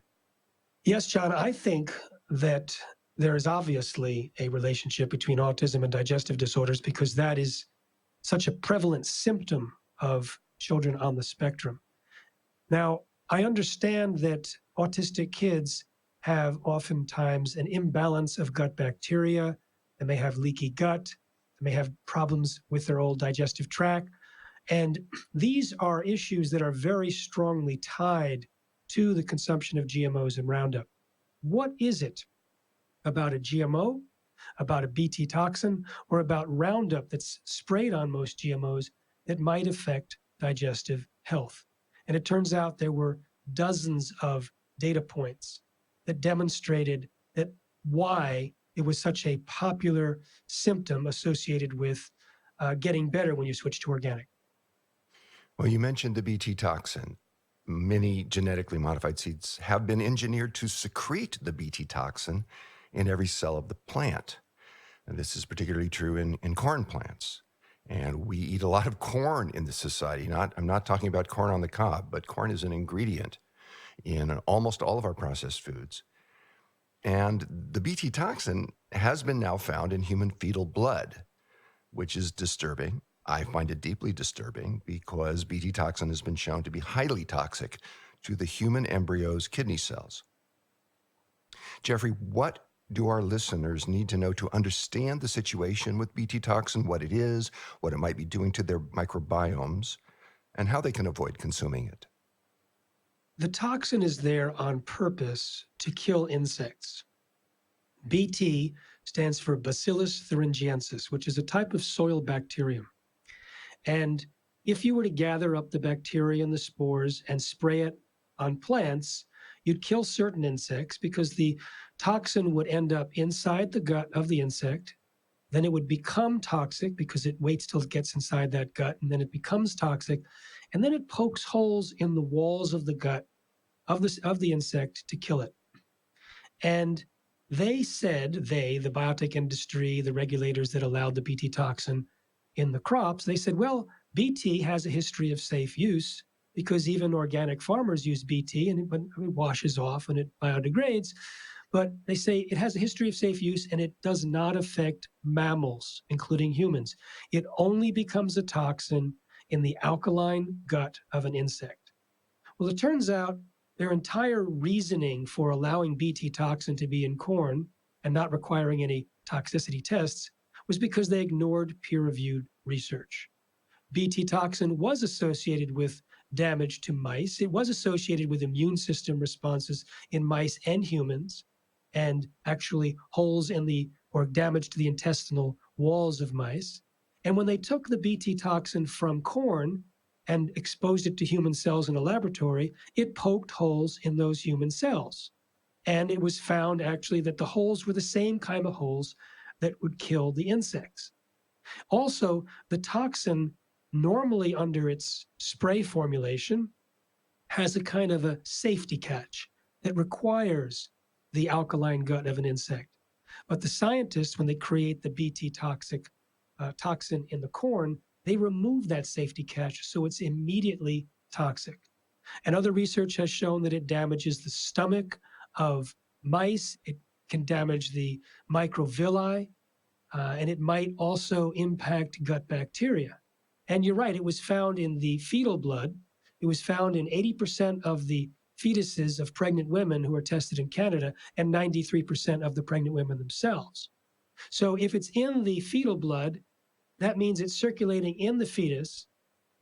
Yes, John, I think that there is obviously a relationship between autism and digestive disorders because that is such a prevalent symptom of children on the spectrum. Now, I understand that autistic kids have oftentimes an imbalance of gut bacteria. They may have leaky gut. They may have problems with their old digestive tract. And these are issues that are very strongly tied to the consumption of GMOs and Roundup. What is it about a GMO, about a BT toxin, or about Roundup that's sprayed on most GMOs that might affect digestive health? And it turns out there were dozens of data points that demonstrated that why it was such a popular symptom associated with getting better when you switch to organic. Well, you mentioned the BT toxin. Many genetically modified seeds have been engineered to secrete the BT toxin in every cell of the plant. And this is particularly true in corn plants. And we eat a lot of corn in this society. I'm not talking about corn on the cob, but corn is an ingredient in almost all of our processed foods. And the BT toxin has been now found in human fetal blood, which is disturbing. I find it deeply disturbing because BT toxin has been shown to be highly toxic to the human embryo's kidney cells. Jeffrey, what do our listeners need to know to understand the situation with BT toxin, what it is, what it might be doing to their microbiomes, and how they can avoid consuming it? The toxin is there on purpose to kill insects. BT stands for Bacillus thuringiensis, which is a type of soil bacterium. And if you were to gather up the bacteria and the spores and spray it on plants, you'd kill certain insects because the toxin would end up inside the gut of the insect. Then it would become toxic because it waits till it gets inside that gut, and then it becomes toxic. And then it pokes holes in the walls of the gut of the insect to kill it. And they said, the biotech industry, the regulators that allowed the BT toxin in the crops, they said, well, BT has a history of safe use. because even organic farmers use BT, and it washes off and it biodegrades. But they say it has a history of safe use and it does not affect mammals, including humans. It only becomes a toxin in the alkaline gut of an insect. Well, it turns out their entire reasoning for allowing BT toxin to be in corn and not requiring any toxicity tests was because they ignored peer-reviewed research. BT toxin was associated with damage to mice. It was associated with immune system responses in mice and humans, and actually holes in the or damage to the intestinal walls of mice. And when they took the BT toxin from corn and exposed it to human cells in a laboratory, it poked holes in those human cells. And it was found actually that the holes were the same kind of holes that would kill the insects. Also, the toxin, normally under its spray formulation, has a kind of a safety catch that requires the alkaline gut of an insect. But the scientists, when they create the BT toxin in the corn, they remove that safety catch so it's immediately toxic. And other research has shown that it damages the stomach of mice. It can damage the microvilli, and it might also impact gut bacteria. And you're right, it was found in the fetal blood. It was found in 80% of the fetuses of pregnant women who were tested in Canada and 93% of the pregnant women themselves. So if it's in the fetal blood, that means it's circulating in the fetus,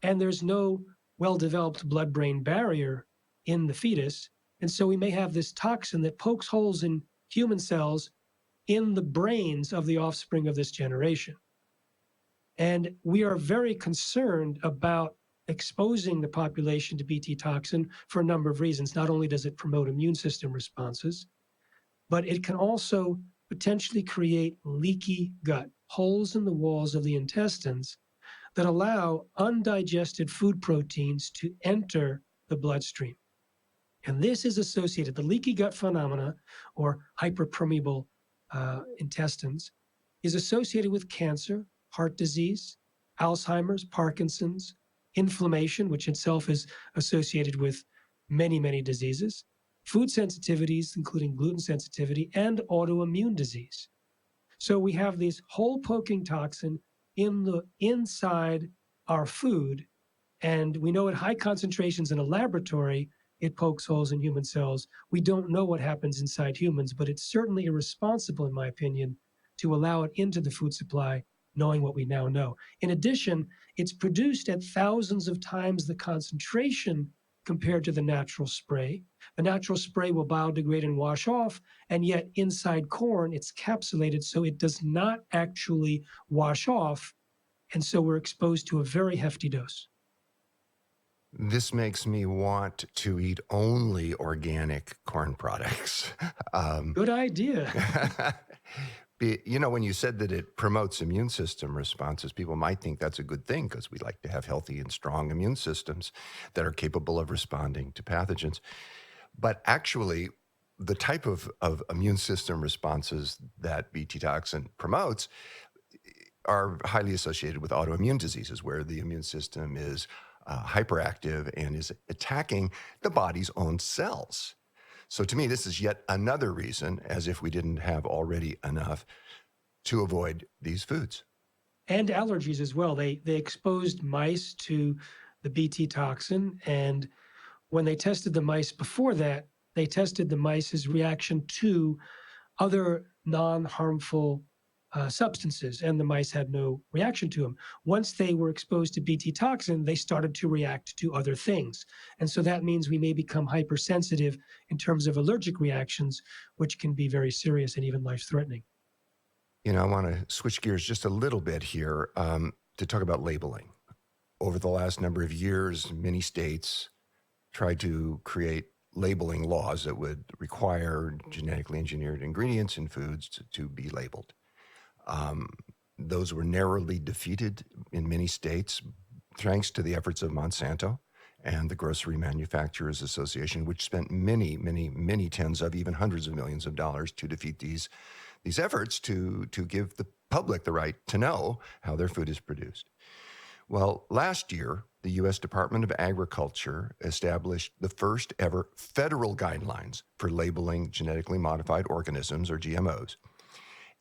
and there's no well-developed blood-brain barrier in the fetus. And so we may have this toxin that pokes holes in human cells in the brains of the offspring of this generation. And we are very concerned about exposing the population to BT toxin for a number of reasons. Not only does it promote immune system responses, but it can also potentially create leaky gut, holes in the walls of the intestines that allow undigested food proteins to enter the bloodstream. And this is associated, the leaky gut phenomena, or hyperpermeable intestines, is associated with cancer, heart disease, Alzheimer's, Parkinson's, inflammation, which itself is associated with many, many diseases, food sensitivities, including gluten sensitivity, and autoimmune disease. So we have this hole-poking toxin inside our food, and we know at high concentrations in a laboratory, it pokes holes in human cells. We don't know what happens inside humans, but it's certainly irresponsible, in my opinion, to allow it into the food supply, knowing what we now know. In addition, it's produced at thousands of times the concentration compared to the natural spray. The natural spray will biodegrade and wash off, and yet inside corn, it's capsulated, so it does not actually wash off, and so we're exposed to a very hefty dose. This makes me want to eat only organic corn products. Good idea. You know, when you said that it promotes immune system responses, people might think that's a good thing because we like to have healthy and strong immune systems that are capable of responding to pathogens. But actually, the type of immune system responses that BT toxin promotes are highly associated with autoimmune diseases, where the immune system is hyperactive and is attacking the body's own cells. So to me, this is yet another reason, as if we didn't have already enough, to avoid these foods. And allergies as well. They exposed mice to the BT toxin, and when they tested the mice before that, they tested the mice's reaction to other non-harmful substances, and the mice had no reaction to them. Once they were exposed to BT toxin, they started to react to other things. And so that means we may become hypersensitive in terms of allergic reactions, which can be very serious and even life-threatening. You know, I want to switch gears just a little bit here to talk about labeling. Over the last number of years, many states tried to create labeling laws that would require genetically engineered ingredients in foods to be labeled. Those were narrowly defeated in many states, thanks to the efforts of Monsanto and the Grocery Manufacturers Association, which spent many, many, many tens of even hundreds of millions of dollars to defeat these efforts to give the public the right to know how their food is produced. Well, last year, the U.S. Department of Agriculture established the first ever federal guidelines for labeling genetically modified organisms, or GMOs.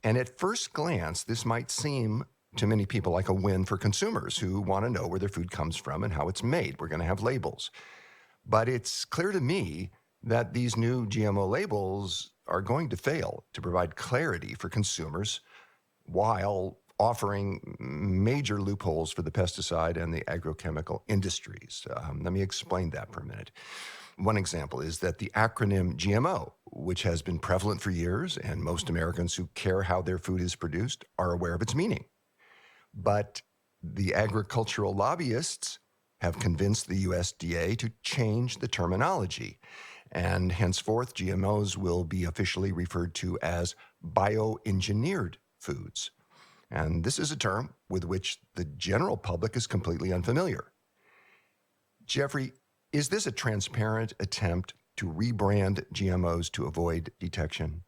And at first glance, this might seem to many people like a win for consumers who want to know where their food comes from and how it's made. We're going to have labels. But it's clear to me that these new GMO labels are going to fail to provide clarity for consumers while offering major loopholes for the pesticide and the agrochemical industries. Let me explain that for a minute. One example is that the acronym GMO, which has been prevalent for years, and most Americans who care how their food is produced are aware of its meaning. But the agricultural lobbyists have convinced the USDA to change the terminology. And henceforth, GMOs will be officially referred to as bioengineered foods. And this is a term with which the general public is completely unfamiliar. Jeffrey, is this a transparent attempt to rebrand GMOs to avoid detection?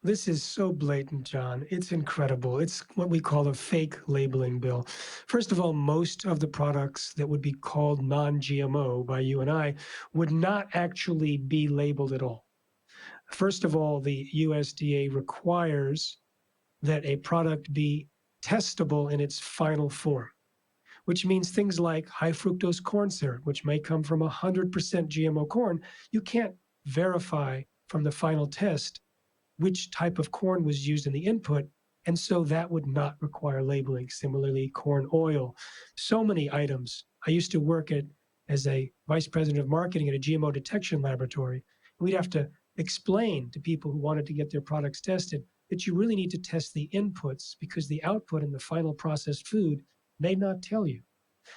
This is so blatant, John. It's incredible. It's what we call a fake labeling bill. First of all, most of the products that would be called non-GMO by you and I would not actually be labeled at all. First of all, the USDA requires that a product be testable in its final form, which means things like high fructose corn syrup, which may come from 100% GMO corn. You can't verify from the final test which type of corn was used in the input, and so that would not require labeling. Similarly, corn oil, so many items. I used to work as a vice president of marketing at a GMO detection laboratory. We'd have to explain to people who wanted to get their products tested that you really need to test the inputs because the output in the final processed food may not tell you.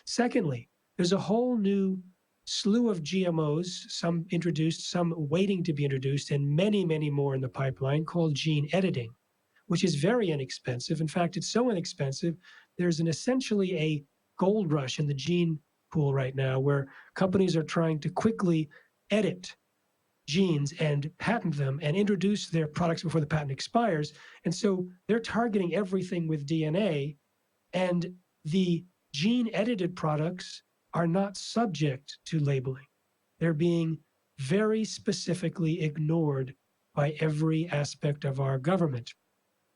Secondly, there's a whole new slew of GMOs, some introduced, some waiting to be introduced, and many, many more in the pipeline called gene editing, which is very inexpensive. In fact, it's so inexpensive, there's essentially a gold rush in the gene pool right now where companies are trying to quickly edit genes and patent them and introduce their products before the patent expires. And so they're targeting everything with DNA, and the gene edited products are not subject to labeling. They're being very specifically ignored by every aspect of our government.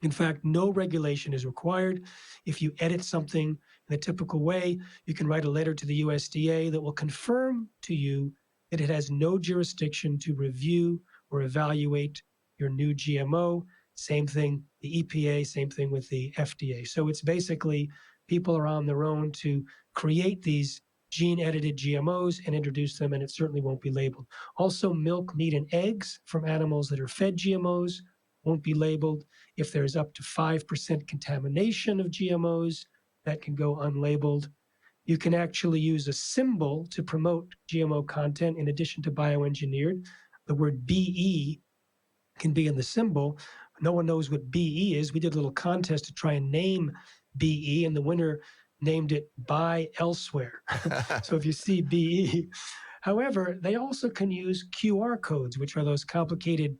In fact, no regulation is required. If you edit something in the typical way, you can write a letter to the USDA that will confirm to you that it has no jurisdiction to review or evaluate your new GMO. Same thing, the EPA, same thing with the FDA. So it's basically people are on their own to create these gene-edited GMOs and introduce them, and it certainly won't be labeled. Also, milk, meat, and eggs from animals that are fed GMOs won't be labeled. If there's up to 5% contamination of GMOs, that can go unlabeled. You can actually use a symbol to promote GMO content in addition to bioengineered. The word BE can be in the symbol. No one knows what BE is. We did a little contest to try and name BE, and the winner named it Buy Elsewhere. So if you see BE. However, they also can use QR codes, which are those complicated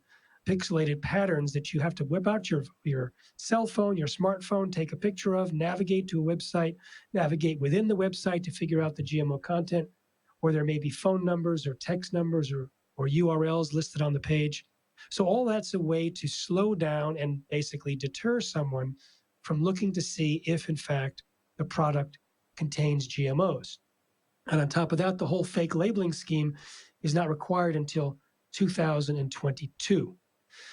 pixelated patterns that you have to whip out your cell phone, your smartphone, take a picture of, navigate to a website, navigate within the website to figure out the GMO content, or there may be phone numbers or text numbers or URLs listed on the page. So all that's a way to slow down and basically deter someone from looking to see if, in fact, the product contains GMOs. And on top of that, the whole fake labeling scheme is not required until 2022.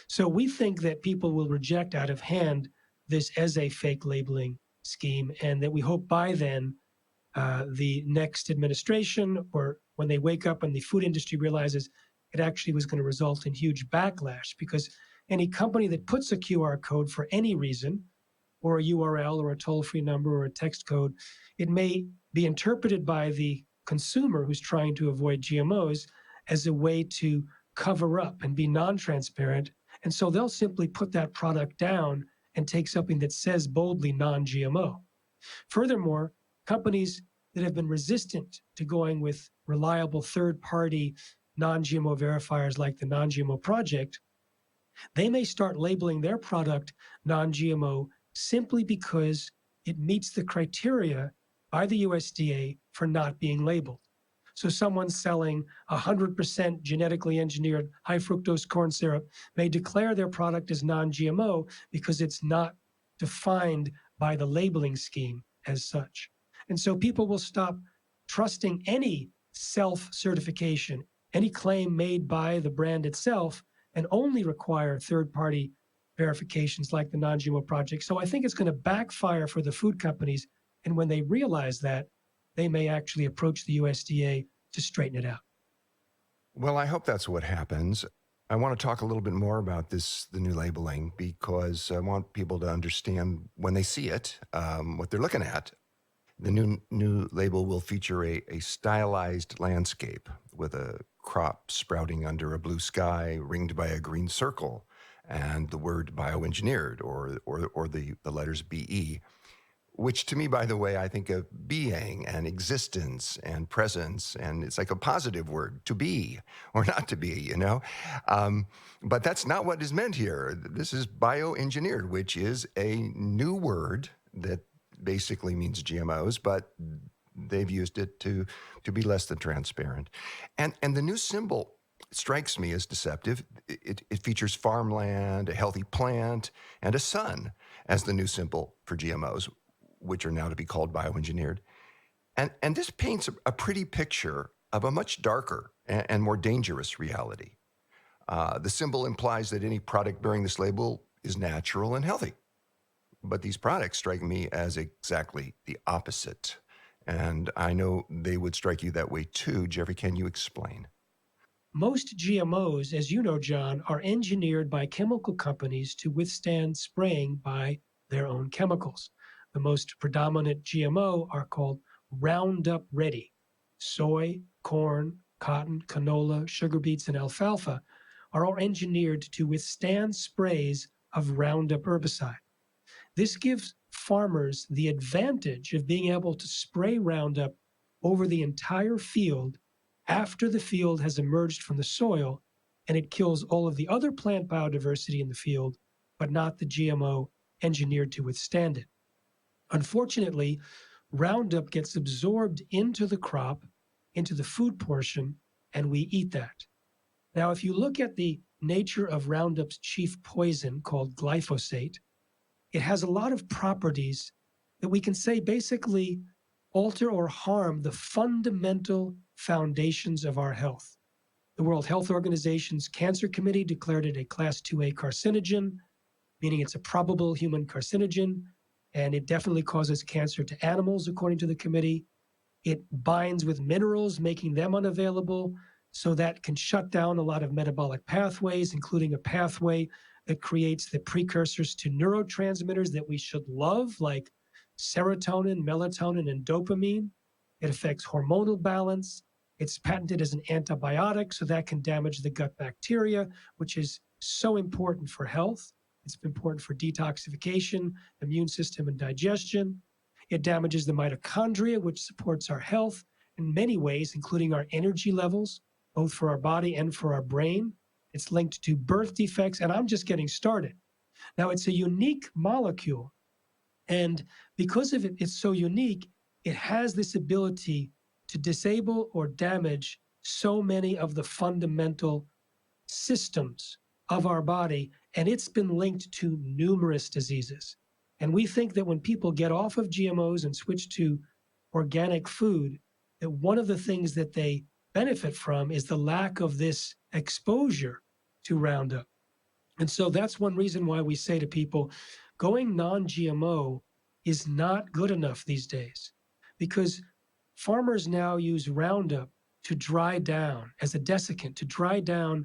So we think that people will reject out of hand this as a fake labeling scheme, and that we hope by then the next administration, or when they wake up and the food industry realizes it actually was going to result in huge backlash, because any company that puts a QR code for any reason, or a URL or a toll-free number or a text code, it may be interpreted by the consumer who's trying to avoid GMOs as a way to cover up and be non-transparent. And so they'll simply put that product down and take something that says boldly non-GMO. Furthermore, companies that have been resistant to going with reliable third-party non-GMO verifiers like the Non-GMO Project, they may start labeling their product non-GMO simply because it meets the criteria by the USDA for not being labeled. So someone selling 100% genetically engineered high fructose corn syrup may declare their product as non-GMO because it's not defined by the labeling scheme as such. And so people will stop trusting any self-certification, any claim made by the brand itself, and only require third-party verifications like the Non-GMO Project. So I think it's going to backfire for the food companies. And when they realize that, they may actually approach the USDA to straighten it out. Well, I hope that's what happens. I want to talk a little bit more about the new labeling, because I want people to understand when they see it, what they're looking at. The new label will feature a stylized landscape with a crop sprouting under a blue sky ringed by a green circle and the word bioengineered, or the letters BE, which to me, by the way, I think of being and existence and presence, and it's like a positive word, to be or not to be, you know? But that's not what is meant here. This is bioengineered, which is a new word that basically means GMOs, but they've used it to be less than transparent. And the new symbol strikes me as deceptive. It features farmland, a healthy plant, and a sun as the new symbol for GMOs, which are now to be called bioengineered. And this paints a pretty picture of a much darker and more dangerous reality. The symbol implies that any product bearing this label is natural and healthy. But these products strike me as exactly the opposite. And I know they would strike you that way too. Jeffrey, can you explain? Most GMOs, as you know, John, are engineered by chemical companies to withstand spraying by their own chemicals. The most predominant GMO are called Roundup Ready. Soy, corn, cotton, canola, sugar beets, and alfalfa are all engineered to withstand sprays of Roundup herbicide. This gives farmers the advantage of being able to spray Roundup over the entire field after the field has emerged from the soil, and it kills all of the other plant biodiversity in the field, but not the GMO engineered to withstand it. Unfortunately, Roundup gets absorbed into the crop, into the food portion, and we eat that. Now, if you look at the nature of Roundup's chief poison called glyphosate, it has a lot of properties that we can say basically alter or harm the fundamental foundations of our health. The World Health Organization's Cancer Committee declared it a Class 2A carcinogen, meaning it's a probable human carcinogen, and it definitely causes cancer to animals, according to the committee. It binds with minerals, making them unavailable, so that can shut down a lot of metabolic pathways, including a pathway that creates the precursors to neurotransmitters that we should love, like serotonin, melatonin, and dopamine. It affects hormonal balance. It's patented as an antibiotic, so that can damage the gut bacteria, which is so important for health. It's important for detoxification, immune system, and digestion. It damages the mitochondria, which supports our health in many ways, including our energy levels, both for our body and for our brain. It's linked to birth defects, and I'm just getting started. Now, it's a unique molecule, and because of it, it's so unique, it has this ability to disable or damage so many of the fundamental systems of our body, and it's been linked to numerous diseases. And we think that when people get off of GMOs and switch to organic food, that one of the things that they benefit from is the lack of this exposure to Roundup. And so that's one reason why we say to people, going non-GMO is not good enough these days, because farmers now use Roundup to dry down, as a desiccant, to dry down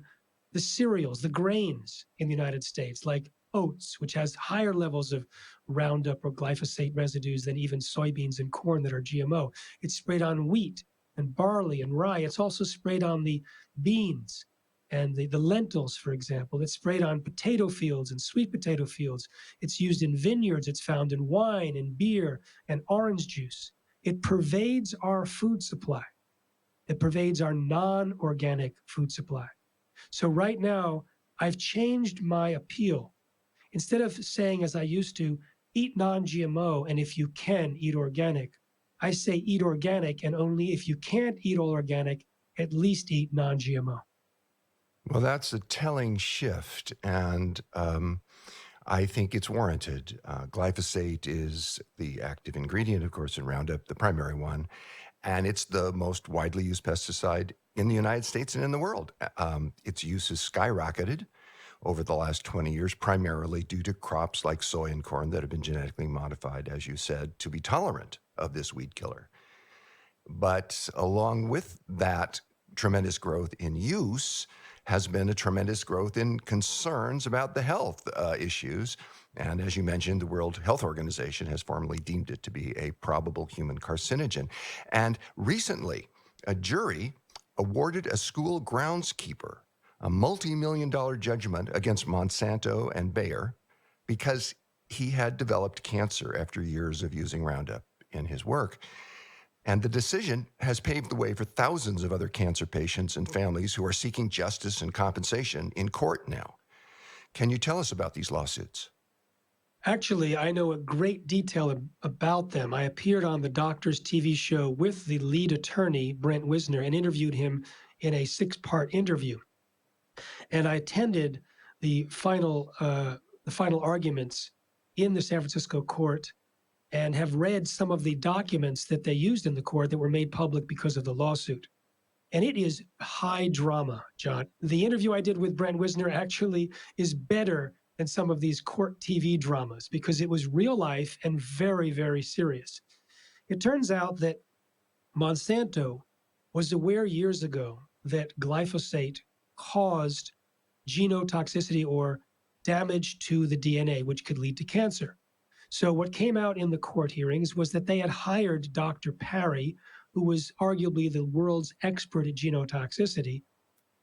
the cereals, the grains in the United States, like oats, which has higher levels of Roundup or glyphosate residues than even soybeans and corn that are GMO. It's sprayed on wheat and barley and rye. It's also sprayed on the beans and the lentils, for example. It's sprayed on potato fields and sweet potato fields. It's used in vineyards. It's found in wine and beer and orange juice. It pervades our food supply. It pervades our non-organic food supply. So right now, I've changed my appeal. Instead of saying, as I used to, eat non-GMO, and if you can, eat organic, I say eat organic, and only if you can't eat all organic, at least eat non-GMO. Well, that's a telling shift, and I think it's warranted. Glyphosate is the active ingredient, of course, in Roundup, the primary one, and it's the most widely used pesticide in the United States and in the world. Its use has skyrocketed over the last 20 years, primarily due to crops like soy and corn that have been genetically modified, as you said, to be tolerant of this weed killer. But along with that tremendous growth in use has been a tremendous growth in concerns about the health issues. And as you mentioned, the World Health Organization has formally deemed it to be a probable human carcinogen. And recently, a jury awarded a school groundskeeper a multi-million-dollar judgment against Monsanto and Bayer because he had developed cancer after years of using Roundup in his work. And the decision has paved the way for thousands of other cancer patients and families who are seeking justice and compensation in court now. Can you tell us about these lawsuits? Actually, I know a great detail about them. I appeared on the Doctors TV show with the lead attorney, Brent Wisner, and interviewed him in a 6-part interview. And I attended the final arguments in the San Francisco court and have read some of the documents that they used in the court that were made public because of the lawsuit. And it is high drama, John. The interview I did with Brent Wisner actually is better than some of these court TV dramas because it was real life and very, very serious. It turns out that Monsanto was aware years ago that glyphosate caused genotoxicity or damage to the DNA, which could lead to cancer. So what came out in the court hearings was that they had hired Dr. Parry, who was arguably the world's expert at genotoxicity,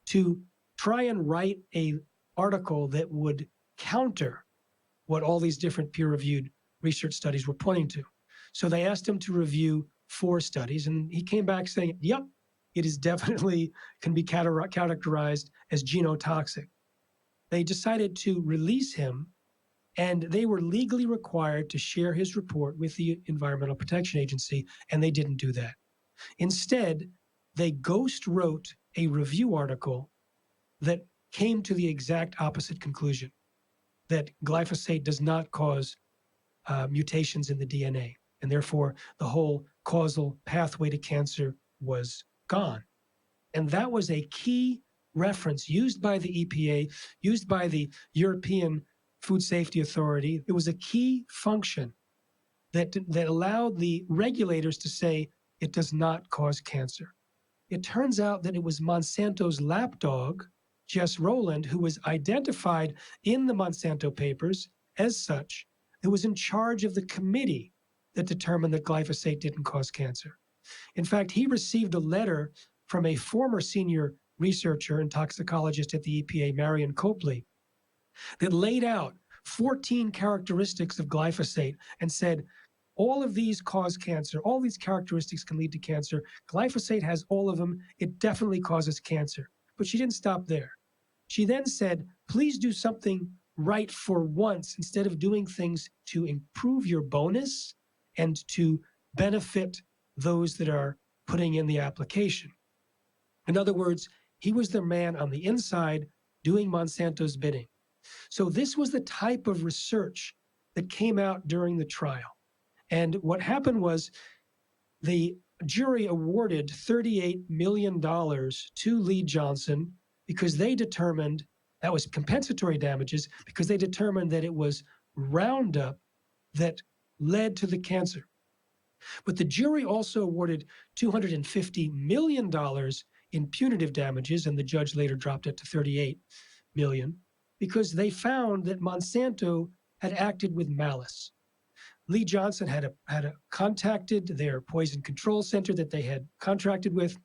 to try and write an article that would counter what all these different peer-reviewed research studies were pointing to. So they asked him to review 4 studies, and he came back saying, yep, it is definitely can be categorized as genotoxic. They decided to release him, and they were legally required to share his report with the Environmental Protection Agency, and they didn't do that. Instead, they ghost wrote a review article that came to the exact opposite conclusion, that glyphosate does not cause mutations in the DNA, and therefore the whole causal pathway to cancer was gone. And that was a key reference used by the EPA, used by the European Food Safety Authority. It was a key function that allowed the regulators to say it does not cause cancer. It turns out that it was Monsanto's lapdog, Jess Rowland, who was identified in the Monsanto papers as such, who was in charge of the committee that determined that glyphosate didn't cause cancer. In fact, he received a letter from a former senior researcher and toxicologist at the EPA, Marion Copley, that laid out 14 characteristics of glyphosate and said, all of these cause cancer. All these characteristics can lead to cancer. Glyphosate has all of them. It definitely causes cancer. But she didn't stop there. She then said, please do something right for once instead of doing things to improve your bonus and to benefit those that are putting in the application. In other words, he was the man on the inside doing Monsanto's bidding. So this was the type of research that came out during the trial. And what happened was the jury awarded $38 million to Lee Johnson because they determined that was compensatory damages because they determined that it was Roundup that led to the cancer. But the jury also awarded $250 million in punitive damages, and the judge later dropped it to $38 million because they found that Monsanto had acted with malice. Lee Johnson had contacted their poison control center that they had contracted with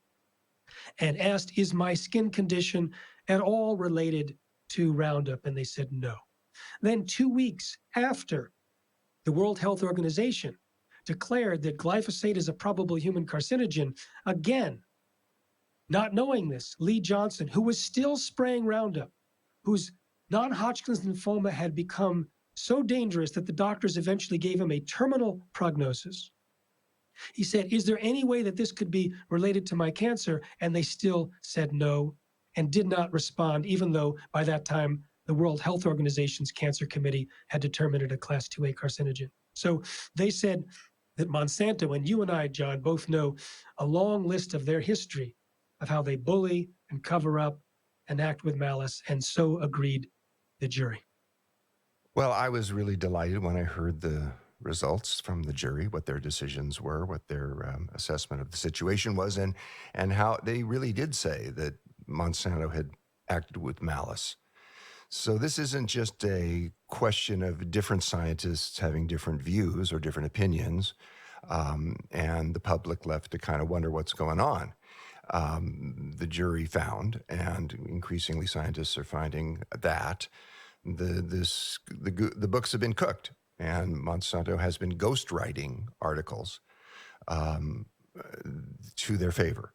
and asked, is my skin condition at all related to Roundup? And they said no. Then 2 weeks after the World Health Organization declared that glyphosate is a probable human carcinogen, again, not knowing this, Lee Johnson, who was still spraying Roundup, whose non-Hodgkin's lymphoma had become so dangerous that the doctors eventually gave him a terminal prognosis, He said, is there any way that this could be related to my cancer? And they still said no and did not respond, even though by that time the World Health Organization's Cancer Committee had determined it a Class 2A carcinogen. So they said that Monsanto, and you and I, John, both know a long list of their history of how they bully and cover up and act with malice, and so agreed the jury. Well, I was really delighted when I heard the results from the jury, what their decisions were, what their assessment of the situation was, and how they really did say that Monsanto had acted with malice. So this isn't just a question of different scientists having different views or different opinions, and the public left to kind of wonder what's going on. The jury found, and increasingly scientists are finding that the books have been cooked, and Monsanto has been ghostwriting articles to their favor.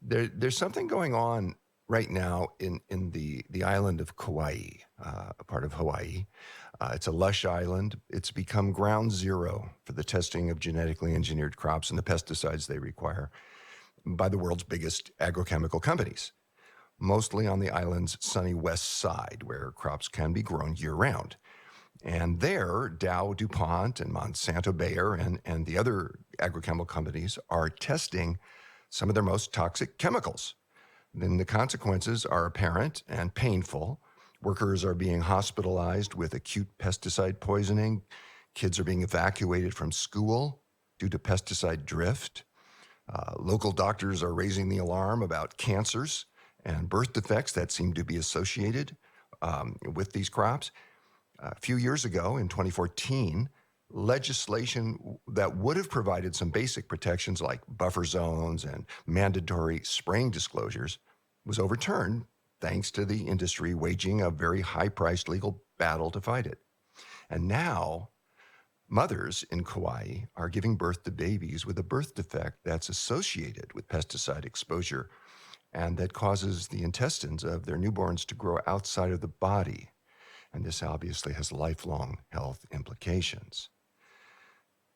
There's something going on right now in the island of Kauai, a part of Hawaii. It's a lush island. It's become ground zero for the testing of genetically engineered crops and the pesticides they require by the world's biggest agrochemical companies, mostly on the island's sunny west side, where crops can be grown year-round. And there, Dow, DuPont, and Monsanto Bayer and the other agrochemical companies are testing some of their most toxic chemicals. Then the consequences are apparent and painful. Workers are being hospitalized with acute pesticide poisoning. Kids are being evacuated from school due to pesticide drift. Local doctors are raising the alarm about cancers and birth defects that seem to be associated with these crops. A few years ago, in 2014, legislation that would have provided some basic protections like buffer zones and mandatory spraying disclosures was overturned thanks to the industry waging a very high-priced legal battle to fight it. And now, mothers in Kauai are giving birth to babies with a birth defect that's associated with pesticide exposure and that causes the intestines of their newborns to grow outside of the body. And this obviously has lifelong health implications.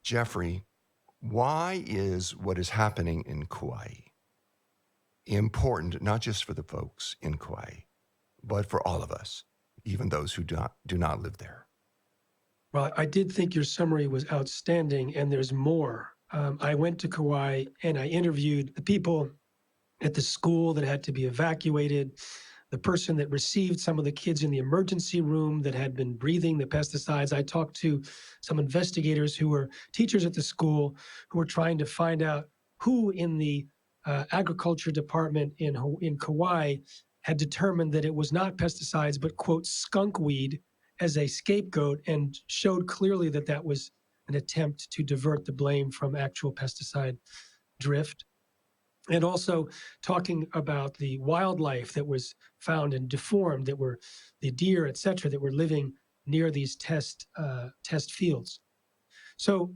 Jeffrey, why is what is happening in Kauai important, not just for the folks in Kauai, but for all of us, even those who do not live there? Well, I did think your summary was outstanding, and there's more. I went to Kauai and I interviewed the people at the school that had to be evacuated, the person that received some of the kids in the emergency room that had been breathing the pesticides. I talked to some investigators who were teachers at the school who were trying to find out who in the agriculture department in Kauai had determined that it was not pesticides, but, quote, skunkweed as a scapegoat, and showed clearly that that was an attempt to divert the blame from actual pesticide drift. And also talking about the wildlife that was found and deformed, that were the deer, et cetera, that were living near these test fields. So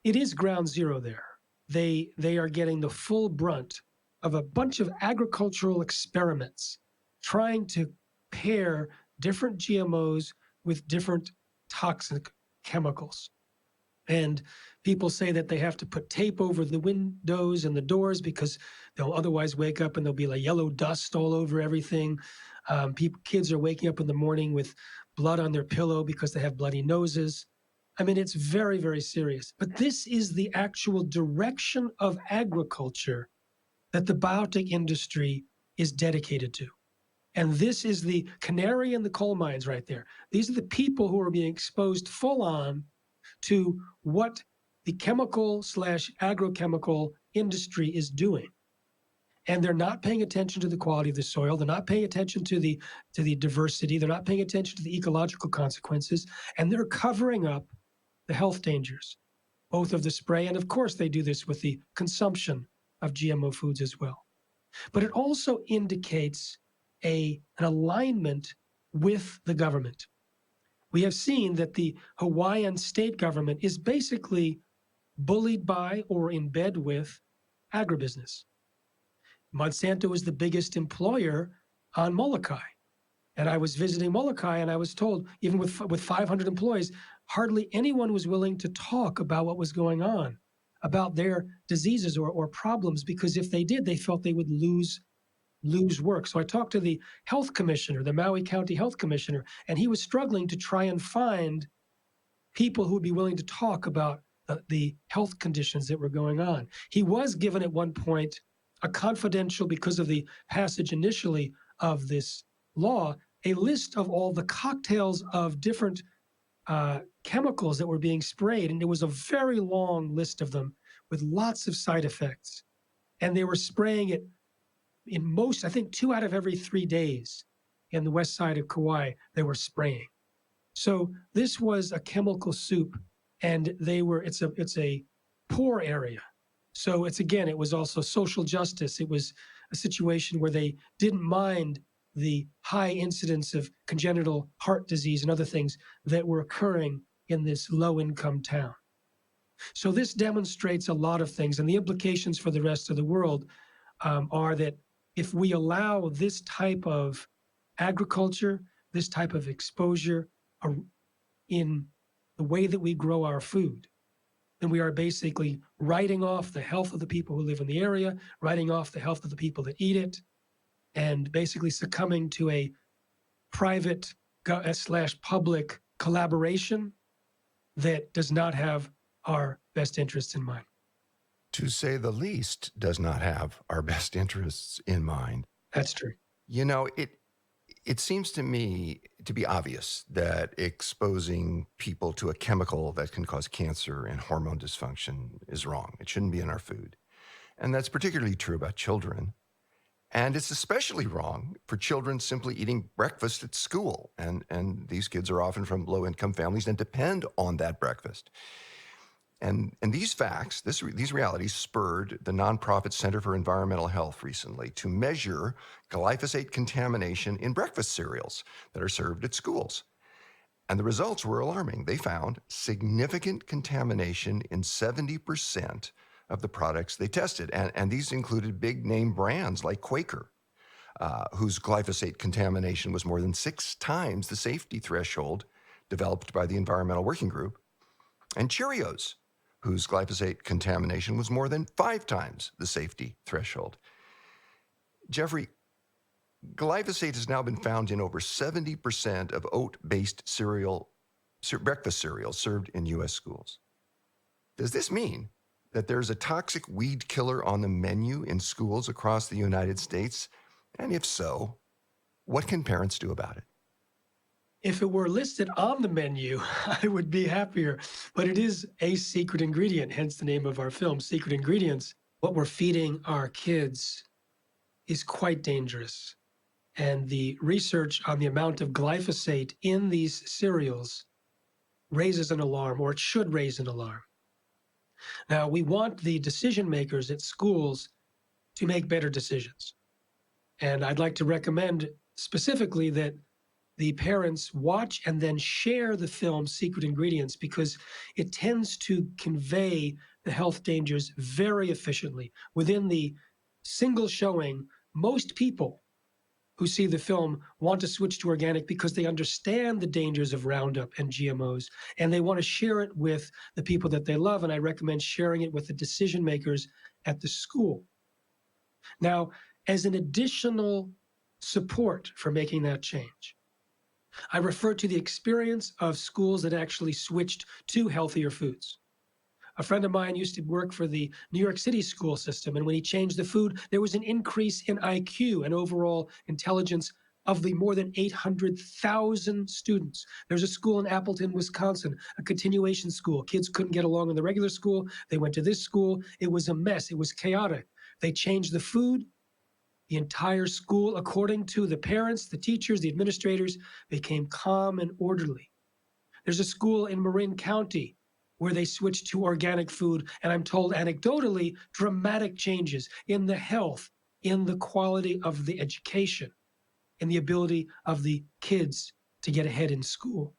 it is ground zero there. They are getting the full brunt of a bunch of agricultural experiments trying to pair different GMOs with different toxic chemicals. And people say that they have to put tape over the windows and the doors because they'll otherwise wake up and there'll be like yellow dust all over everything. Kids are waking up in the morning with blood on their pillow because they have bloody noses. I mean, it's very, very serious. But this is the actual direction of agriculture that the biotech industry is dedicated to. And this is the canary in the coal mines right there. These are the people who are being exposed full on to what the chemical/agrochemical industry is doing. And they're not paying attention to the quality of the soil. They're not paying attention to the diversity. They're not paying attention to the ecological consequences. And they're covering up the health dangers, both of the spray, and of course they do this with the consumption of GMO foods as well. But it also indicates an alignment with the government. We have seen that the Hawaiian state government is basically bullied by or in bed with agribusiness. Monsanto is the biggest employer on Molokai. And I was visiting Molokai and I was told, even with 500 employees, hardly anyone was willing to talk about what was going on about their diseases or problems, because if they did, they felt they would lose work. So I talked to the health commissioner, the Maui County Health Commissioner, and he was struggling to try and find people who would be willing to talk about the health conditions that were going on. He was given at one point a confidential, because of the passage initially of this law, a list of all the cocktails of different chemicals that were being sprayed. And it was a very long list of them with lots of side effects. And they were spraying it in most, I think 2 out of every 3 days in the west side of Kauai, they were spraying. So this was a chemical soup, and it's a poor area. So it was also social justice. It was a situation where they didn't mind the high incidence of congenital heart disease and other things that were occurring in this low-income town. So this demonstrates a lot of things, and the implications for the rest of the world are that if we allow this type of agriculture, this type of exposure in the way that we grow our food, then we are basically writing off the health of the people who live in the area, writing off the health of the people that eat it, and basically succumbing to a private / public collaboration that does not have our best interests in mind. To say the least, does not have our best interests in mind. That's true. You know, it seems to me to be obvious that exposing people to a chemical that can cause cancer and hormone dysfunction is wrong. It shouldn't be in our food. And that's particularly true about children. And it's especially wrong for children simply eating breakfast at school. And these kids are often from low-income families and depend on that breakfast. And these facts, these realities spurred the nonprofit Center for Environmental Health recently to measure glyphosate contamination in breakfast cereals that are served at schools. And the results were alarming. They found significant contamination in 70% of the products they tested. And these included big name brands like Quaker, whose glyphosate contamination was more than 6 times the safety threshold developed by the Environmental Working Group, and Cheerios, whose glyphosate contamination was more than 5 times the safety threshold. Jeffrey, glyphosate has now been found in over 70% of oat-based breakfast cereals served in U.S. schools. Does this mean that there's a toxic weed killer on the menu in schools across the United States? And if so, what can parents do about it? If it were listed on the menu, I would be happier. But it is a secret ingredient, hence the name of our film, Secret Ingredients. What we're feeding our kids is quite dangerous. And the research on the amount of glyphosate in these cereals raises an alarm, or it should raise an alarm. Now, we want the decision makers at schools to make better decisions. And I'd like to recommend specifically that the parents watch and then share the film Secret Ingredients, because it tends to convey the health dangers very efficiently. Within the single showing, most people who see the film want to switch to organic because they understand the dangers of Roundup and GMOs, and they want to share it with the people that they love. And I recommend sharing it with the decision makers at the school. Now, as an additional support for making that change, I refer to the experience of schools that actually switched to healthier foods. A friend of mine used to work for the New York City school system, and when he changed the food, there was an increase in IQ and overall intelligence of the more than 800,000 students. There's a school in Appleton, Wisconsin, a continuation school. Kids couldn't get along in the regular school. They went to this school. It was a mess. It was chaotic. They changed the food. The entire school, according to the parents, the teachers, the administrators, became calm and orderly. There's a school in Marin County where they switched to organic food, and I'm told anecdotally, dramatic changes in the health, in the quality of the education, in the ability of the kids to get ahead in school.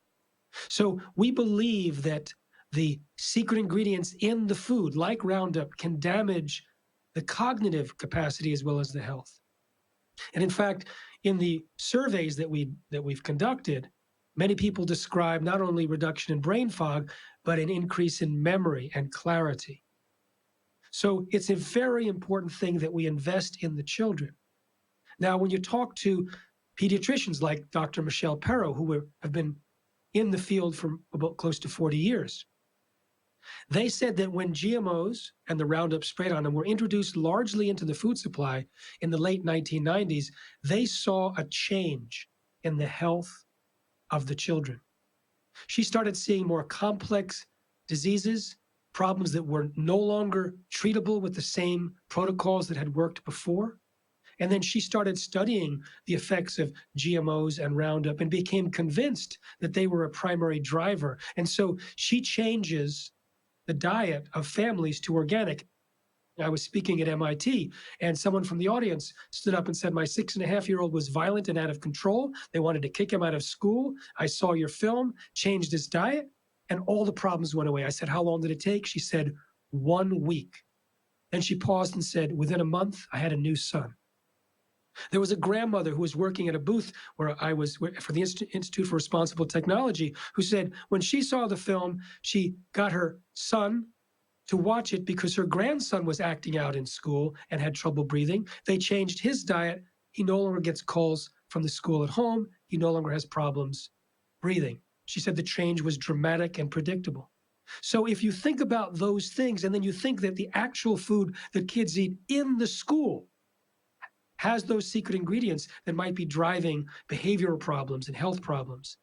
So we believe that the secret ingredients in the food, like Roundup, can damage the cognitive capacity as well as the health. And in fact, in the surveys that we've conducted, many people describe not only reduction in brain fog, but an increase in memory and clarity. So it's a very important thing that we invest in the children. Now, when you talk to pediatricians like Dr. Michelle Perro, who have been in the field for about close to 40 years, they said that when GMOs and the Roundup sprayed on them were introduced largely into the food supply in the late 1990s, they saw a change in the health of the children. She started seeing more complex diseases, problems that were no longer treatable with the same protocols that had worked before. And then she started studying the effects of GMOs and Roundup and became convinced that they were a primary driver. And so she changes the diet of families to organic. I was speaking at MIT, and someone from the audience stood up and said, my 6.5-year-old was violent and out of control. They wanted to kick him out of school. I saw your film, changed his diet, and all the problems went away. I said, how long did it take? She said, 1 week. Then she paused and said, within a month, I had a new son. There was a grandmother who was working at a booth where I was for the Institute for Responsible Technology, who said when she saw the film, she got her son to watch it because her grandson was acting out in school and had trouble breathing. They changed his diet. He no longer gets calls from the school at home. He no longer has problems breathing. She said the change was dramatic and predictable. So if you think about those things, and then you think that the actual food that kids eat in the school has those secret ingredients that might be driving behavioral problems and health problems,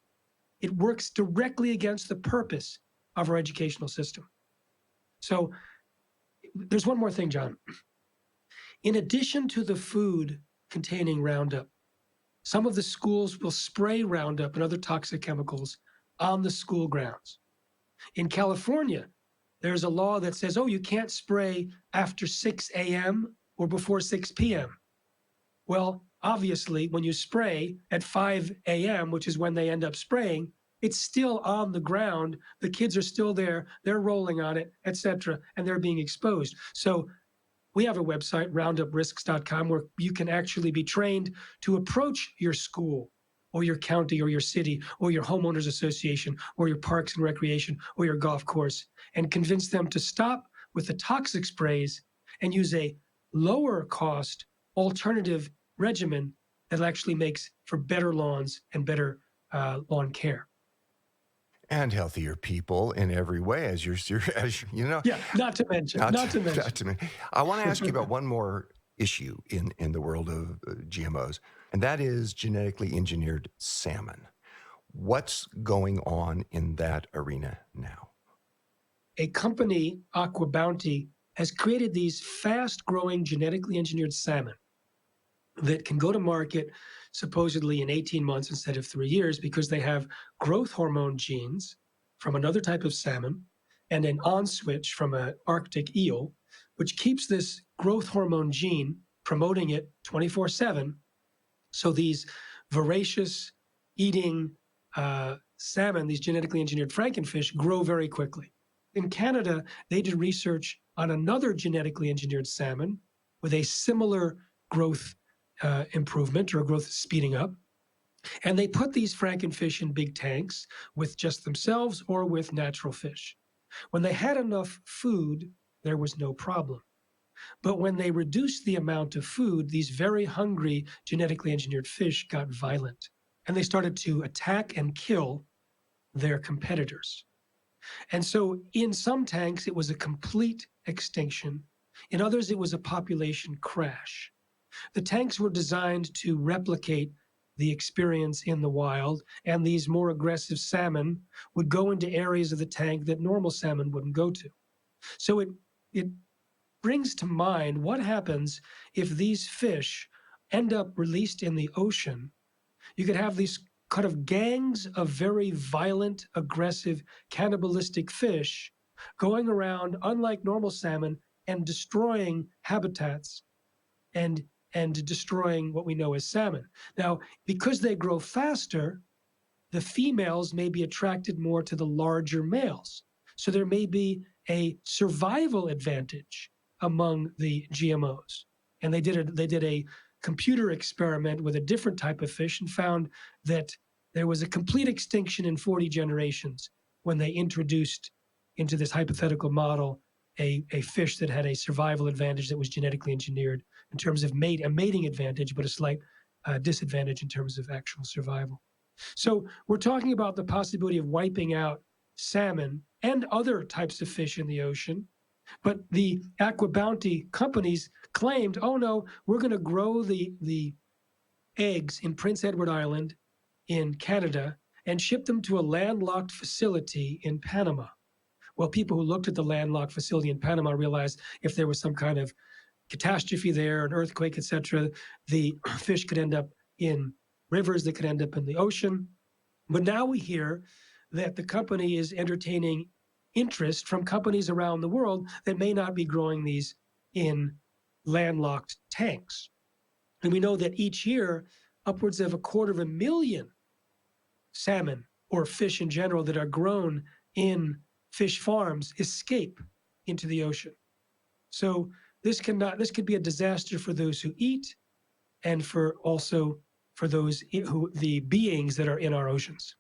it works directly against the purpose of our educational system. So there's one more thing, John. In addition to the food containing Roundup, some of the schools will spray Roundup and other toxic chemicals on the school grounds. In California, there's a law that says, oh, you can't spray after 6 a.m. or before 6 p.m. Well, obviously, when you spray at 5 a.m., which is when they end up spraying, it's still on the ground. The kids are still there. They're rolling on it, etc., and they're being exposed. So we have a website, rounduprisks.com, where you can actually be trained to approach your school or your county or your city or your homeowners association or your parks and recreation or your golf course and convince them to stop with the toxic sprays and use a lower cost alternative regimen that actually makes for better lawns and better lawn care. And healthier people in every way, as you know. Yeah, not to mention. I want to ask you about one more issue in the world of GMOs, and that is genetically engineered salmon. What's going on in that arena now? A company, Aqua Bounty, has created these fast-growing genetically engineered salmon that can go to market supposedly in 18 months instead of 3 years because they have growth hormone genes from another type of salmon and an on switch from an Arctic eel, which keeps this growth hormone gene promoting it 24/7. So these voracious eating salmon, these genetically engineered frankenfish, grow very quickly. In Canada, they did research on another genetically engineered salmon with a similar growth improvement or growth speeding up. And they put these frankenfish in big tanks with just themselves or with natural fish. When they had enough food, there was no problem. But when they reduced the amount of food, these very hungry genetically engineered fish got violent. And they started to attack and kill their competitors. And so in some tanks, it was a complete extinction. In others, it was a population crash. The tanks were designed to replicate the experience in the wild, and these more aggressive salmon would go into areas of the tank that normal salmon wouldn't go to. So it brings to mind what happens if these fish end up released in the ocean. You could have these kind of gangs of very violent, aggressive, cannibalistic fish going around, unlike normal salmon, and destroying habitats and destroying what we know as salmon. Now, because they grow faster, the females may be attracted more to the larger males. So there may be a survival advantage among the GMOs. And they did a computer experiment with a different type of fish and found that there was a complete extinction in 40 generations when they introduced into this hypothetical model a fish that had a survival advantage that was genetically engineered in terms of a mating advantage, but a slight disadvantage in terms of actual survival. So we're talking about the possibility of wiping out salmon and other types of fish in the ocean. But the Aqua Bounty companies claimed, oh no, we're going to grow the eggs in Prince Edward Island in Canada and ship them to a landlocked facility in Panama. Well, people who looked at the landlocked facility in Panama realized if there was some kind of catastrophe there, an earthquake, etc., the fish could end up in rivers, they could end up in the ocean. But now we hear that the company is entertaining interest from companies around the world that may not be growing these in landlocked tanks. And we know that each year, upwards of 250,000 salmon or fish in general that are grown in fish farms escape into the ocean. So this could be a disaster for those who eat and for those the beings that are in our oceans.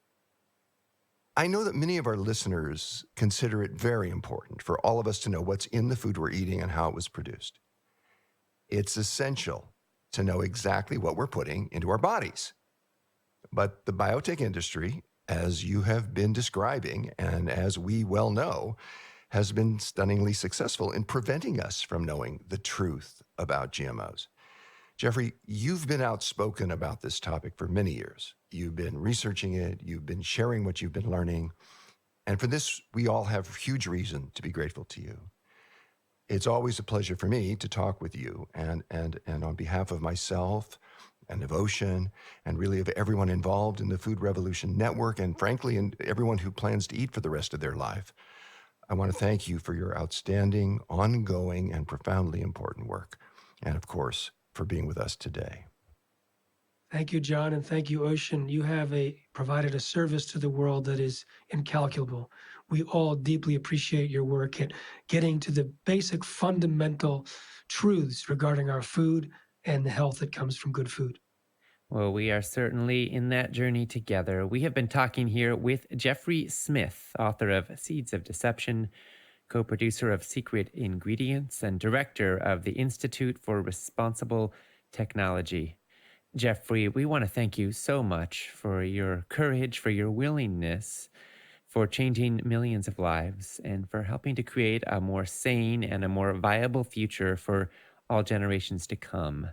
I know that many of our listeners consider it very important for all of us to know what's in the food we're eating and how it was produced. It's essential to know exactly what we're putting into our bodies. But the biotech industry, as you have been describing, and as we well know, has been stunningly successful in preventing us from knowing the truth about GMOs. Jeffrey, you've been outspoken about this topic for many years. You've been researching it, you've been sharing what you've been learning, and for this, we all have huge reason to be grateful to you. It's always a pleasure for me to talk with you, and on behalf of myself and of Ocean, and really of everyone involved in the Food Revolution Network, and frankly, and everyone who plans to eat for the rest of their life, I want to thank you for your outstanding, ongoing, and profoundly important work, and of course, for being with us today. Thank you, John, and thank you, Ocean. You have provided a service to the world that is incalculable. We all deeply appreciate your work at getting to the basic fundamental truths regarding our food and the health that comes from good food. Well, we are certainly in that journey together. We have been talking here with Jeffrey Smith, author of Seeds of Deception, co-producer of Secret Ingredients, and director of the Institute for Responsible Technology. Jeffrey, we want to thank you so much for your courage, for your willingness, for changing millions of lives, and for helping to create a more sane and a more viable future for all generations to come.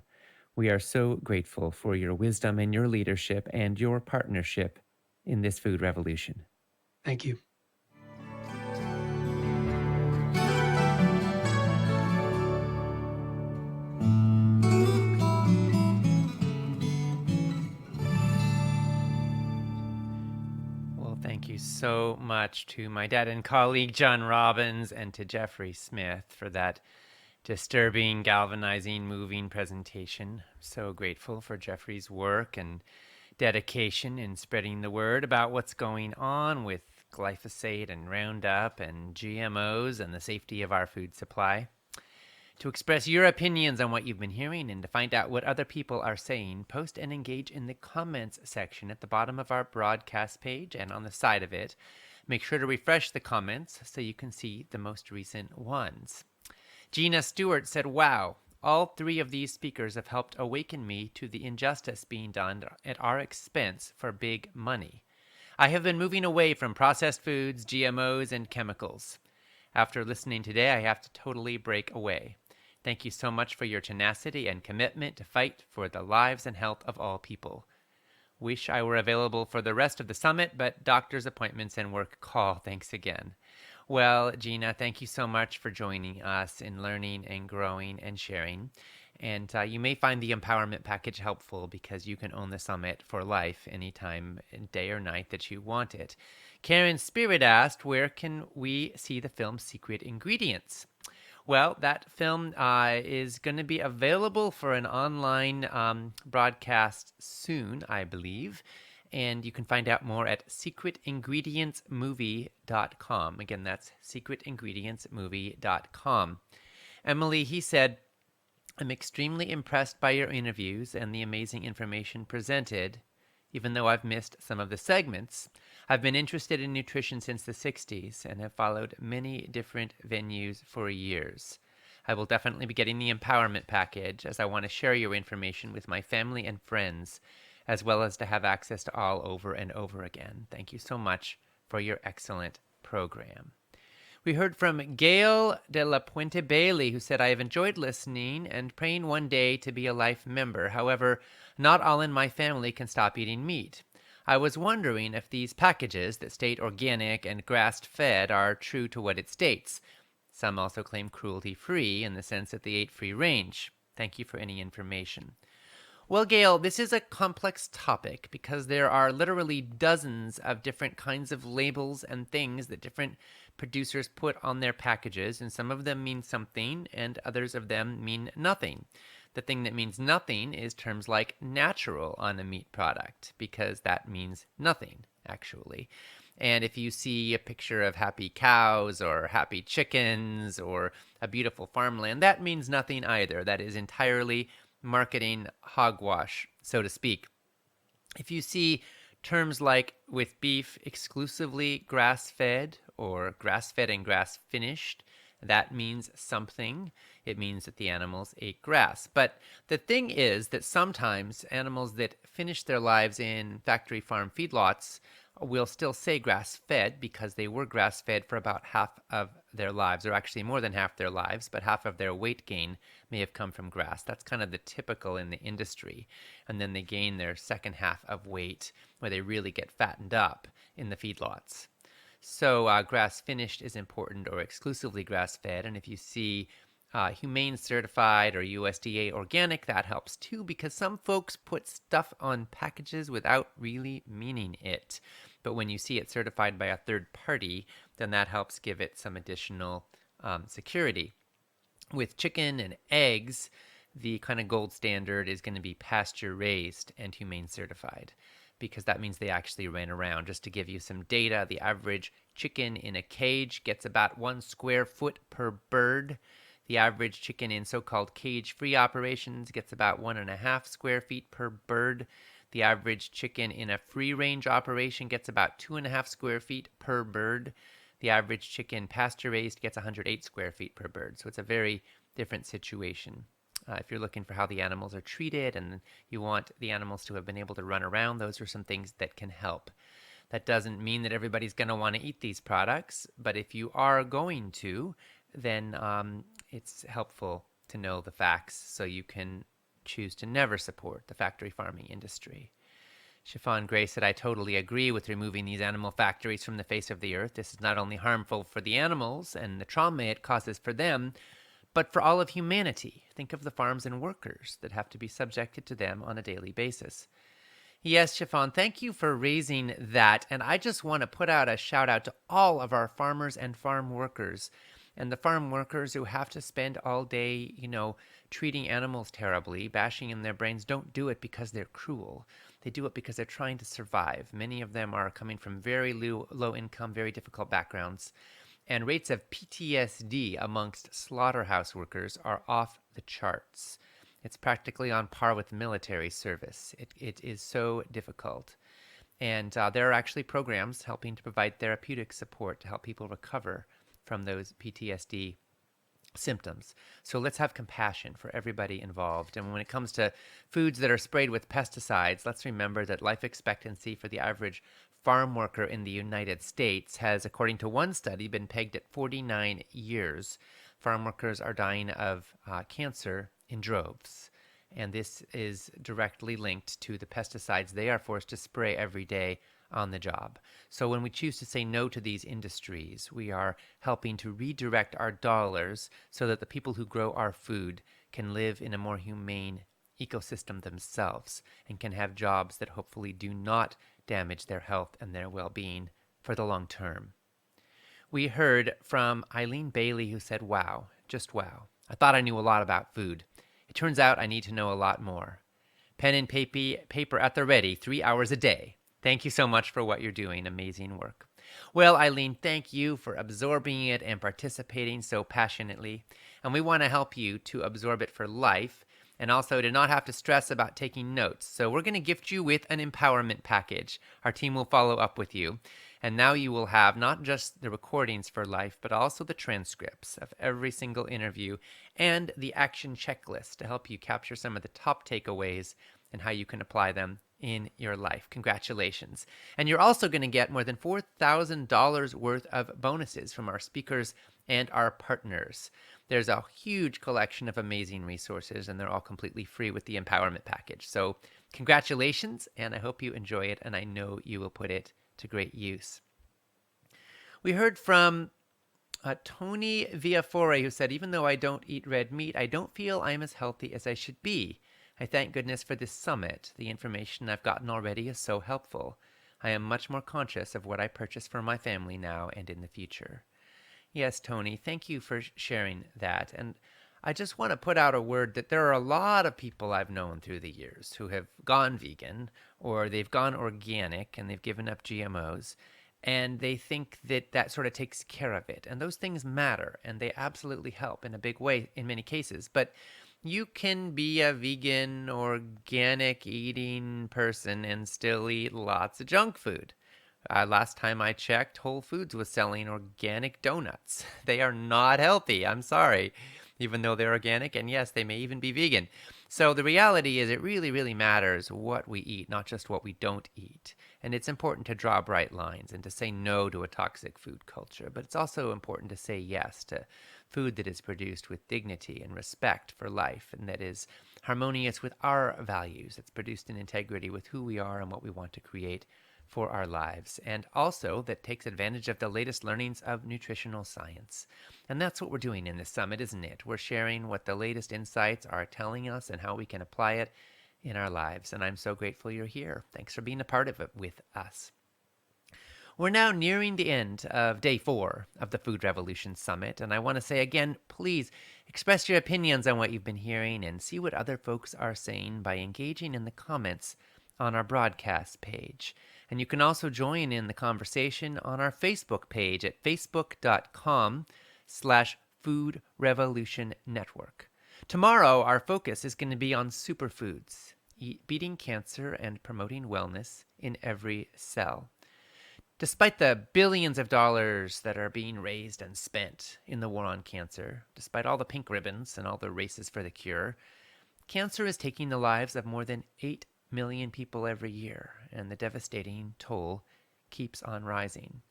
We are so grateful for your wisdom and your leadership and your partnership in this food revolution. Thank you. Well, thank you so much to my dad and colleague, John Robbins, and to Jeffrey Smith for that disturbing, galvanizing, moving presentation. I'm so grateful for Jeffrey's work and dedication in spreading the word about what's going on with glyphosate and Roundup and GMOs and the safety of our food supply. To express your opinions on what you've been hearing and to find out what other people are saying, post and engage in the comments section at the bottom of our broadcast page and on the side of it. Make sure to refresh the comments so you can see the most recent ones. Gina Stewart said, wow, all three of these speakers have helped awaken me to the injustice being done at our expense for big money. I have been moving away from processed foods, GMOs, and chemicals. After listening today, I have to totally break away. Thank you so much for your tenacity and commitment to fight for the lives and health of all people. Wish I were available for the rest of the summit, but doctor's appointments and work call. Thanks again. Well, Gina, thank you so much for joining us in learning and growing and sharing. And you may find the empowerment package helpful because you can own the summit for life anytime, day or night that you want it. Karen Spirit asked, where can we see the film Secret Ingredients? Well, that film is going to be available for an online broadcast soon, I believe. And you can find out more at secretingredientsmovie.com. Again, that's secretingredientsmovie.com. Emily, he said, I'm extremely impressed by your interviews and the amazing information presented. even though I've missed some of the segments. I've been interested in nutrition since the 60s and have followed many different venues for years. I will definitely be getting the empowerment package as I want to share your information with my family and friends, as well as to have access to all over and over again. Thank you so much for your excellent program. We heard from Gail de la Puente Bailey, who said, I have enjoyed listening and praying one day to be a life member. However, not all in my family can stop eating meat. I was wondering if these packages that state organic and grass-fed are true to what it states. Some also claim cruelty-free in the sense that they ate free range. Thank you for any information. Well, Gail, this is a complex topic because there are literally dozens of different kinds of labels and things that different producers put on their packages, and some of them mean something and others of them mean nothing. The thing that means nothing is terms like natural on a meat product, because that means nothing, actually. And if you see a picture of happy cows or happy chickens or a beautiful farmland, that means nothing either. That is entirely marketing hogwash, so to speak. If you see terms like with beef exclusively grass-fed or grass-fed and grass-finished, that means something. It means that the animals ate grass. But the thing is that sometimes animals that finish their lives in factory farm feedlots will still say grass-fed because they were grass-fed for about half of their lives, or actually more than half their lives, but half of their weight gain may have come from grass. That's kind of the typical in the industry. And then they gain their second half of weight where they really get fattened up in the feedlots. So grass-finished is important, or exclusively grass-fed. And if you see humane certified or USDA organic, that helps too, because some folks put stuff on packages without really meaning it. But when you see it certified by a third party, then that helps give it some additional security. With chicken and eggs, the kind of gold standard is going to be pasture raised and humane certified, because that means they actually ran around. Just to give you some data, the average chicken in a cage gets about 1 square foot per bird. The average chicken in so-called cage-free operations gets about 1.5 square feet per bird. The average chicken in a free-range operation gets about 2.5 square feet per bird. The average chicken pasture-raised gets 108 square feet per bird. So it's a very different situation. If you're looking for how the animals are treated and you want the animals to have been able to run around, those are some things that can help. That doesn't mean that everybody's going to want to eat these products, but if you are going to, then it's helpful to know the facts so you can choose to never support the factory farming industry. Chiffon Gray said, I totally agree with removing these animal factories from the face of the earth. This is not only harmful for the animals and the trauma it causes for them, but for all of humanity. Think of the farms and workers that have to be subjected to them on a daily basis. Yes, Chiffon, thank you for raising that. And I just want to put out a shout out to all of our farmers and farm workers. And the farm workers who have to spend all day, treating animals terribly, bashing in their brains, don't do it because they're cruel. They do it because they're trying to survive. Many of them are coming from very low income, very difficult backgrounds. And rates of PTSD amongst slaughterhouse workers are off the charts. It's practically on par with military service. It is so difficult. And there are actually programs helping to provide therapeutic support to help people recover from those PTSD symptoms. So let's have compassion for everybody involved. And when it comes to foods that are sprayed with pesticides, let's remember that life expectancy for the average farm worker in the United States has, according to one study, been pegged at 49 years. Farm workers are dying of cancer in droves. And this is directly linked to the pesticides they are forced to spray every day on the job. So when we choose to say no to these industries, we are helping to redirect our dollars so that the people who grow our food can live in a more humane ecosystem themselves and can have jobs that hopefully do not damage their health and their well-being for the long term. We heard from Eileen Bailey, who said, wow, just wow. I thought I knew a lot about food. It turns out I need to know a lot more. Pen and paper at the ready, 3 hours a day. Thank you so much for what you're doing. Amazing work. Well, Eileen, thank you for absorbing it and participating so passionately. And we want to help you to absorb it for life and also to not have to stress about taking notes. So we're going to gift you with an empowerment package. Our team will follow up with you. And now you will have not just the recordings for life, but also the transcripts of every single interview and the action checklist to help you capture some of the top takeaways and how you can apply them in your life. Congratulations. And you're also going to get more than $4,000 worth of bonuses from our speakers and our partners. There's a huge collection of amazing resources, and they're all completely free with the empowerment package. So congratulations, and I hope you enjoy it, and I know you will put it to great use. We heard from Tony Villafore, who said, even though I don't eat red meat, I don't feel I'm as healthy as I should be. I thank goodness for this summit. The information I've gotten already is so helpful. I am much more conscious of what I purchase for my family now and in the future. Yes, Tony, thank you for sharing that. And I just want to put out a word that there are a lot of people I've known through the years who have gone vegan or they've gone organic and they've given up GMOs, and they think that that sort of takes care of it. And those things matter, and they absolutely help in a big way in many cases. But you can be a vegan, organic eating person and still eat lots of junk food. Last time I checked, Whole Foods was selling organic donuts. They are not healthy, I'm sorry, even though they're organic, and yes, they may even be vegan. So the reality is it really, really matters what we eat, not just what we don't eat. And it's important to draw bright lines and to say no to a toxic food culture. But it's also important to say yes to food that is produced with dignity and respect for life, and that is harmonious with our values. It's produced in integrity with who we are and what we want to create for our lives, and also that takes advantage of the latest learnings of nutritional science. And that's what we're doing in this summit, isn't it? We're sharing what the latest insights are telling us and how we can apply it in our lives. And I'm so grateful you're here. Thanks for being a part of it with us. We're now nearing the end of day 4 of the Food Revolution Summit, and I want to say again, please express your opinions on what you've been hearing and see what other folks are saying by engaging in the comments on our broadcast page. And you can also join in the conversation on our Facebook page at facebook.com/Food Revolution Network. Tomorrow, our focus is going to be on superfoods, beating cancer and promoting wellness in every cell. Despite the billions of dollars that are being raised and spent in the war on cancer, despite all the pink ribbons and all the races for the cure, cancer is taking the lives of more than 8 million people every year, and the devastating toll keeps on rising.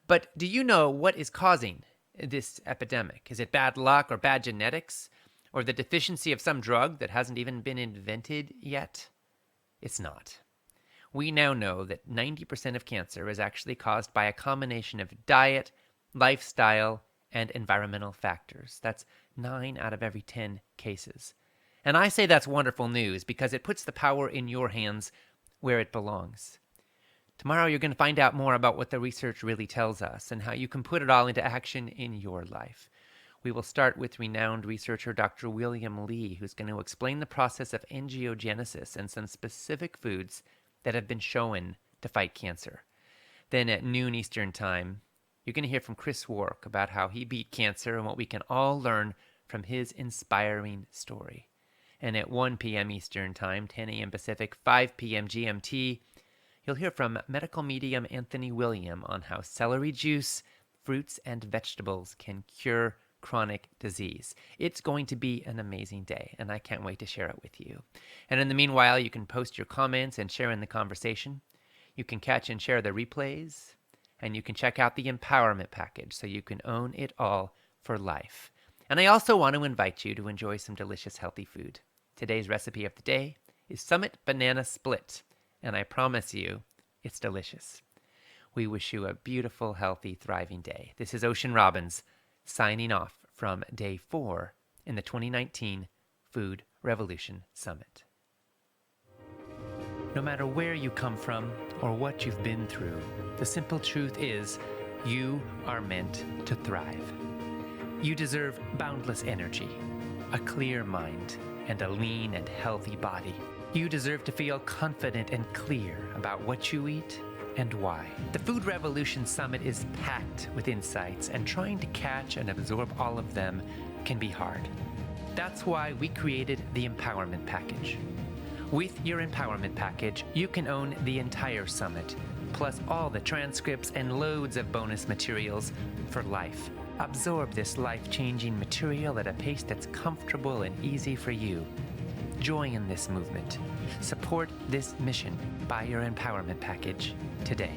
But do you know what is causing this epidemic? Is it bad luck or bad genetics? Or the deficiency of some drug that hasn't even been invented yet? It's not. We now know that 90% of cancer is actually caused by a combination of diet, lifestyle, and environmental factors. That's 9 out of every 10 cases. And I say that's wonderful news because it puts the power in your hands where it belongs. Tomorrow you're going to find out more about what the research really tells us and how you can put it all into action in your life. We will start with renowned researcher Dr. William Lee, who's going to explain the process of angiogenesis and some specific foods that have been shown to fight cancer. Then at noon Eastern Time, you're going to hear from Chris Wark about how he beat cancer and what we can all learn from his inspiring story. And at 1 p.m. Eastern Time, 10 a.m. Pacific, 5 p.m. GMT, you'll hear from medical medium Anthony William on how celery juice, fruits, and vegetables can cure chronic disease. It's going to be an amazing day, and I can't wait to share it with you. And in the meanwhile, you can post your comments and share in the conversation. You can catch and share the replays, and you can check out the empowerment package so you can own it all for life. And I also want to invite you to enjoy some delicious healthy food. Today's recipe of the day is Summit Banana Split, and I promise you, it's delicious. We wish you a beautiful, healthy, thriving day. This is Ocean Robbins, signing off from day 4 in the 2019 Food Revolution Summit. No matter where you come from or what you've been through, the simple truth is you are meant to thrive. You deserve boundless energy, a clear mind, and a lean and healthy body. You deserve to feel confident and clear about what you eat and why. The Food Revolution Summit is packed with insights, and trying to catch and absorb all of them can be hard. That's why we created the Empowerment Package. With your Empowerment Package, you can own the entire summit, plus all the transcripts and loads of bonus materials for life. Absorb this life-changing material at a pace that's comfortable and easy for you. Join in this movement. Support this mission. Buy your Empowerment Package today.